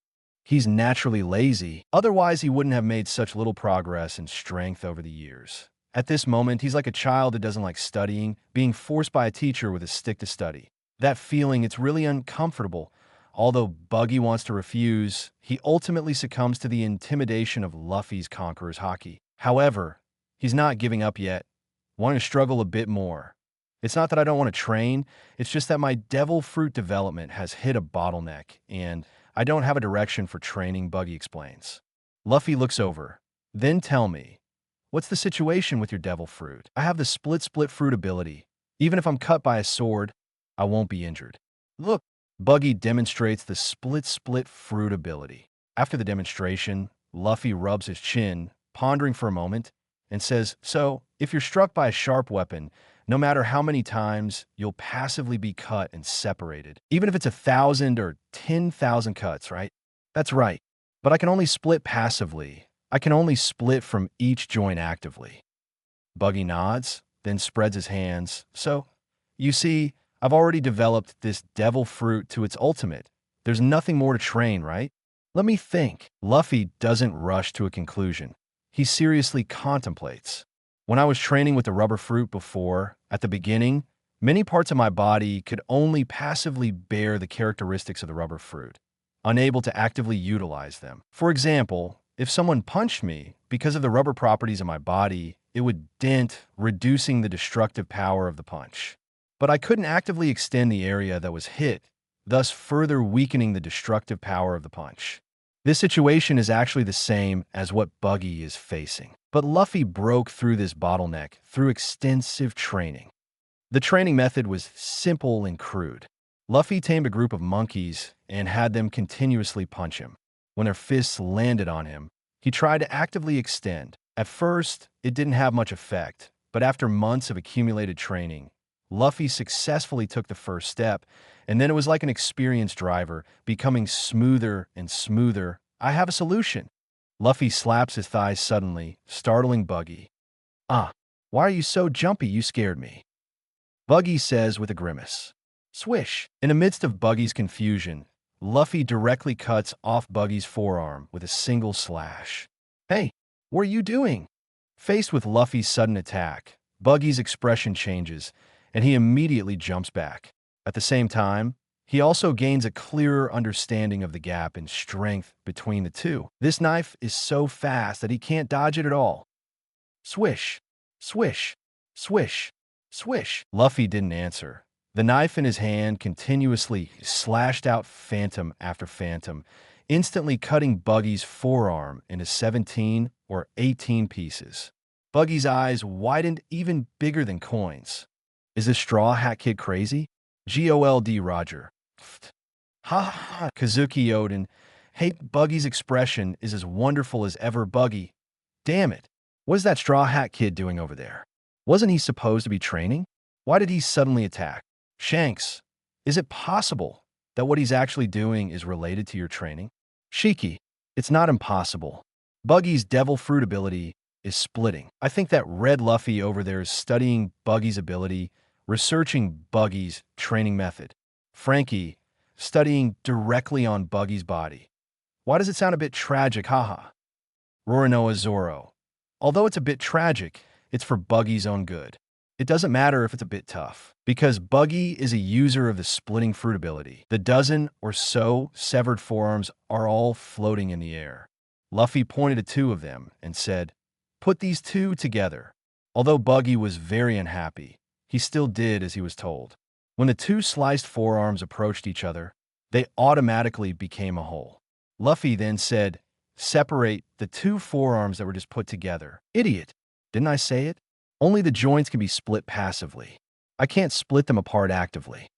He's naturally lazy, otherwise he wouldn't have made such little progress in strength over the years. At this moment, he's like a child that doesn't like studying, being forced by a teacher with a stick to study. That feeling, it's really uncomfortable. Although Buggy wants to refuse, he ultimately succumbs to the intimidation of Luffy's Conqueror's Haki. However, he's not giving up yet, wanting to struggle a bit more. It's not that I don't want to train, it's just that my devil fruit development has hit a bottleneck, and I don't have a direction for training, Buggy explains. Luffy looks over. Then tell me, what's the situation with your devil fruit? I have the split fruit ability. Even if I'm cut by a sword, I won't be injured. Look, Buggy demonstrates the split fruit ability. After the demonstration, Luffy rubs his chin, pondering for a moment, and says, so, if you're struck by a sharp weapon, no matter how many times, you'll passively be cut and separated. Even if it's 1,000 or 10,000 cuts, right? That's right. But I can only split passively. I can only split from each joint actively. Buggy nods, then spreads his hands. So, you see, I've already developed this devil fruit to its ultimate. There's nothing more to train, right? Let me think. Luffy doesn't rush to a conclusion. He seriously contemplates. When I was training with the rubber fruit before, at the beginning, many parts of my body could only passively bear the characteristics of the rubber fruit, unable to actively utilize them. For example, if someone punched me, because of the rubber properties of my body, it would dent, reducing the destructive power of the punch. But I couldn't actively extend the area that was hit, thus further weakening the destructive power of the punch. This situation is actually the same as what Buggy is facing. But Luffy broke through this bottleneck through extensive training. The training method was simple and crude. Luffy tamed a group of monkeys and had them continuously punch him. When their fists landed on him, he tried to actively extend. At first, it didn't have much effect, but after months of accumulated training, Luffy successfully took the first step, and then it was like an experienced driver, becoming smoother and smoother. I have a solution. Luffy slaps his thighs suddenly, startling Buggy. Why are you so jumpy? You scared me. Buggy says with a grimace. Swish. In the midst of Buggy's confusion, Luffy directly cuts off Buggy's forearm with a single slash. Hey, what are you doing? Faced with Luffy's sudden attack, Buggy's expression changes, and he immediately jumps back. At the same time, he also gains a clearer understanding of the gap in strength between the two. This knife is so fast that he can't dodge it at all. Swish, swish, swish, swish. Luffy didn't answer. The knife in his hand continuously slashed out phantom after phantom, instantly cutting Buggy's forearm into 17 or 18 pieces. Buggy's eyes widened even bigger than coins. Is this Straw Hat Kid crazy? GOLD Roger. Ha ha, Kazuki Odin. Hey, Buggy's expression is as wonderful as ever. Buggy. Damn it. What is that Straw Hat Kid doing over there? Wasn't he supposed to be training? Why did he suddenly attack? Shanks, is it possible that what he's actually doing is related to your training? Shiki, it's not impossible. Buggy's devil fruit ability is splitting. I think that Red Luffy over there is studying Buggy's ability, researching Buggy's training method. Frankie, studying directly on Buggy's body. Why does it sound a bit tragic, haha? Roronoa Zoro. Although it's a bit tragic, it's for Buggy's own good. It doesn't matter if it's a bit tough, because Buggy is a user of the splitting fruit ability. The dozen or so severed forearms are all floating in the air. Luffy pointed to two of them and said, "Put these two together." Although Buggy was very unhappy, he still did as he was told. When the two sliced forearms approached each other, they automatically became a whole. Luffy then said, "Separate the two forearms that were just put together." Idiot! Didn't I say it? Only the joints can be split passively. I can't split them apart actively.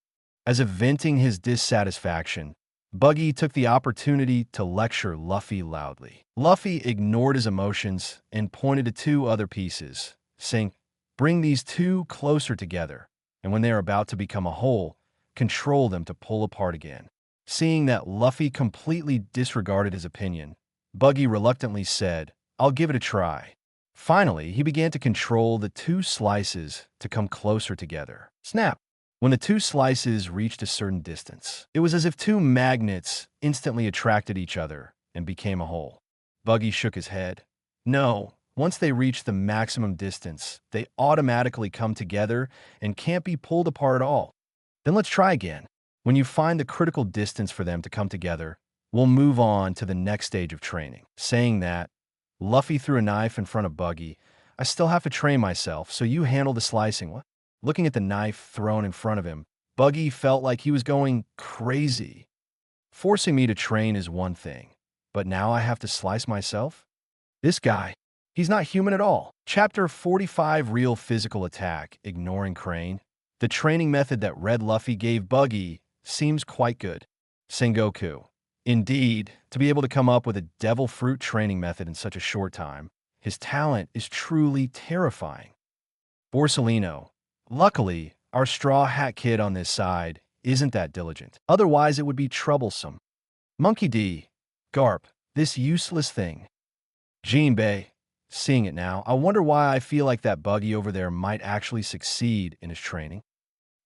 As if venting his dissatisfaction, Buggy took the opportunity to lecture Luffy loudly. Luffy ignored his emotions and pointed to two other pieces, saying, "Bring these two closer together, and when they are about to become a whole, control them to pull apart again." Seeing that Luffy completely disregarded his opinion, Buggy reluctantly said, "I'll give it a try." Finally, he began to control the two slices to come closer together. Snap! When the two slices reached a certain distance, it was as if two magnets instantly attracted each other and became a whole. Buggy shook his head. No, once they reach the maximum distance, they automatically come together and can't be pulled apart at all. Then let's try again. When you find the critical distance for them to come together, we'll move on to the next stage of training. Saying that, Luffy threw a knife in front of Buggy. "I still have to train myself, so you handle the slicing." What? Looking at the knife thrown in front of him, Buggy felt like he was going crazy. Forcing me to train is one thing, but now I have to slice myself? This guy, he's not human at all. Chapter 45, Real Physical Attack, Ignoring Crane. The training method that Red Luffy gave Buggy seems quite good. Sengoku. Indeed, to be able to come up with a devil fruit training method in such a short time, his talent is truly terrifying. Borsalino. Luckily, our straw hat kid on this side isn't that diligent. Otherwise, it would be troublesome. Monkey D. Garp. This useless thing. Jinbei. Seeing it now, I wonder why I feel like that Buggy over there might actually succeed in his training.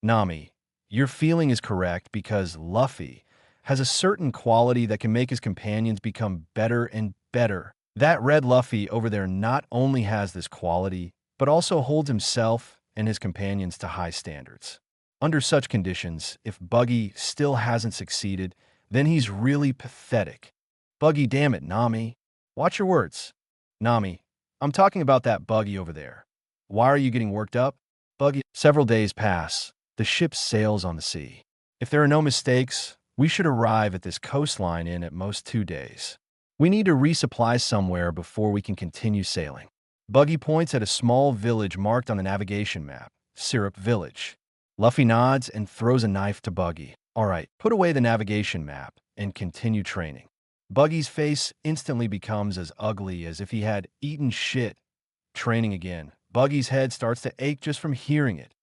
Nami. Your feeling is correct because Luffy has a certain quality that can make his companions become better and better. That Red Luffy over there not only has this quality, but also holds himself and his companions to high standards. Under such conditions, if Buggy still hasn't succeeded, then he's really pathetic. Buggy, damn it, Nami. Watch your words. Nami, I'm talking about that Buggy over there. Why are you getting worked up? Buggy. Several days pass. The ship sails on the sea. If there are no mistakes, we should arrive at this coastline in at most 2 days. We need to resupply somewhere before we can continue sailing. Buggy points at a small village marked on the navigation map, Syrup Village. Luffy nods and throws a knife to Buggy. All right, put away the navigation map and continue training. Buggy's face instantly becomes as ugly as if he had eaten shit. Training again. Buggy's head starts to ache just from hearing it.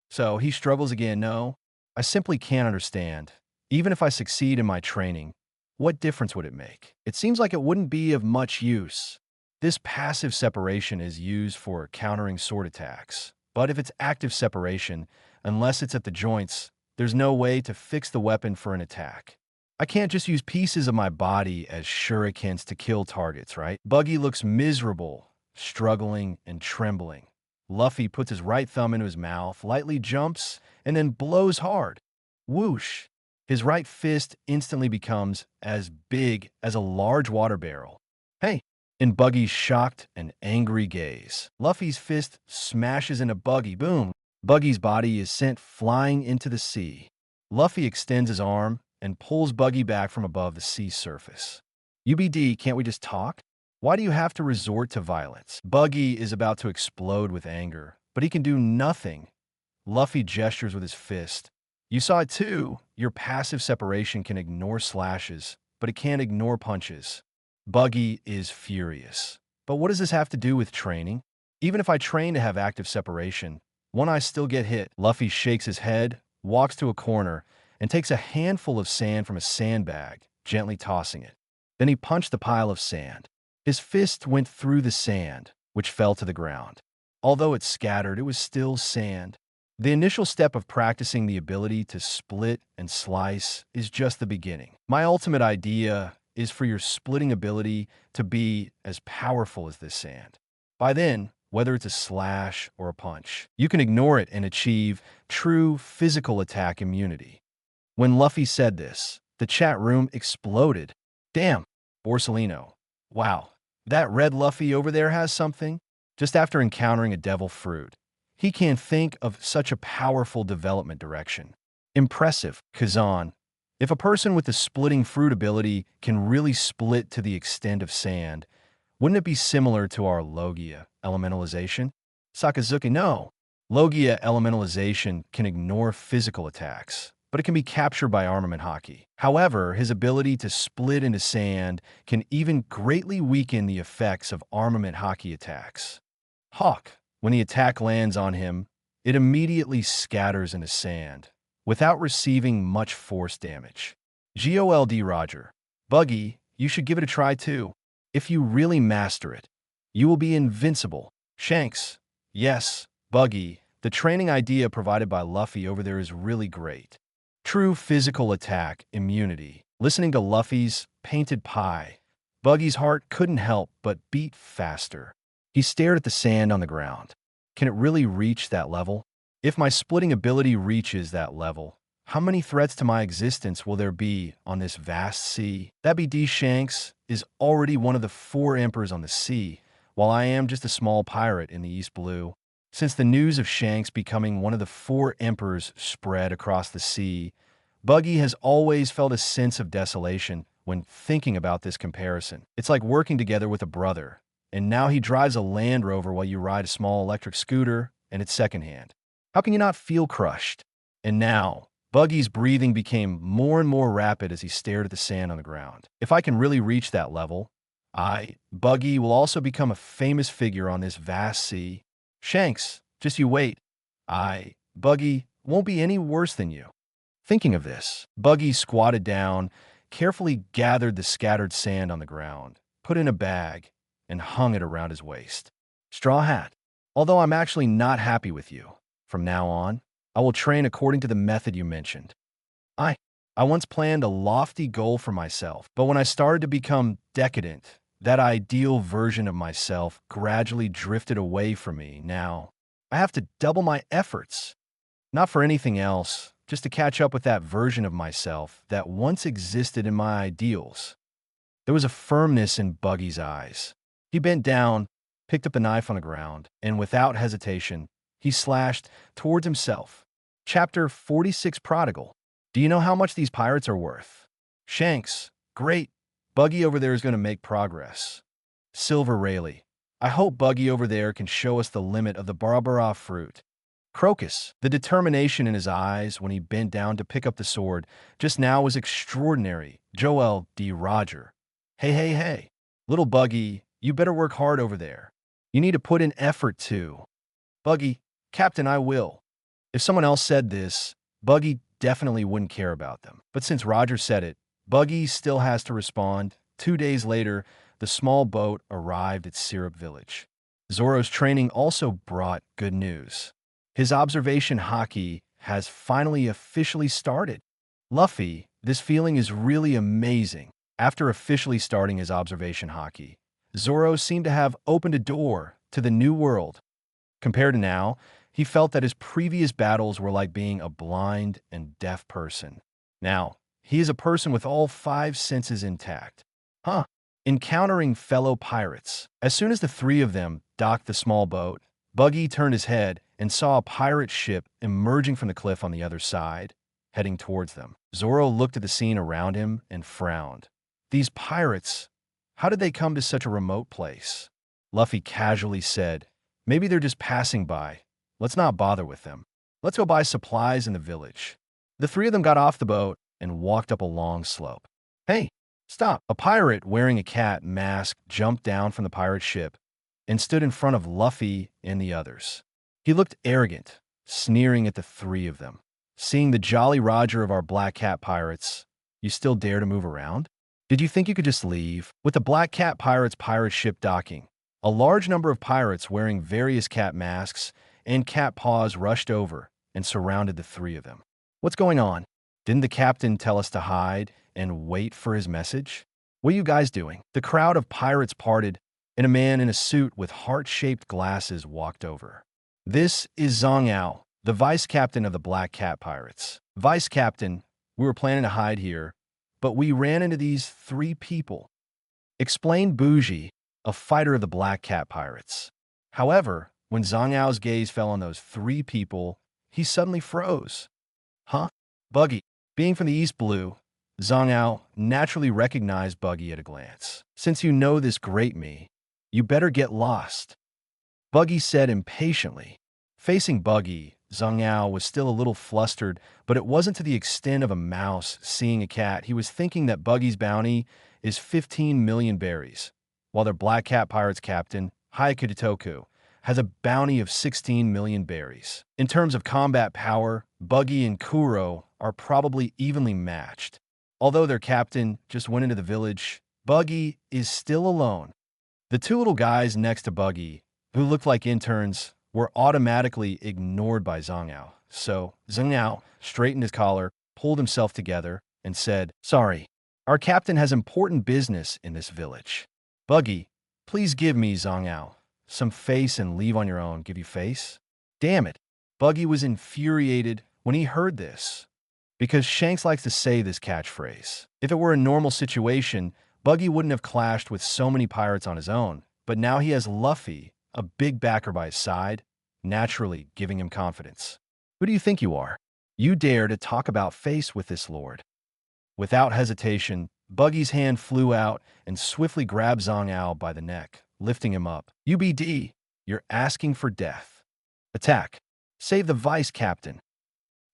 So he struggles again. No, I simply can't understand. Even if I succeed in my training, what difference would it make? It seems like it wouldn't be of much use. This passive separation is used for countering sword attacks. But if it's active separation, unless it's at the joints, there's no way to fix the weapon for an attack. I can't just use pieces of my body as shurikens to kill targets, right? Buggy looks miserable, struggling and trembling. Luffy puts his right thumb into his mouth, lightly jumps, and then blows hard. Whoosh! His right fist instantly becomes as big as a large water barrel. Hey! In Buggy's shocked and angry gaze, Luffy's fist smashes into Buggy. Boom! Buggy's body is sent flying into the sea. Luffy extends his arm and pulls Buggy back from above the sea surface. UBD, can't we just talk? Why do you have to resort to violence? Buggy is about to explode with anger, but he can do nothing. Luffy gestures with his fist. You saw it too. Your passive separation can ignore slashes, but it can't ignore punches. Buggy is furious. But what does this have to do with training? Even if I train to have active separation, won't I still get hit? Luffy shakes his head, walks to a corner, and takes a handful of sand from a sandbag, gently tossing it. Then he punched the pile of sand. His fist went through the sand, which fell to the ground. Although it scattered, it was still sand. The initial step of practicing the ability to split and slice is just the beginning. My ultimate idea is for your splitting ability to be as powerful as this sand. By then, whether it's a slash or a punch, you can ignore it and achieve true physical attack immunity. When Luffy said this, the chat room exploded. Damn, Borsalino. Wow, that red Luffy over there has something? Just after encountering a devil fruit, he can't think of such a powerful development direction. Impressive, Kazan. If a person with the splitting fruit ability can really split to the extent of sand, wouldn't it be similar to our Logia elementalization? Sakazuki, no. Logia elementalization can ignore physical attacks, but it can be captured by armament haki. However, his ability to split into sand can even greatly weaken the effects of armament haki attacks. Hawk, when the attack lands on him, it immediately scatters into sand, without receiving much force damage. GOLD Roger. Buggy, you should give it a try too. If you really master it, you will be invincible. Shanks. Yes, Buggy, the training idea provided by Luffy over there is really great. True physical attack immunity. Listening to Luffy's painted pie, Buggy's heart couldn't help but beat faster. He stared at the sand on the ground. Can it really reach that level? If my splitting ability reaches that level, how many threats to my existence will there be on this vast sea? That BD Shanks is already one of the 4 emperors on the sea, while I am just a small pirate in the East Blue. Since the news of Shanks becoming one of the 4 emperors spread across the sea, Buggy has always felt a sense of desolation when thinking about this comparison. It's like working together with a brother, and now he drives a Land Rover while you ride a small electric scooter, and it's secondhand. How can you not feel crushed? And now, Buggy's breathing became more and more rapid as he stared at the sand on the ground. If I can really reach that level, Buggy, will also become a famous figure on this vast sea. Shanks, just you wait. Buggy, won't be any worse than you. Thinking of this, Buggy squatted down, carefully gathered the scattered sand on the ground, put in a bag, and hung it around his waist. Straw Hat, although I'm actually not happy with you, from now on, I will train according to the method you mentioned. I once planned a lofty goal for myself, but when I started to become decadent, that ideal version of myself gradually drifted away from me. Now, I have to double my efforts. Not for anything else, just to catch up with that version of myself that once existed in my ideals. There was a firmness in Buggy's eyes. He bent down, picked up the knife on the ground, and without hesitation, he slashed towards himself. Chapter 46 Prodigal. Do you know how much these pirates are worth? Shanks. Great. Buggy over there is going to make progress. Silver Rayleigh. I hope Buggy over there can show us the limit of the Barbara fruit. Crocus. The determination in his eyes when he bent down to pick up the sword just now was extraordinary. Joel D. Roger. Hey. Little Buggy, you better work hard over there. You need to put in effort too. Buggy, Captain, I will. If someone else said this, Buggy definitely wouldn't care about them. But since Roger said it, Buggy still has to respond. 2 days later, the small boat arrived at Syrup Village. Zoro's training also brought good news. His observation haki has finally officially started. Luffy, this feeling is really amazing. After officially starting his observation haki, Zoro seemed to have opened a door to the new world. Compared to now, he felt that his previous battles were like being a blind and deaf person. Now, he is a person with all 5 senses intact. Encountering fellow pirates. As soon as the 3 of them docked the small boat, Buggy turned his head and saw a pirate ship emerging from the cliff on the other side, heading towards them. Zoro looked at the scene around him and frowned. These pirates, how did they come to such a remote place? Luffy casually said, maybe they're just passing by. Let's not bother with them. Let's go buy supplies in the village. The 3 of them got off the boat and walked up a long slope. Hey, stop! A pirate wearing a cat mask jumped down from the pirate ship and stood in front of Luffy and the others. He looked arrogant, sneering at the 3 of them. Seeing the Jolly Roger of our Black Cat pirates, you still dare to move around? Did you think you could just leave? With the Black Cat pirates' pirate ship docking, A large number of pirates wearing various cat masks and cat paws rushed over and surrounded the three of them. What's going on? Didn't the captain tell us to hide and wait for his message? What are you guys doing? The crowd of pirates parted, and a man in a suit with heart-shaped glasses walked over. This is Zhang Ao, the vice captain of the Black Cat Pirates. Vice captain, we were planning to hide here, but we ran into these three people. Explained Buggy, a fighter of the Black Cat Pirates. However, when Zhang Ao's gaze fell on those three people, he suddenly froze. Huh? Buggy. Being from the East Blue, Zhang Ao naturally recognized Buggy at a glance. Since you know this great me, you better get lost, Buggy said impatiently. Facing Buggy, Zhang Ao was still a little flustered, but it wasn't to the extent of a mouse seeing a cat. He was thinking that Buggy's bounty is 15 million berries, while their Black Cat Pirates captain, Hyakutitoku, has a bounty of 16 million berries. In terms of combat power, Buggy and Kuro are probably evenly matched. Although their captain just went into the village, Buggy is still alone. The two little guys next to Buggy, who looked like interns, were automatically ignored by Zhang Ao. So Zhang Ao straightened his collar, pulled himself together, and said, "Sorry, our captain has important business in this village. Buggy, please give me, Zhang Ao, some face and leave on your own. Give you face?" Damn it. Buggy was infuriated when he heard this, because Shanks likes to say this catchphrase. If it were a normal situation, Buggy wouldn't have clashed with so many pirates on his own, but now he has Luffy, a big backer by his side, naturally giving him confidence. Who do you think you are? You dare to talk about face with this lord? Without hesitation, Buggy's hand flew out and swiftly grabbed Zhang Ao by the neck, lifting him up. UBD, you're asking for death. Attack. Save the vice captain.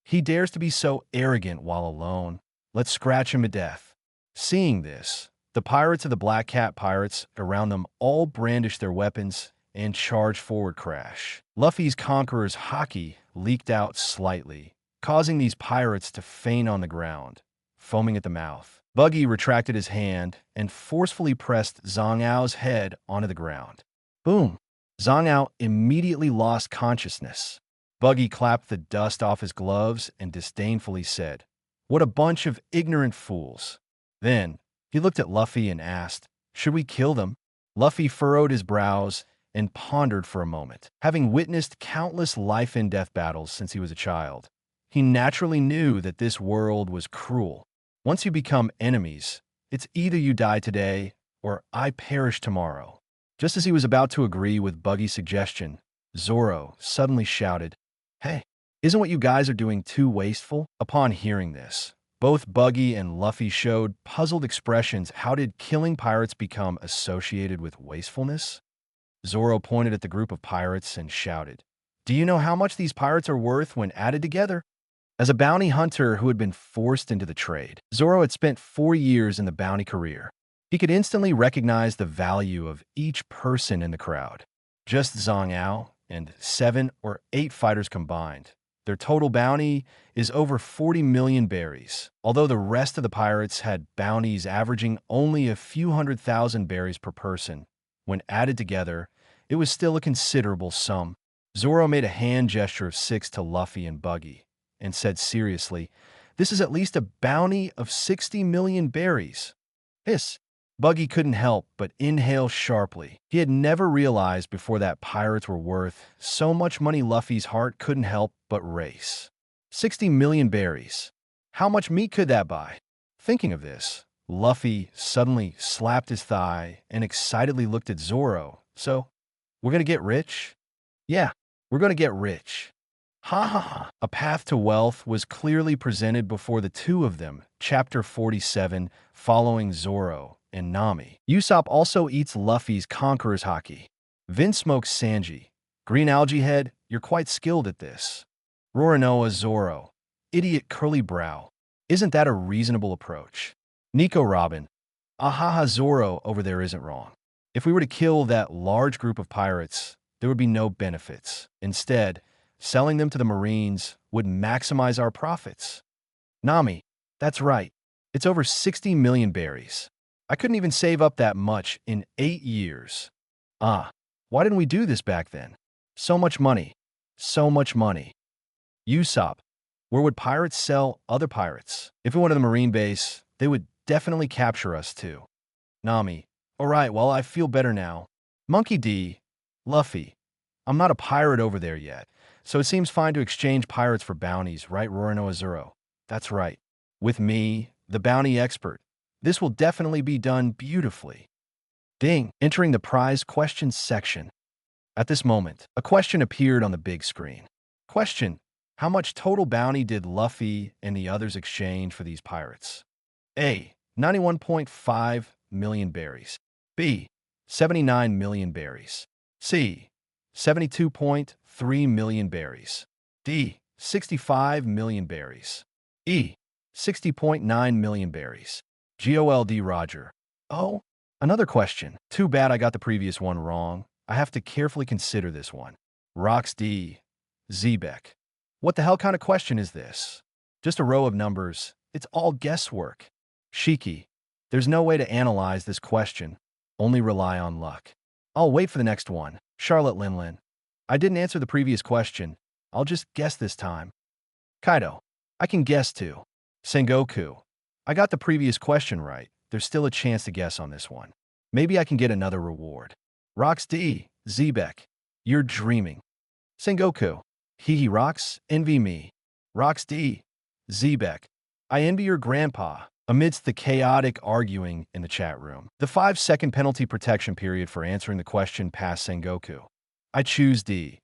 He dares to be so arrogant while alone. Let's scratch him to death. Seeing this, the pirates of the Black Cat Pirates around them all brandished their weapons and charged forward. Crash. Luffy's Conqueror's Haki leaked out slightly, causing these pirates to faint on the ground, foaming at the mouth. Buggy retracted his hand and forcefully pressed Zhang Ao's head onto the ground. Boom! Zhang Ao immediately lost consciousness. Buggy clapped the dust off his gloves and disdainfully said, "What a bunch of ignorant fools." Then, he looked at Luffy and asked, "Should we kill them?" Luffy furrowed his brows and pondered for a moment. Having witnessed countless life-and-death battles since he was a child, he naturally knew that this world was cruel. Once you become enemies, it's either you die today or I perish tomorrow. Just as he was about to agree with Buggy's suggestion, Zoro suddenly shouted, "Hey, isn't what you guys are doing too wasteful?" Upon hearing this, both Buggy and Luffy showed puzzled expressions. How did killing pirates become associated with wastefulness? Zoro pointed at the group of pirates and shouted, "Do you know how much these pirates are worth when added together?" As a bounty hunter who had been forced into the trade, Zoro had spent 4 years in the bounty career. He could instantly recognize the value of each person in the crowd. Just Zhang Ao and 7 or 8 fighters combined. Their total bounty is over 40 million berries, although the rest of the pirates had bounties averaging only a few 100,000 berries per person. When added together, it was still a considerable sum. Zoro made a hand gesture of 6 to Luffy and Buggy and said seriously, "This is at least a bounty of 60 million berries." Hiss. Buggy couldn't help but inhale sharply. He had never realized before that pirates were worth so much money. Luffy's heart couldn't help but race. 60 million berries. How much meat could that buy? Thinking of this, Luffy suddenly slapped his thigh and excitedly looked at Zoro. "So, we're gonna get rich?" "Yeah, we're gonna get rich." Ha ha ha. A path to wealth was clearly presented before the two of them. Chapter 47, following Zoro and Nami. Usopp also eats Luffy's Conqueror's Haki. Vin smokes Sanji. Green Algae Head, you're quite skilled at this. Roronoa Zoro. Idiot curly brow. Isn't that a reasonable approach? Nico Robin. Ahaha Zoro over there isn't wrong. If we were to kill that large group of pirates, there would be no benefits. Instead, selling them to the Marines would maximize our profits. Nami. That's right. It's over 60 million berries. I couldn't even save up that much in 8 years. Ah, Why didn't we do this back then? So much money. So much money. Usopp, where would pirates sell other pirates? If we went to the marine base, they would definitely capture us too. Nami, alright, well I feel better now. Monkey D, Luffy, I'm not a pirate over there yet, so it seems fine to exchange pirates for bounties, right Roronoa Zoro? That's right. With me, the bounty expert, this will definitely be done beautifully. Ding, entering the prize questions section. At this moment, a question appeared on the big screen. Question, how much total bounty did Luffy and the others exchange for these pirates? A. 91.5 million berries. B. 79 million berries. C. 72.3 million berries. D. 65 million berries. E. 60.9 million berries. GOLD Roger. Oh, another question. Too bad I got the previous one wrong. I have to carefully consider this one. Rox D. Zebek. What the hell kind of question is this? Just a row of numbers. It's all guesswork. Shiki. There's no way to analyze this question. Only rely on luck. I'll wait for the next one. Charlotte Linlin. I didn't answer the previous question. I'll just guess this time. Kaido. I can guess too. Sengoku. I got the previous question right. There's still a chance to guess on this one. Maybe I can get another reward. Rox D. Zebek. You're dreaming. Sengoku. Hee Rox, envy me. Rox D. Zebek. I envy your grandpa. Amidst the chaotic arguing in the chat room, the 5-second penalty protection period for answering the question passed Sengoku. I choose D.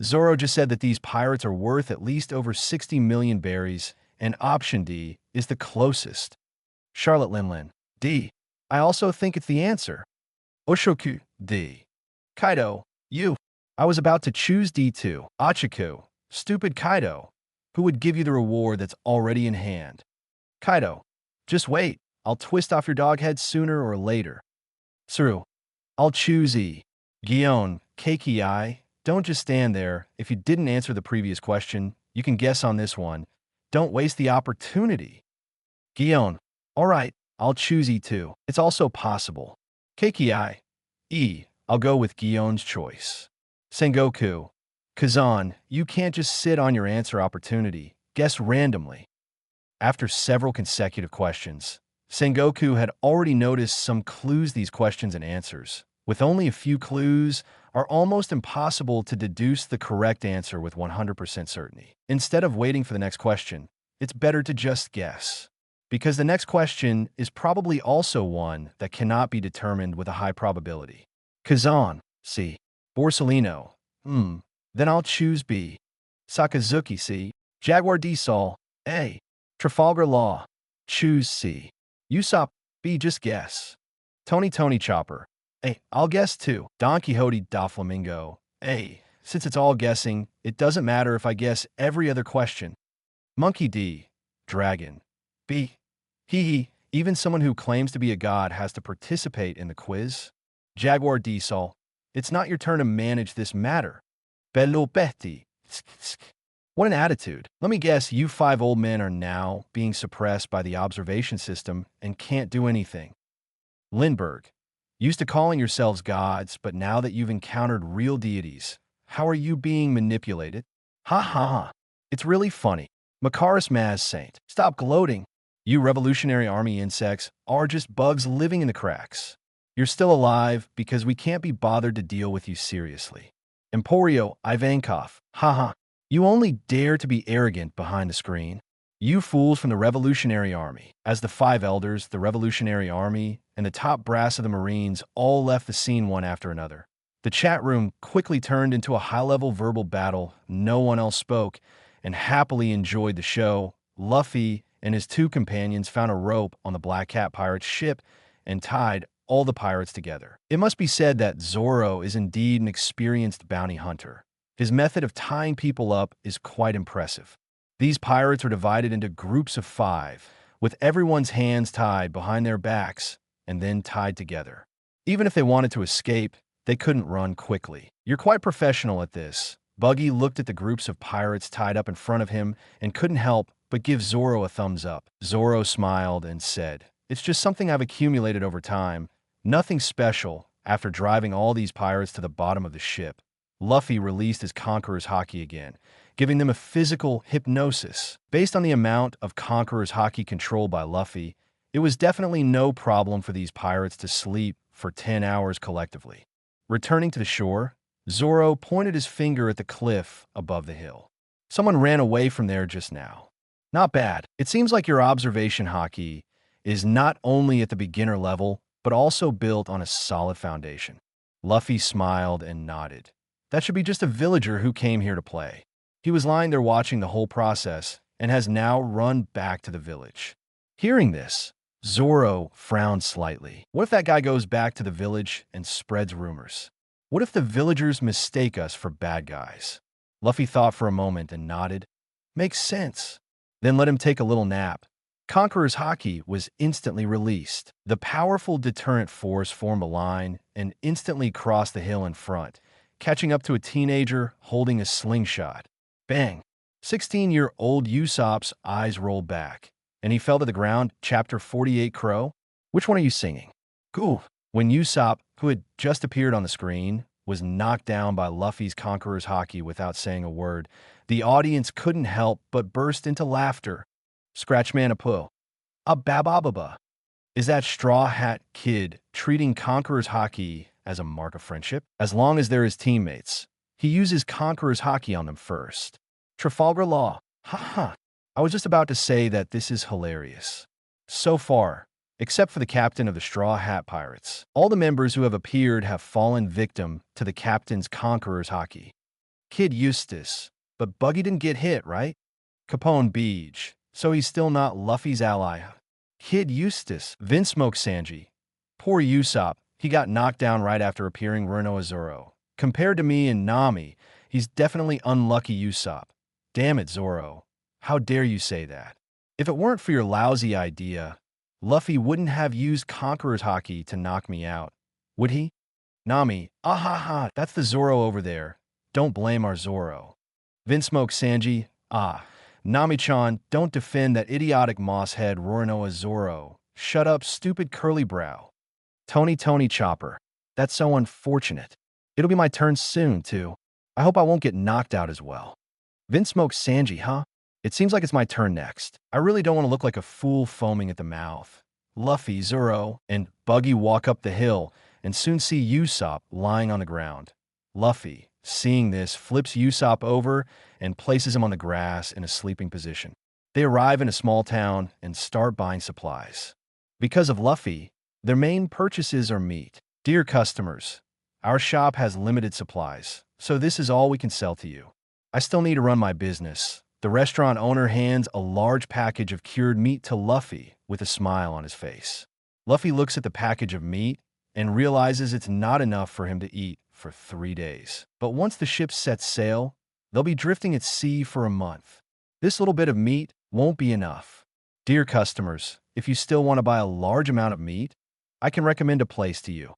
Zoro just said that these pirates are worth at least over 60 million berries, and option D is the closest. Charlotte Linlin. D. I also think it's the answer. Oshoku. D. Kaido. You. I was about to choose D too. Achiku. Stupid Kaido. Who would give you the reward that's already in hand? Kaido. Just wait. I'll twist off your dog head sooner or later. Tsuru. I'll choose E. Gion. Keiki. Don't just stand there. If you didn't answer the previous question, you can guess on this one. Don't waste the opportunity. Gion. Alright, I'll choose E too. It's also possible. Keiki. E. I'll go with Gion's choice. Sengoku. Kazan, you can't just sit on your answer opportunity. Guess randomly. After several consecutive questions, Sengoku had already noticed some clues these questions and answers, with only a few clues, are almost impossible to deduce the correct answer with 100% certainty. Instead of waiting for the next question, it's better to just guess. Because the next question is probably also one that cannot be determined with a high probability. Kazan, C. Borsellino, then I'll choose B. Sakazuki, C. Jaguar D. Sol, A. Trafalgar Law, choose C. Usopp, B. Just guess. Tony Chopper, A. I'll guess too. Don Quixote da Flamingo, A. Since it's all guessing, it doesn't matter if I guess every other question. Monkey D. Dragon, B. Hee. Even someone who claims to be a god has to participate in the quiz. Jaguar D. Sol, it's not your turn to manage this matter. Bello Betty. What an attitude. Let me guess, you 5 old men are now being suppressed by the observation system and can't do anything. Lindbergh. Used to calling yourselves gods, but now that you've encountered real deities, how are you being manipulated? Ha ha ha. It's really funny. Macaris Maz Saint. Stop gloating. You Revolutionary Army insects are just bugs living in the cracks. You're still alive because we can't be bothered to deal with you seriously. Emporio Ivankov. Haha. You only dare to be arrogant behind the screen. You fools from the Revolutionary Army. As the 5 elders, the Revolutionary Army, and the top brass of the Marines all left the scene one after another, the chat room quickly turned into a high-level verbal battle. No one else spoke and happily enjoyed the show. Luffy and his 2 companions found a rope on the Black Cat pirate's ship and tied all the pirates together. It must be said that Zoro is indeed an experienced bounty hunter. His method of tying people up is quite impressive. These pirates are divided into groups of 5, with everyone's hands tied behind their backs and then tied together. Even if they wanted to escape, they couldn't run quickly. You're quite professional at this. Buggy looked at the groups of pirates tied up in front of him and couldn't help but give Zoro a thumbs up. Zoro smiled and said, "It's just something I've accumulated over time. Nothing special. After driving all these pirates to the bottom of the ship, Luffy released his Conqueror's Haki again, giving them a physical hypnosis. Based on the amount of Conqueror's Haki controlled by Luffy, it was definitely no problem for these pirates to sleep for 10 hours collectively. Returning to the shore, Zoro pointed his finger at the cliff above the hill. Someone ran away from there just now. Not bad. It seems like your observation haki is not only at the beginner level, but also built on a solid foundation. Luffy smiled and nodded. That should be just a villager who came here to play. He was lying there watching the whole process and has now run back to the village. Hearing this, Zoro frowned slightly. What if that guy goes back to the village and spreads rumors? What if the villagers mistake us for bad guys? Luffy thought for a moment and nodded. Makes sense. Then let him take a little nap. Conqueror's Haki was instantly released. The powerful deterrent force formed a line and instantly crossed the hill in front, catching up to a teenager holding a slingshot. Bang! 16-year-old Usopp's eyes rolled back, and he fell to the ground. Chapter 48 Crow? Which one are you singing? Cool. When Usopp, who had just appeared on the screen, was knocked down by Luffy's Conqueror's Haki without saying a word, the audience couldn't help but burst into laughter. Scratchman-a-poo. A babababa. Is that Straw Hat Kid treating Conqueror's Haki as a mark of friendship? As long as they're his teammates, he uses Conqueror's Haki on them first. Trafalgar Law. Haha. I was just about to say that this is hilarious. So far, except for the captain of the Straw Hat Pirates, all the members who have appeared have fallen victim to the captain's Conqueror's Haki. Kid Eustace, but Buggy didn't get hit, right? Capone Beach, so he's still not Luffy's ally. Kid Eustace, Vinsmoke Sanji. Poor Usopp, he got knocked down right after appearing Renoa Zoro. Compared to me and Nami, he's definitely unlucky Usopp. Damn it, Zoro. How dare you say that? If it weren't for your lousy idea, Luffy wouldn't have used Conqueror's Haki to knock me out, would he? Nami, ahaha, that's the Zoro over there. Don't blame our Zoro. Vinsmoke Sanji, Nami-chan, don't defend that idiotic mosshead Roronoa Zoro. Shut up, stupid curly brow. Tony Chopper, that's so unfortunate. It'll be my turn soon, too. I hope I won't get knocked out as well. Vinsmoke Sanji, huh? It seems like it's my turn next. I really don't want to look like a fool foaming at the mouth. Luffy, Zoro, and Buggy walk up the hill and soon see Usopp lying on the ground. Luffy, seeing this, flips Usopp over and places him on the grass in a sleeping position. They arrive in a small town and start buying supplies. Because of Luffy, their main purchases are meat. Dear customers, our shop has limited supplies, so this is all we can sell to you. I still need to run my business. The restaurant owner hands a large package of cured meat to Luffy with a smile on his face. Luffy looks at the package of meat and realizes it's not enough for him to eat for 3 days. But once the ship sets sail, they'll be drifting at sea for a month. This little bit of meat won't be enough. Dear customers, if you still want to buy a large amount of meat, I can recommend a place to you.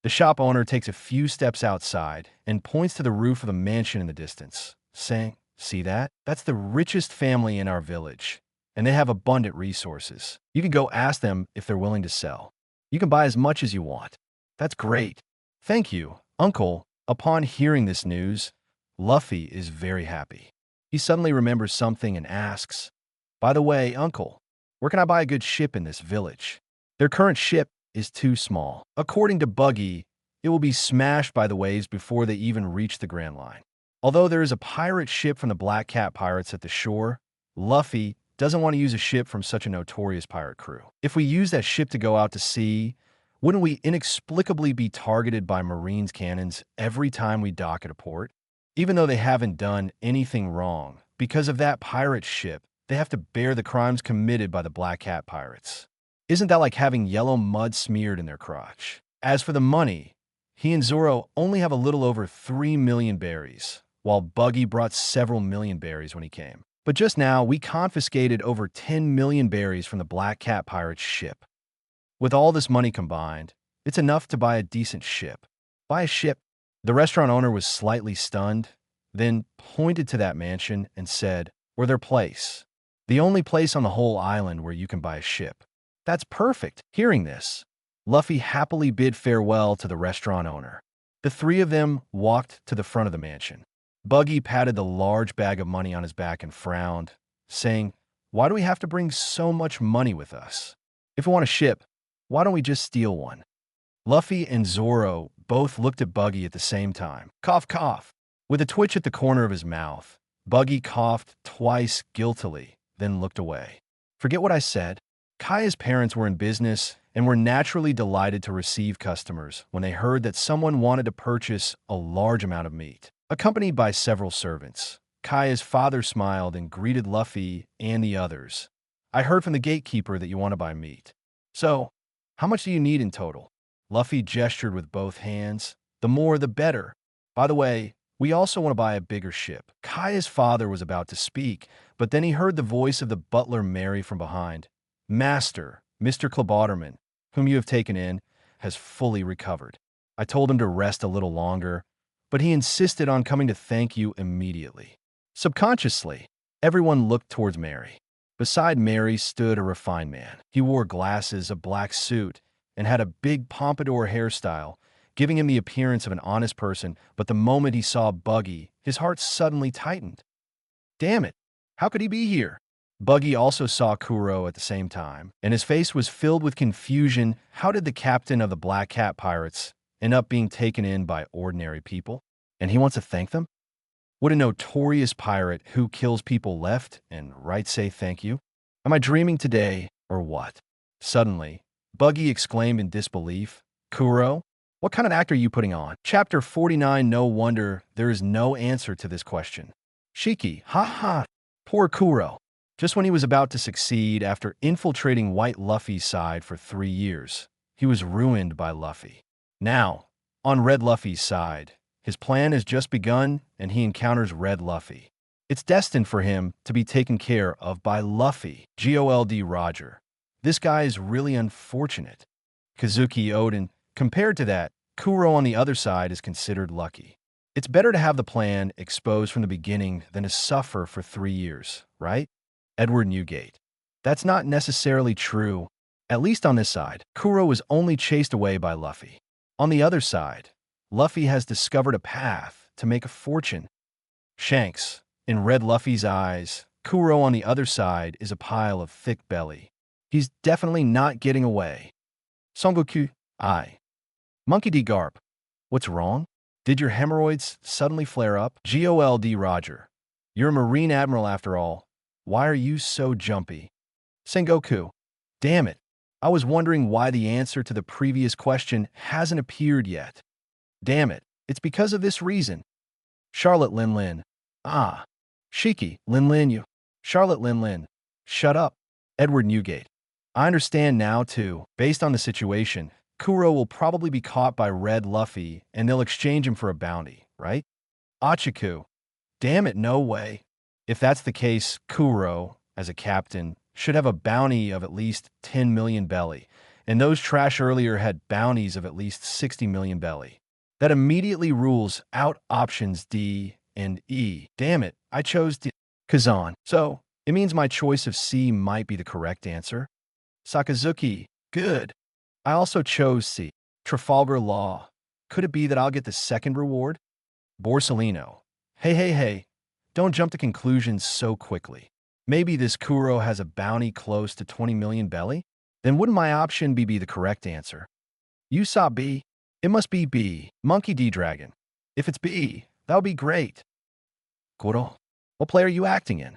The shop owner takes a few steps outside and points to the roof of the mansion in the distance, saying, "See that? That's the richest family in our village, and they have abundant resources. You can go ask them if they're willing to sell. You can buy as much as you want." That's great. Thank you, Uncle. Upon hearing this news, Luffy is very happy. He suddenly remembers something and asks, "By the way, Uncle, where can I buy a good ship in this village?" Their current ship is too small. According to Buggy, it will be smashed by the waves before they even reach the Grand Line. Although there is a pirate ship from the Black Cat Pirates at the shore, Luffy doesn't want to use a ship from such a notorious pirate crew. If we use that ship to go out to sea, wouldn't we inexplicably be targeted by Marines' cannons every time we dock at a port? Even though they haven't done anything wrong, because of that pirate ship, they have to bear the crimes committed by the Black Cat Pirates. Isn't that like having yellow mud smeared in their crotch? As for the money, he and Zoro only have a little over 3 million berries, while Buggy brought several million berries when he came. But just now, we confiscated over 10 million berries from the Black Cat Pirates' ship. With all this money combined, it's enough to buy a decent ship. Buy a ship. The restaurant owner was slightly stunned, then pointed to that mansion and said, "Or their place. The only place on the whole island where you can buy a ship." That's perfect. Hearing this, Luffy happily bid farewell to the restaurant owner. The three of them walked to the front of the mansion. Buggy patted the large bag of money on his back and frowned, saying, "Why do we have to bring so much money with us? If we want a ship, why don't we just steal one?" Luffy and Zoro both looked at Buggy at the same time. Cough, cough. With a twitch at the corner of his mouth, Buggy coughed twice guiltily, then looked away. Forget what I said. Kaya's parents were in business and were naturally delighted to receive customers when they heard that someone wanted to purchase a large amount of meat. Accompanied by several servants, Kaya's father smiled and greeted Luffy and the others. "I heard from the gatekeeper that you want to buy meat. So, how much do you need in total?" Luffy gestured with both hands. "The more, the better. By the way, we also want to buy a bigger ship." Kaya's father was about to speak, but then he heard the voice of the butler Mary from behind. "Master, Mr. Klabauterman, whom you have taken in, has fully recovered. I told him to rest a little longer, but he insisted on coming to thank you immediately." Subconsciously, everyone looked towards Mary. Beside Mary stood a refined man. He wore glasses, a black suit, and had a big pompadour hairstyle, giving him the appearance of an honest person, but the moment he saw Buggy, his heart suddenly tightened. Damn it, how could he be here? Buggy also saw Kuro at the same time, and his face was filled with confusion. How did the captain of the Black Cat Pirates end up being taken in by ordinary people? And he wants to thank them? Would a notorious pirate who kills people left and right say thank you? Am I dreaming today, or what? Suddenly, Buggy exclaimed in disbelief, "Kuro? What kind of act are you putting on?" Chapter 49. No wonder there is no answer to this question. Shiki, ha ha. Poor Kuro. Just when he was about to succeed after infiltrating White Luffy's side for 3 years, he was ruined by Luffy. Now, on Red Luffy's side, his plan has just begun and he encounters Red Luffy. It's destined for him to be taken care of by Luffy, Gold Roger. This guy is really unfortunate. Kazuki Oden, compared to that, Kuro on the other side is considered lucky. It's better to have the plan exposed from the beginning than to suffer for 3 years, right? Edward Newgate. That's not necessarily true. At least on this side, Kuro was only chased away by Luffy. On the other side, Luffy has discovered a path to make a fortune. Shanks. In Red Luffy's eyes, Kuro on the other side is a pile of thick belly. He's definitely not getting away. Songoku. I. Monkey D. Garp. What's wrong? Did your hemorrhoids suddenly flare up? Gold Roger. You're a Marine Admiral after all. Why are you so jumpy? Sengoku. Damn it. I was wondering why the answer to the previous question hasn't appeared yet. Damn it. It's because of this reason. Charlotte Lin Lin. Ah. Shiki, Lin Lin you. Charlotte Lin Lin. Shut up. Edward Newgate. I understand now too. Based on the situation, Kuro will probably be caught by Red Luffy and they'll exchange him for a bounty, right? Achiku. Damn it, no way. If that's the case, Kuro, as a captain, should have a bounty of at least 10 million belly, and those trash earlier had bounties of at least 60 million belly. That immediately rules out options D and E. Damn it, I chose D. Kazan. So, it means my choice of C might be the correct answer. Sakazuki. Good. I also chose C. Trafalgar Law. Could it be that I'll get the second reward? Borsellino. Hey. Don't jump to conclusions so quickly. Maybe this Kuro has a bounty close to 20 million belly? Then wouldn't my option B be the correct answer? You saw B. It must be B. Monkey D. Dragon. If it's B, that would be great. Kuro, what play are you acting in?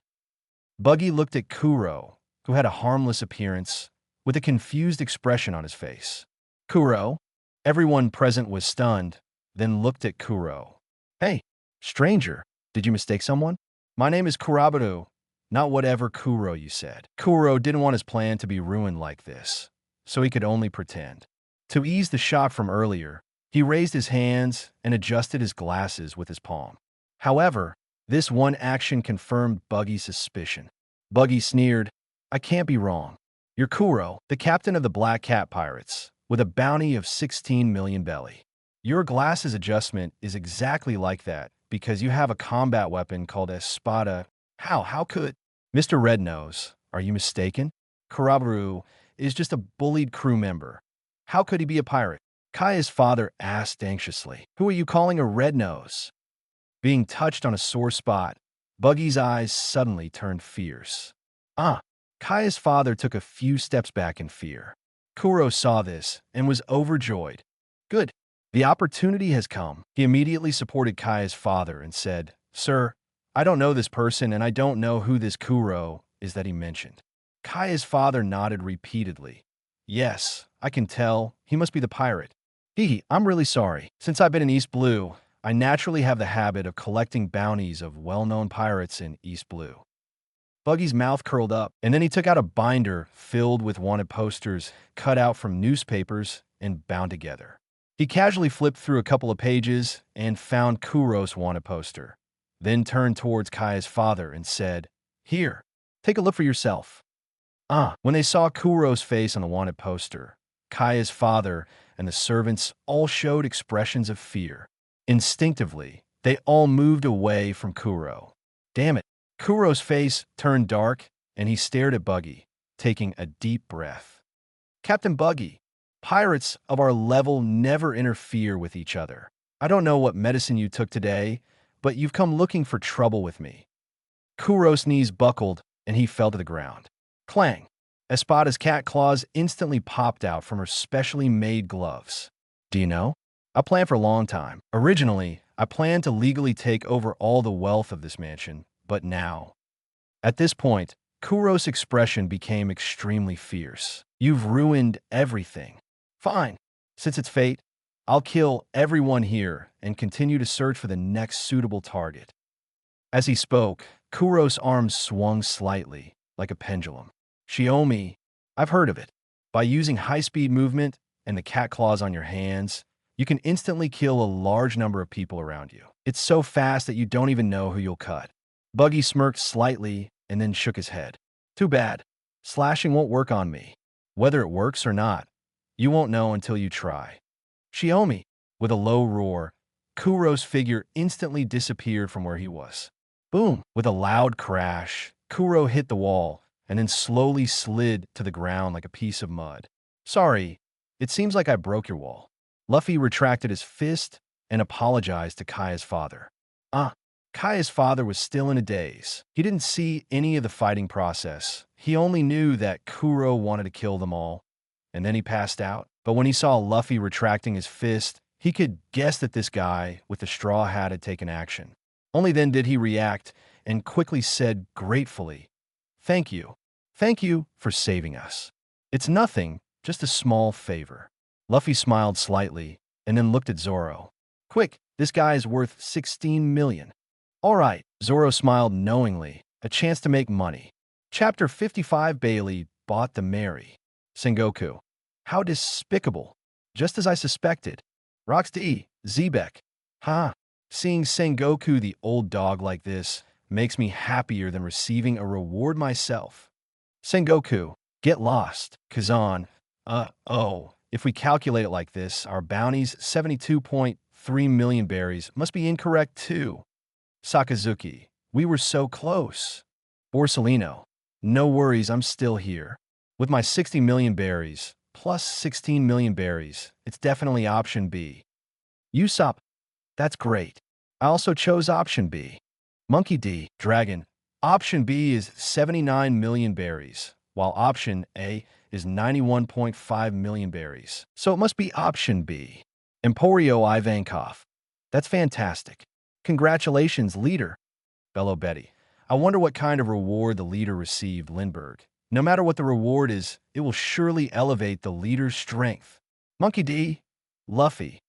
Buggy looked at Kuro, who had a harmless appearance, with a confused expression on his face. Kuro? Everyone present was stunned, then looked at Kuro. Hey, stranger, did you mistake someone? My name is Kurabaru, not whatever Kuro you said. Kuro didn't want his plan to be ruined like this, so he could only pretend. To ease the shock from earlier, he raised his hands and adjusted his glasses with his palm. However, this one action confirmed Buggy's suspicion. Buggy sneered, I can't be wrong. You're Kuro, the captain of the Black Cat Pirates, with a bounty of 16 million belly. Your glasses adjustment is exactly like that because you have a combat weapon called Espada. How could? Mr. Red Nose, are you mistaken? Kurabaru is just a bullied crew member. How could he be a pirate? Kaya's father asked anxiously. Who are you calling a red nose? Being touched on a sore spot, Buggy's eyes suddenly turned fierce. Ah! Kaya's father took a few steps back in fear. Kuro saw this and was overjoyed. Good. The opportunity has come. He immediately supported Kaya's father and said, Sir, I don't know this person and I don't know who this Kuro is that he mentioned. Kaya's father nodded repeatedly. Yes, I can tell. He must be the pirate. I'm really sorry. Since I've been in East Blue, I naturally have the habit of collecting bounties of well-known pirates in East Blue. Buggy's mouth curled up, and then he took out a binder filled with wanted posters cut out from newspapers and bound together. He casually flipped through a couple of pages and found Kuro's wanted poster, then turned towards Kaya's father and said, Here, take a look for yourself. When they saw Kuro's face on the wanted poster, Kaya's father and the servants all showed expressions of fear. Instinctively, they all moved away from Kuro. Damn it. Kuro's face turned dark, and he stared at Buggy, taking a deep breath. Captain Buggy, pirates of our level never interfere with each other. I don't know what medicine you took today, but you've come looking for trouble with me. Kuro's knees buckled, and he fell to the ground. Clang! Espada's cat claws instantly popped out from her specially made gloves. Do you know? I planned for a long time. Originally, I planned to legally take over all the wealth of this mansion, but now. At this point, Kuro's expression became extremely fierce. You've ruined everything. Fine. Since it's fate, I'll kill everyone here and continue to search for the next suitable target. As he spoke, Kuro's arms swung slightly, like a pendulum. Shiomi, I've heard of it. By using high-speed movement and the cat claws on your hands, you can instantly kill a large number of people around you. It's so fast that you don't even know who you'll cut. Buggy smirked slightly and then shook his head. Too bad. Slashing won't work on me. Whether it works or not, you won't know until you try. Shiomi, with a low roar, Kuro's figure instantly disappeared from where he was. Boom! With a loud crash, Kuro hit the wall and then slowly slid to the ground like a piece of mud. Sorry, it seems like I broke your wall. Luffy retracted his fist and apologized to Kaya's father. Kaya's father was still in a daze. He didn't see any of the fighting process. He only knew that Kuro wanted to kill them all, and then he passed out. But when he saw Luffy retracting his fist, he could guess that this guy with the straw hat had taken action. Only then did he react and quickly said gratefully, Thank you. Thank you for saving us. It's nothing, just a small favor. Luffy smiled slightly and then looked at Zoro. Quick, this guy is worth 16 million. All right, Zoro smiled knowingly, a chance to make money. Chapter 55 Bailey bought the Mary. Sengoku. How despicable. Just as I suspected. Rocks D. Zebek. Seeing Sengoku the old dog like this makes me happier than receiving a reward myself. Sengoku. Get lost. Kazan. If we calculate it like this, our bounty's 72.3 million berries must be incorrect too. Sakazuki. We were so close. Borsalino. No worries, I'm still here. With my 60 million berries, plus 16 million berries, it's definitely option B. Usopp. That's great. I also chose option B. Monkey D. Dragon. Option B is 79 million berries, while option A is 91.5 million berries. So it must be option B. Emporio Ivankov. That's fantastic. Congratulations, leader. Bello Betty. I wonder what kind of reward the leader received, Lindbergh. No matter what the reward is, it will surely elevate the leader's strength. Monkey D. Luffy.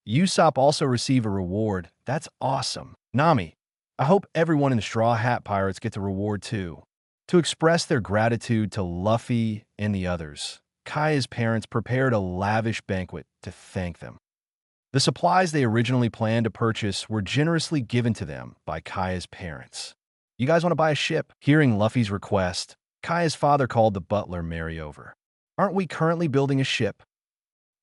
Usopp also received a reward. That's awesome. Nami. I hope everyone in the Straw Hat Pirates gets a reward too. To express their gratitude to Luffy and the others, Kaya's parents prepared a lavish banquet to thank them. The supplies they originally planned to purchase were generously given to them by Kaya's parents. You guys want to buy a ship? Hearing Luffy's request, Kaya's father called the butler Mary over. Aren't we currently building a ship?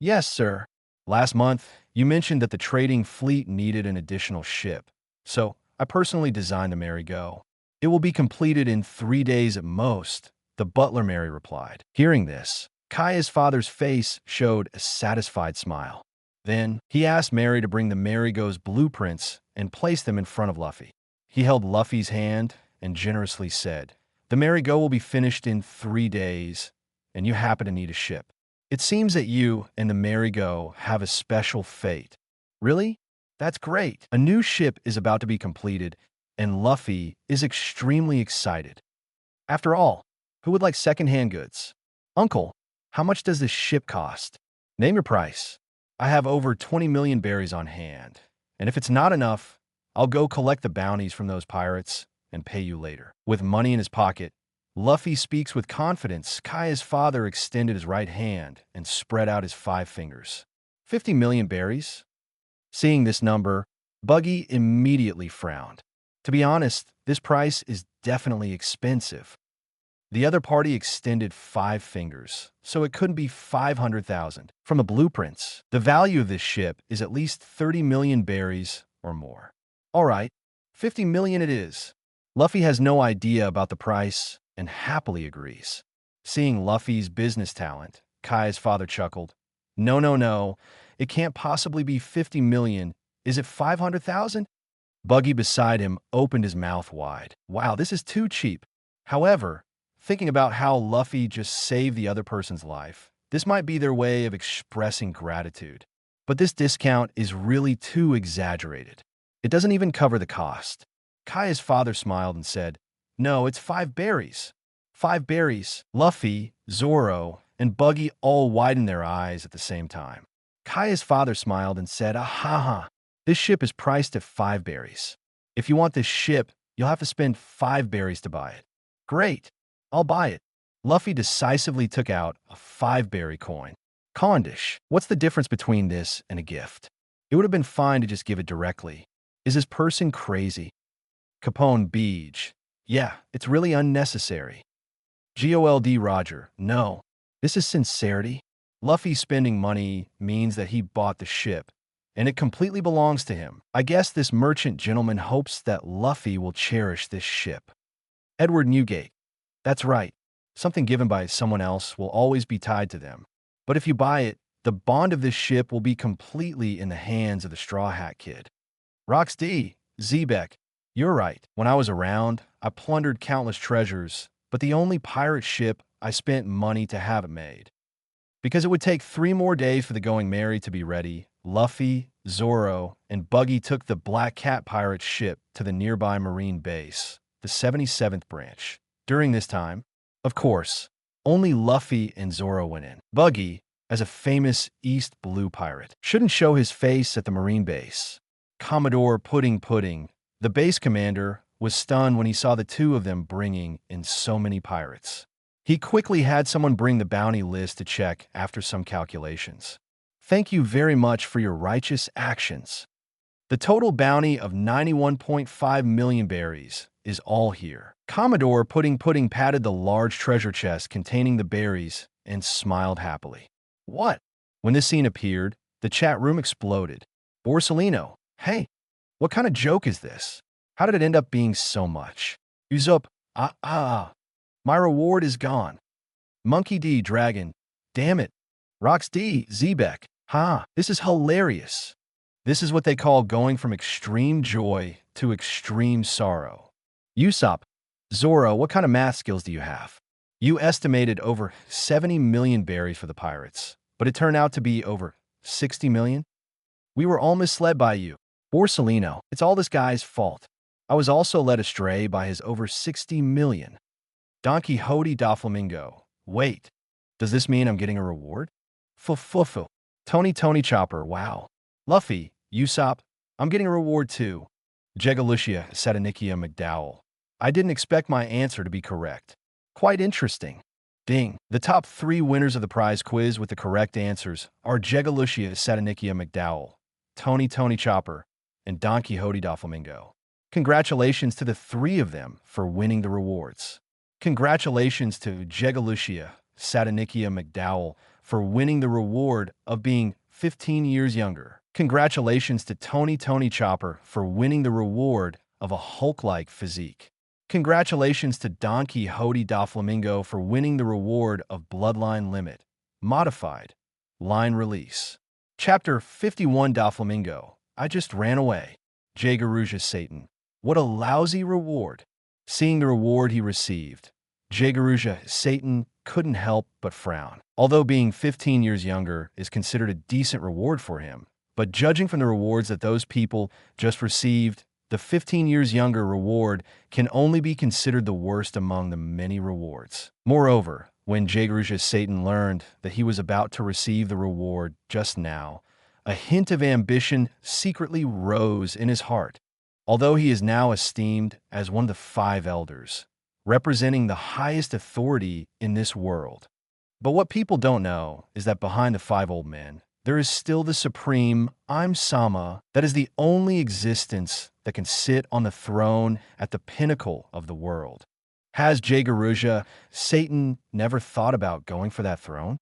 Yes, sir. Last month, you mentioned that the trading fleet needed an additional ship, so I personally designed the Mary Go. It will be completed in 3 days at most, the butler Mary replied. Hearing this, Kaya's father's face showed a satisfied smile. Then, he asked Mary to bring the Marigo's blueprints and place them in front of Luffy. He held Luffy's hand and generously said, "The Marigo will be finished in 3 days, and you happen to need a ship. It seems that you and the Marigo have a special fate." "Really? That's great." A new ship is about to be completed, and Luffy is extremely excited. After all, who would like secondhand goods? "Uncle, how much does this ship cost?" "Name your price." "I have over 20 million berries on hand, and if it's not enough, I'll go collect the bounties from those pirates and pay you later." With money in his pocket, Luffy speaks with confidence. Kaya's father extended his right hand and spread out his 5 fingers. 50 million berries? Seeing this number, Buggy immediately frowned. To be honest, this price is definitely expensive. The other party extended 5 fingers, so it couldn't be 500,000. From the blueprints, the value of this ship is at least 30 million berries or more. All right, 50 million it is. Luffy has no idea about the price and happily agrees. Seeing Luffy's business talent, Kaya's father chuckled. No, no, no. It can't possibly be 50 million. Is it 500,000? Buggy beside him opened his mouth wide. Wow, this is too cheap. However, thinking about how Luffy just saved the other person's life, this might be their way of expressing gratitude. But this discount is really too exaggerated. It doesn't even cover the cost. Kaya's father smiled and said, "No, it's 5 berries." 5 berries. Luffy, Zoro, and Buggy all widened their eyes at the same time. Kaya's father smiled and said, "Ahaha, this ship is priced at 5 berries. If you want this ship, you'll have to spend 5 berries to buy it." "Great, I'll buy it." Luffy decisively took out a 5-berry coin. "Condish, what's the difference between this and a gift? It would have been fine to just give it directly. Is this person crazy?" Capone Beej, "Yeah, it's really unnecessary." Gold Roger, "No, this is sincerity." Luffy spending money means that he bought the ship, and it completely belongs to him. I guess this merchant gentleman hopes that Luffy will cherish this ship. Edward Newgate, "That's right. Something given by someone else will always be tied to them. But if you buy it, the bond of this ship will be completely in the hands of the Straw Hat Kid." Rox D, Zebek, "You're right. When I was around, I plundered countless treasures, but the only pirate ship I spent money to have it made. Because it would take 3 more days for the Going Merry to be ready, Luffy, Zoro, and Buggy took the Black Cat pirate ship to the nearby marine base, the 77th branch. During this time, of course, only Luffy and Zoro went in. Buggy, as a famous East Blue pirate, shouldn't show his face at the marine base. Commodore Pudding Pudding, the base commander, was stunned when he saw the two of them bringing in so many pirates. He quickly had someone bring the bounty list to check after some calculations. "Thank you very much for your righteous actions. The total bounty of 91.5 million berries is all here." Commodore Pudding Pudding patted the large treasure chest containing the berries and smiled happily. "What?" When this scene appeared, the chat room exploded. Borsalino, "Hey, what kind of joke is this? How did it end up being so much?" Usopp, my reward is gone." Monkey D Dragon, "Damn it." Rox D Zebek, this is hilarious. This is what they call going from extreme joy to extreme sorrow." Usopp, Zoro, "What kind of math skills do you have? You estimated over 70 million berries for the pirates, but it turned out to be over 60 million? We were all misled by you." Borsalino, "It's all this guy's fault. I was also led astray by his over 60 million. Don Quixote Doflamingo, "Wait, does this mean I'm getting a reward?" Fufu, Tony Chopper, "Wow." Luffy, Usopp, "I'm getting a reward too." Jegalucia Satanikia McDowell, "I didn't expect my answer to be correct. Quite interesting." Ding. The top 3 winners of the prize quiz with the correct answers are Jegalucia Satanikia McDowell, Tony Chopper, and Don Quixote Doflamingo. Congratulations to the 3 of them for winning the rewards. Congratulations to Jegalucia Satanikia McDowell for winning the reward of being 15 years younger. Congratulations to Tony Chopper for winning the reward of a Hulk-like physique. Congratulations to Don Quixote Doflamingo for winning the reward of Bloodline Limit. modified, line release. Chapter 51 Doflamingo. I just ran away. Jaguaruja Satan. What a lousy reward. Seeing the reward he received, Jaguaruja Satan couldn't help but frown. Although being 15 years younger is considered a decent reward for him, but judging from the rewards that those people just received, the 15 years younger reward can only be considered the worst among the many rewards. Moreover, when Jaguaruja Satan learned that he was about to receive the reward just now, a hint of ambition secretly rose in his heart. Although he is now esteemed as one of the 5 elders, representing the highest authority in this world. But what people don't know is that behind the 5 old men, there is still the supreme I'm Sama that is the only existence that can sit on the throne at the pinnacle of the world. Has Jaguaruja Satan never thought about going for that throne?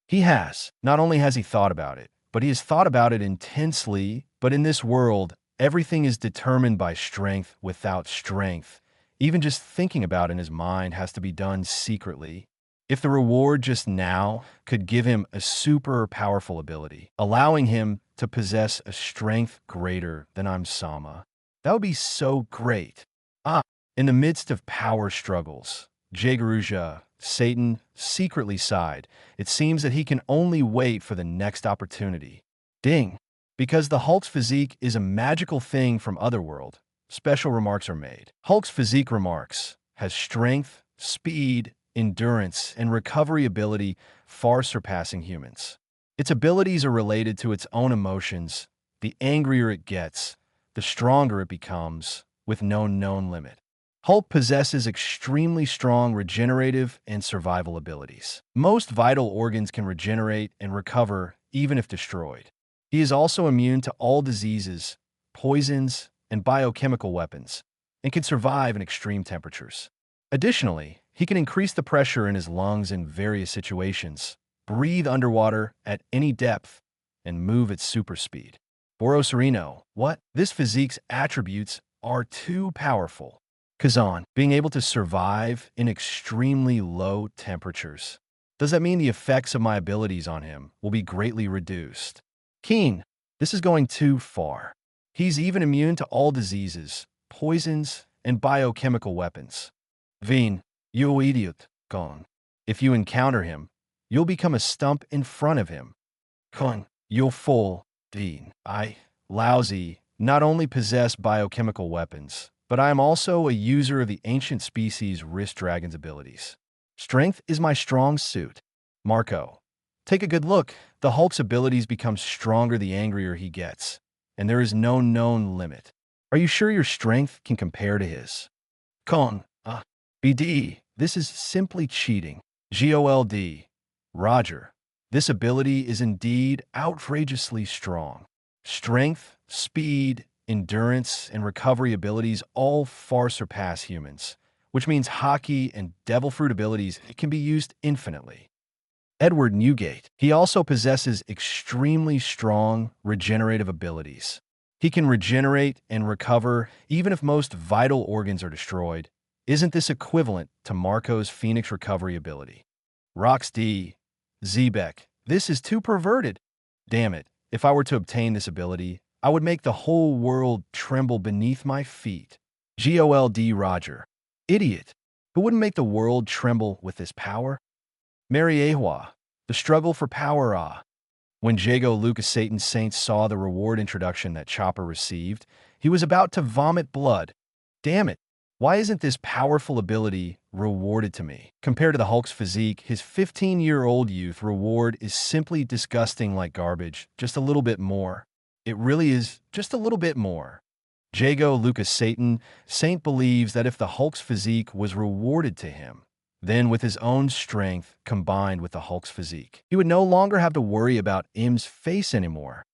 He has. Not only has he thought about it, but he has thought about it intensely. But in this world, everything is determined by strength without strength. Even just thinking about it in his mind has to be done secretly. If the reward just now could give him a super powerful ability, allowing him to possess a strength greater than I'm Sama, that would be so great. In the midst of power struggles, Jaguaruja Satan secretly sighed. It seems that he can only wait for the next opportunity. Ding! Because the Hulk's physique is a magical thing from Otherworld, special remarks are made. Hulk's physique remarks has strength, speed, endurance, and recovery ability far surpassing humans. Its abilities are related to its own emotions. The angrier it gets, the stronger it becomes, with no known limit. Hulk possesses extremely strong regenerative and survival abilities. Most vital organs can regenerate and recover even if destroyed. He is also immune to all diseases, poisons, and biochemical weapons, and can survive in extreme temperatures. Additionally, he can increase the pressure in his lungs in various situations, breathe underwater at any depth, and move at super speed. Boroserino, what? This physique's attributes are too powerful. Kazan, being able to survive in extremely low temperatures. Does that mean the effects of my abilities on him will be greatly reduced? Keen, this is going too far. He's even immune to all diseases, poisons, and biochemical weapons. Veen, you idiot, gone. If you encounter him, you'll become a stump in front of him. Con, you'll fool. Veen, I, lousy, not only possess biochemical weapons, but I am also a user of the ancient species wrist dragon's abilities. Strength is my strong suit. Marco, take a good look. The Hulk's abilities become stronger the angrier he gets, and there is no known limit. Are you sure your strength can compare to his? Con, BD, this is simply cheating. GOLD, Roger, this ability is indeed outrageously strong. Strength, speed, endurance, and recovery abilities all far surpass humans, which means Haki and Devil Fruit abilities can be used infinitely. Edward Newgate, he also possesses extremely strong regenerative abilities. He can regenerate and recover even if most vital organs are destroyed. Isn't this equivalent to Marco's Phoenix recovery ability? Rox D, Zebek, this is too perverted. Damn it, if I were to obtain this ability, I would make the whole world tremble beneath my feet. GOLD Roger. Idiot. Who wouldn't make the world tremble with this power? Mary Ahua. The struggle for power. When Jago Lucas Satan Saint saw the reward introduction that Chopper received, he was about to vomit blood. Damn it. Why isn't this powerful ability rewarded to me? Compared to the Hulk's physique, his 15-year-old youth reward is simply disgusting like garbage, just a little bit more. It really is just a little bit more. Jago Lucas Satan Saint believes that if the Hulk's physique was rewarded to him, then with his own strength combined with the Hulk's physique, he would no longer have to worry about Im's face anymore.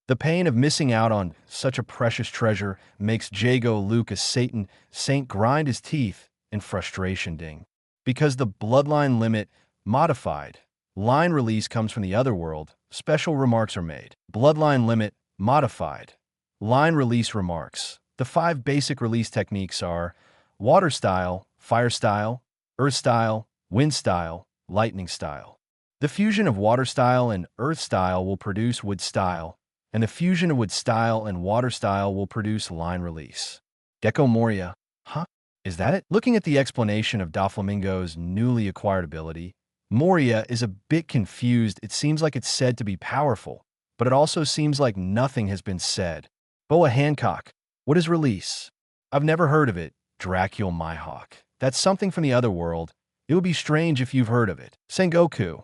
The pain of missing out on such a precious treasure makes Jago Lucas Satan Saint grind his teeth in frustration. Ding. Because the bloodline limit modified line release comes from the Otherworld, special remarks are made. Bloodline limit modified line release remarks. The 5 basic release techniques are water style, fire style, earth style, wind style, lightning style. The fusion of water style and earth style will produce wood style, and the fusion of wood style and water style will produce line release. Gecko Moria. Huh? Is that it? Looking at the explanation of Doflamingo's newly acquired ability, Moria is a bit confused. It seems like it's said to be powerful, but it also seems like nothing has been said. Boa Hancock. What is release? I've never heard of it. Dracul Mihawk. That's something from the other world. It would be strange if you've heard of it. Sengoku.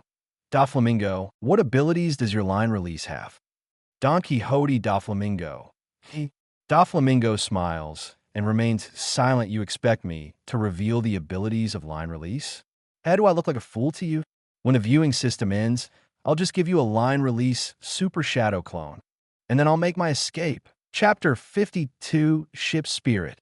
Doflamingo. What abilities does your line release have? Don Quixote Doflamingo. Doflamingo smiles and remains silent. You expect me to reveal the abilities of line release? How do I look like a fool to you? When the viewing system ends, I'll just give you a line release super shadow clone, and then I'll make my escape. Chapter 52, Ship Spirit.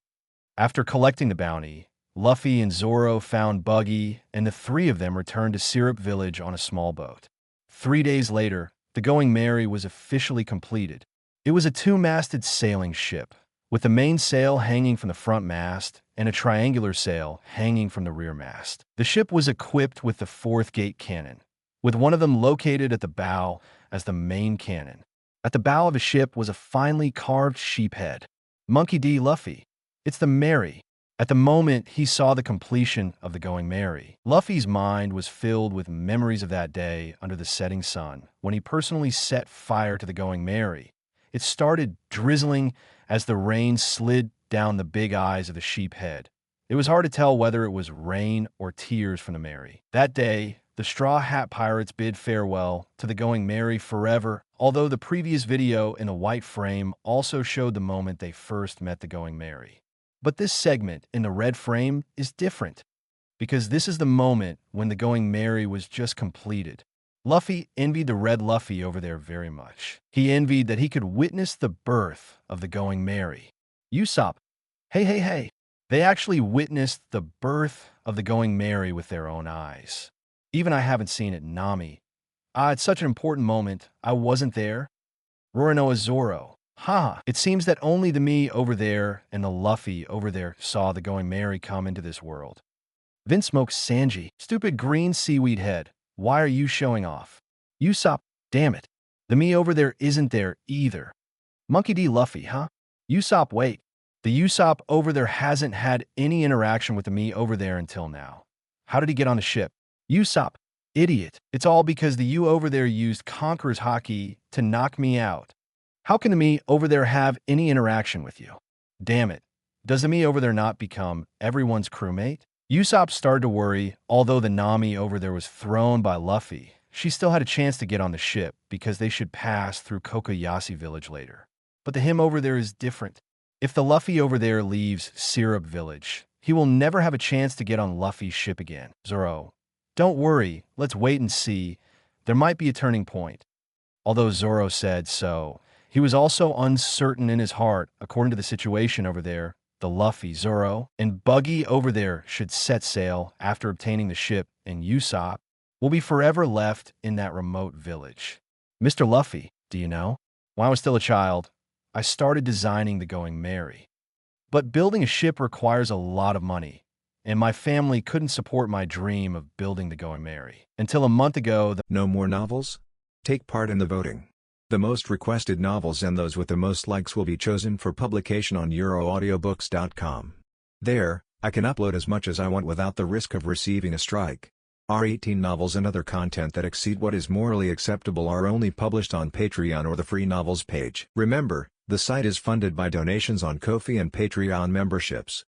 After collecting the bounty, Luffy and Zoro found Buggy, and the three of them returned to Syrup Village on a small boat. 3 days later, the Going Merry was officially completed. It was a two-masted sailing ship, with the main sail hanging from the front mast and a triangular sail hanging from the rear mast. The ship was equipped with the fourth gate cannon, with one of them located at the bow as the main cannon. At the bow of the ship was a finely carved sheep head. Monkey D. Luffy. It's the Merry. At the moment he saw the completion of the Going Merry, Luffy's mind was filled with memories of that day under the setting sun, when he personally set fire to the Going Merry. It started drizzling as the rain slid down the big eyes of the sheep head. It was hard to tell whether it was rain or tears from the Merry. That day, the Straw Hat Pirates bid farewell to the Going Merry forever, although the previous video in the white frame also showed the moment they first met the Going Merry. But this segment in the red frame is different, because this is the moment when the Going Merry was just completed. Luffy envied the red Luffy over there very much. He envied that he could witness the birth of the Going Merry. Usopp. Hey. They actually witnessed the birth of the Going Merry with their own eyes. Even I haven't seen it, Nami. It's such an important moment. I wasn't there. Roronoa Zoro. It seems that only the me over there and the Luffy over there saw the Going Merry come into this world. Vinsmoke Sanji. Stupid green seaweed head. Why are you showing off? Usopp. Damn it. The me over there isn't there either. Monkey D. Luffy, Usopp, wait. The Usopp over there hasn't had any interaction with the me over there until now. How did he get on the ship? Usopp. Idiot. It's all because the you over there used Conqueror's Haki to knock me out. How can the me over there have any interaction with you? Damn it. Does the me over there not become everyone's crewmate? Usopp started to worry. Although the Nami over there was thrown by Luffy, she still had a chance to get on the ship because they should pass through Kokoyashi Village later. But the him over there is different. If the Luffy over there leaves Syrup Village, he will never have a chance to get on Luffy's ship again. Zoro. Don't worry. Let's wait and see. There might be a turning point. Although Zoro said so, he was also uncertain in his heart. According to the situation over there, the Luffy, Zoro, and Buggy over there should set sail after obtaining the ship, and Usopp will be forever left in that remote village. Mr. Luffy, do you know? When I was still a child, I started designing the Going Merry. But building a ship requires a lot of money, and my family couldn't support my dream of building the Going Merry. Until a month ago, No more novels? Take part in the voting. The most requested novels and those with the most likes will be chosen for publication on euroaudiobooks.com. There, I can upload as much as I want without the risk of receiving a strike. Our 18 novels and other content that exceed what is morally acceptable are only published on Patreon or the free novels page. Remember, the site is funded by donations on Ko-fi and Patreon memberships.